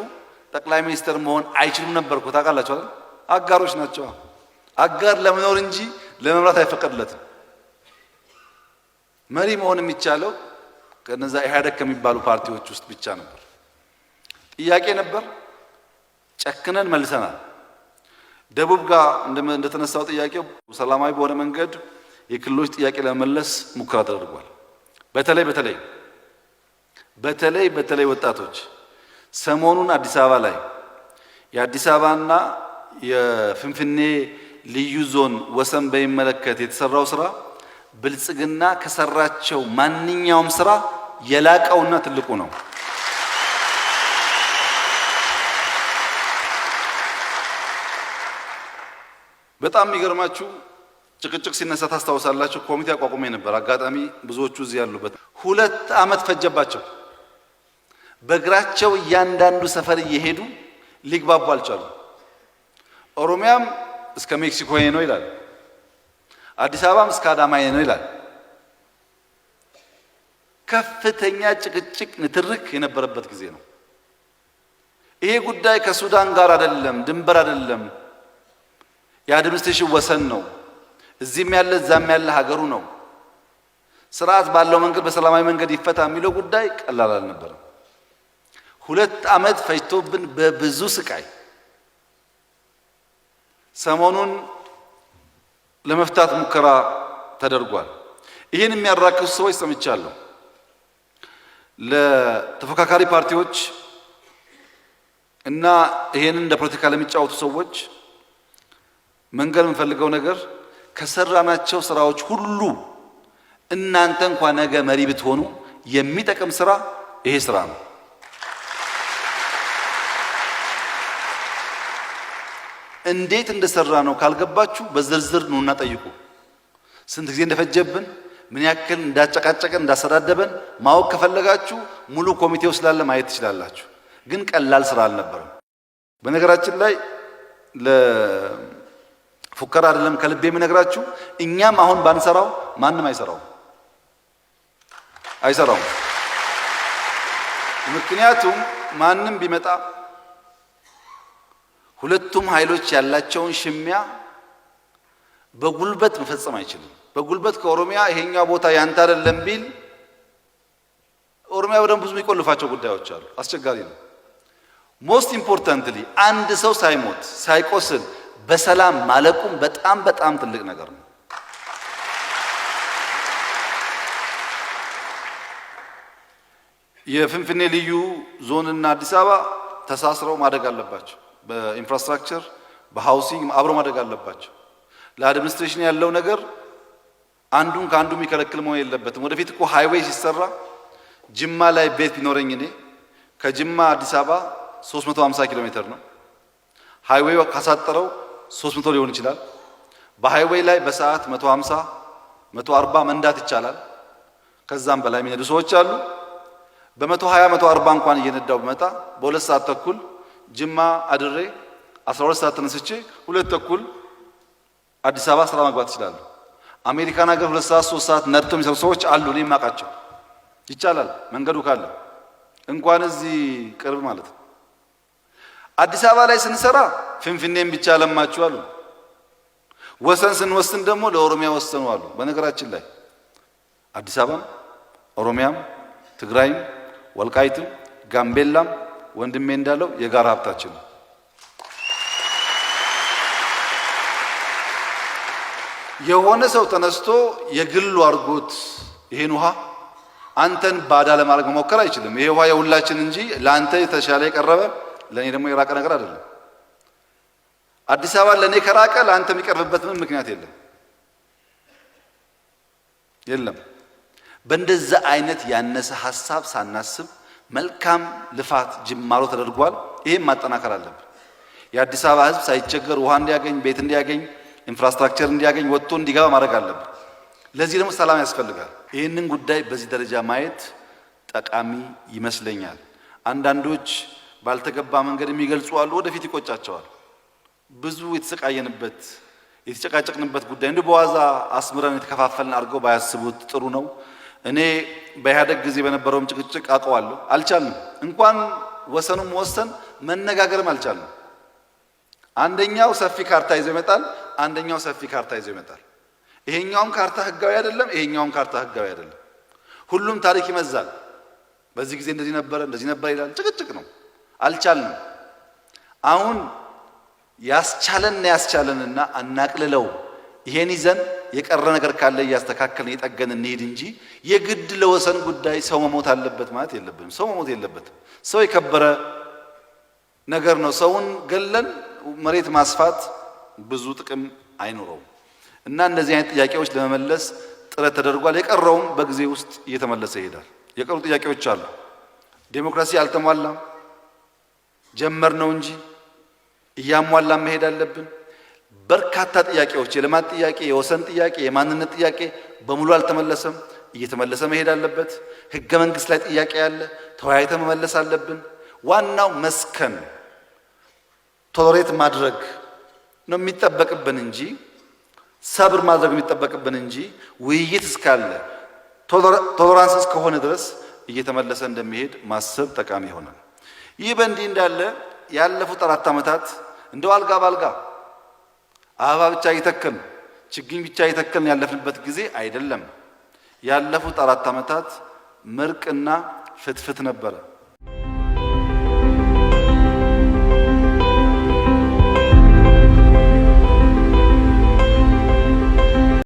ጠቅላይ ሚኒስትር መሆን አይችሉም ነበር እኮ ታውቃላችሁ አይደል? አጋሮች ናቸው። አጋር ለመኖር እንጂ ለመምራት አይፈቀድለትም። መሪ መሆን የሚቻለው ከነዛ ኢህአዴግ ከሚባሉ ፓርቲዎች ውስጥ ብቻ ነበር። ጥያቄ ነበር፣ ጨክነን መልሰናል። ደቡብ ጋር እንደተነሳው ጥያቄው ሰላማዊ በሆነ መንገድ የክልሎች ጥያቄ ለመመለስ ሙከራ ተደርጓል። በተለይ ወጣቶች ሰሞኑን አዲስ አበባ ላይ የአዲስ አበባና የፍንፍኔ ልዩ ዞን ወሰን በሚመለከት የተሰራው ስራ ብልጽግና ከሰራቸው ማንኛውም ስራ የላቀውና ትልቁ ነው። በጣም የሚገርማችሁ ጭቅጭቅ ሲነሳ ታስታውሳላችሁ። ኮሚቴ አቋቁሜ ነበር። አጋጣሚ ብዙዎቹ እዚህ ያሉበት 2 ዓመት ፈጀባቸው። በእግራቸው እያንዳንዱ ሰፈር እየሄዱ ሊግባቡ አልቻሉ። ኦሮሚያም እስከ ሜክሲኮ ነው ይላል፣ አዲስ አበባም እስከ አዳማ ነው ይላል። ከፍተኛ ጭቅጭቅ፣ ንትርክ የነበረበት ጊዜ ነው። ይሄ ጉዳይ ከሱዳን ጋር አይደለም፣ ድንበር አይደለም፣ የአድሚኒስትሬሽን ወሰን ነው። እዚህም ያለ እዛም ያለ ሀገሩ ነው። ስርዓት ባለው መንገድ በሰላማዊ መንገድ ይፈታ የሚለው ጉዳይ ቀላል አልነበረም። 2 ዓመት ፈጅቶብን በብዙ ስቃይ ሰሞኑን ለመፍታት ሙከራ ተደርጓል። ይህን የሚያራክሱ ሰዎች ሰምቻለሁ። ለተፎካካሪ ፓርቲዎች እና ይሄንን እንደ ፖለቲካ ለሚጫወቱ ሰዎች መንገር የምፈልገው ነገር ከሰራናቸው ስራዎች ሁሉ እናንተ እንኳን ነገ መሪ ብትሆኑ የሚጠቅም ስራ ይሄ ስራ ነው። እንዴት እንደሰራ ነው ካልገባችሁ በዝርዝር ነውና ጠይቁ። ስንት ጊዜ እንደፈጀብን፣ ምን ያክል እንዳጨቃጨቀን፣ እንዳሰዳደበን ማወቅ ከፈለጋችሁ ሙሉ ኮሚቴው ስላለ ማየት ትችላላችሁ። ግን ቀላል ስራ አልነበረም። በነገራችን ላይ ለፉከራ አይደለም ከልቤ የምነግራችሁ፣ እኛም አሁን ባንሰራው ማንም አይሰራውም። ምክንያቱም ማንም ቢመጣ ሁለቱም ኃይሎች ያላቸውን ሽሚያ በጉልበት መፈጸም አይችልም። በጉልበት ከኦሮሚያ ይሄኛው ቦታ ያንተ አይደለም ቢል ኦሮሚያ በደንብ ብዙ የሚቆልፋቸው ጉዳዮች አሉ። አስቸጋሪ ነው። ሞስት ኢምፖርታንትሊ አንድ ሰው ሳይሞት ሳይቆስል በሰላም ማለቁም በጣም ትልቅ ነገር ነው። የፍንፍኔ ልዩ ዞንና አዲስ አበባ ተሳስረው ማደግ አለባቸው። በኢንፍራስትራክቸር በሃውሲንግ አብረው ማደግ አለባቸው። ለአድሚኒስትሬሽን ያለው ነገር አንዱን ከአንዱ የሚከለክል መሆን የለበትም። ወደፊት እኮ ሃይዌይ ሲሰራ ጅማ ላይ ቤት ቢኖረኝ እኔ ከጅማ አዲስ አበባ 350 ኪሎ ሜትር ነው። ሃይዌይ ካሳጠረው 300 ሊሆን ይችላል። በሃይዌይ ላይ በሰዓት 150 140 መንዳት ይቻላል። ከዛም በላይ የሚነዱ ሰዎች አሉ። በ120 140 እንኳን እየነዳው በመጣ በ2 ሰዓት ተኩል ጅማ አድሬ 12 ሰዓት ተነስቼ 2 ተኩል አዲስ አበባ ስራ መግባት ይችላል። አሜሪካን ሀገር 2 ሰዓት 3 ሰዓት ነድተው የሚሰሩ ሰዎች አሉ። እኔ የማውቃቸው ይቻላል መንገዱ ካለ እንኳን እዚህ ቅርብ ማለት ነው። አዲስ አበባ ላይ ስንሰራ ፍንፍኔን ብቻ ለማችሁ አሉ። ወሰን ስንወስን ደግሞ ለኦሮሚያ ወሰኑ አሉ። በነገራችን ላይ አዲስ አበባም ኦሮሚያም ትግራይም ወልቃይትም ጋምቤላም ወንድሜ እንዳለው የጋራ ሀብታችን ነው። የሆነ ሰው ተነስቶ የግሉ አድርጎት ይሄን ውሃ አንተን ባዳ ለማድረግ መሞከር አይችልም። ይሄ ውሃ የሁላችን እንጂ ለአንተ የተሻለ የቀረበ ለኔ ደግሞ የራቀ ነገር አይደለም። አዲስ አበባ ለኔ ከራቀ ለአንተ የሚቀርብበት ምን ምክንያት የለም። በእንደዛ አይነት ያነሰ ሐሳብ ሳናስብ መልካም ልፋት ጅማሮ ተደርጓል። ይሄን ማጠናከር አለብን። የአዲስ አበባ ሕዝብ ሳይቸገር ውሃ እንዲያገኝ፣ ቤት እንዲያገኝ፣ ኢንፍራስትራክቸር እንዲያገኝ፣ ወጥቶ እንዲገባ ማድረግ አለብን። ለዚህ ደግሞ ሰላም ያስፈልጋል። ይህንን ጉዳይ በዚህ ደረጃ ማየት ጠቃሚ ይመስለኛል። አንዳንዶች ባልተገባ መንገድ የሚገልጹ አሉ። ወደፊት ይቆጫቸዋል። ብዙ የተሰቃየንበት የተጨቃጨቅንበት ጉዳይ እንዲሁ በዋዛ አስምረን የተከፋፈልን አድርገው ባያስቡት ጥሩ ነው። እኔ በኢህአደግ ጊዜ በነበረውም ጭቅጭቅ አውቀዋለሁ። አልቻልንም። እንኳን ወሰኑን መወሰን መነጋገርም አልቻልንም። አንደኛው ሰፊ ካርታ ይዞ ይመጣል፣ አንደኛው ሰፊ ካርታ ይዞ ይመጣል። ይሄኛውም ካርታ ህጋዊ አይደለም፣ ይሄኛውም ካርታ ህጋዊ አይደለም። ሁሉም ታሪክ ይመዛል። በዚህ ጊዜ እንደዚህ ነበረ እንደዚህ ነበር ይላል። ጭቅጭቅ ነው። አልቻልንም። አሁን ያስቻለንና አናቅልለው ይሄን ይዘን የቀረ ነገር ካለ እያስተካከልን እየጠገን እንሂድ እንጂ የግድ ለወሰን ጉዳይ ሰው መሞት አለበት ማለት የለብንም። ሰው መሞት የለበትም። ሰው የከበረ ነገር ነው። ሰውን ገለን መሬት ማስፋት ብዙ ጥቅም አይኖረውም እና እንደዚህ አይነት ጥያቄዎች ለመመለስ ጥረት ተደርጓል። የቀረውም በጊዜ ውስጥ እየተመለሰ ይሄዳል። የቀሩ ጥያቄዎች አሉ። ዴሞክራሲ አልተሟላም፣ ጀመር ነው እንጂ እያሟላ መሄድ አለብን። በርካታ ጥያቄዎች፣ የልማት ጥያቄ፣ የወሰን ጥያቄ፣ የማንነት ጥያቄ በሙሉ አልተመለሰም፣ እየተመለሰ መሄድ አለበት። ህገ መንግስት ላይ ጥያቄ ያለ ተወያይተን መመለስ አለብን። ዋናው መስከን ቶሎሬት ማድረግ ነው የሚጠበቅብን እንጂ ሰብር ማድረግ የሚጠበቅብን እንጂ ውይይት እስካለ ቶለራንስ እስከሆነ ድረስ እየተመለሰ እንደሚሄድ ማሰብ ጠቃሚ ይሆናል። ይህ በእንዲህ እንዳለ ያለፉት 4 ዓመታት እንደው አልጋ ባልጋ አበባ ብቻ እየተከልን ችግኝ ብቻ እየተከልን ያለፍንበት ጊዜ አይደለም። ያለፉት 4 ዓመታት ምርቅና ፍትፍት ነበረ።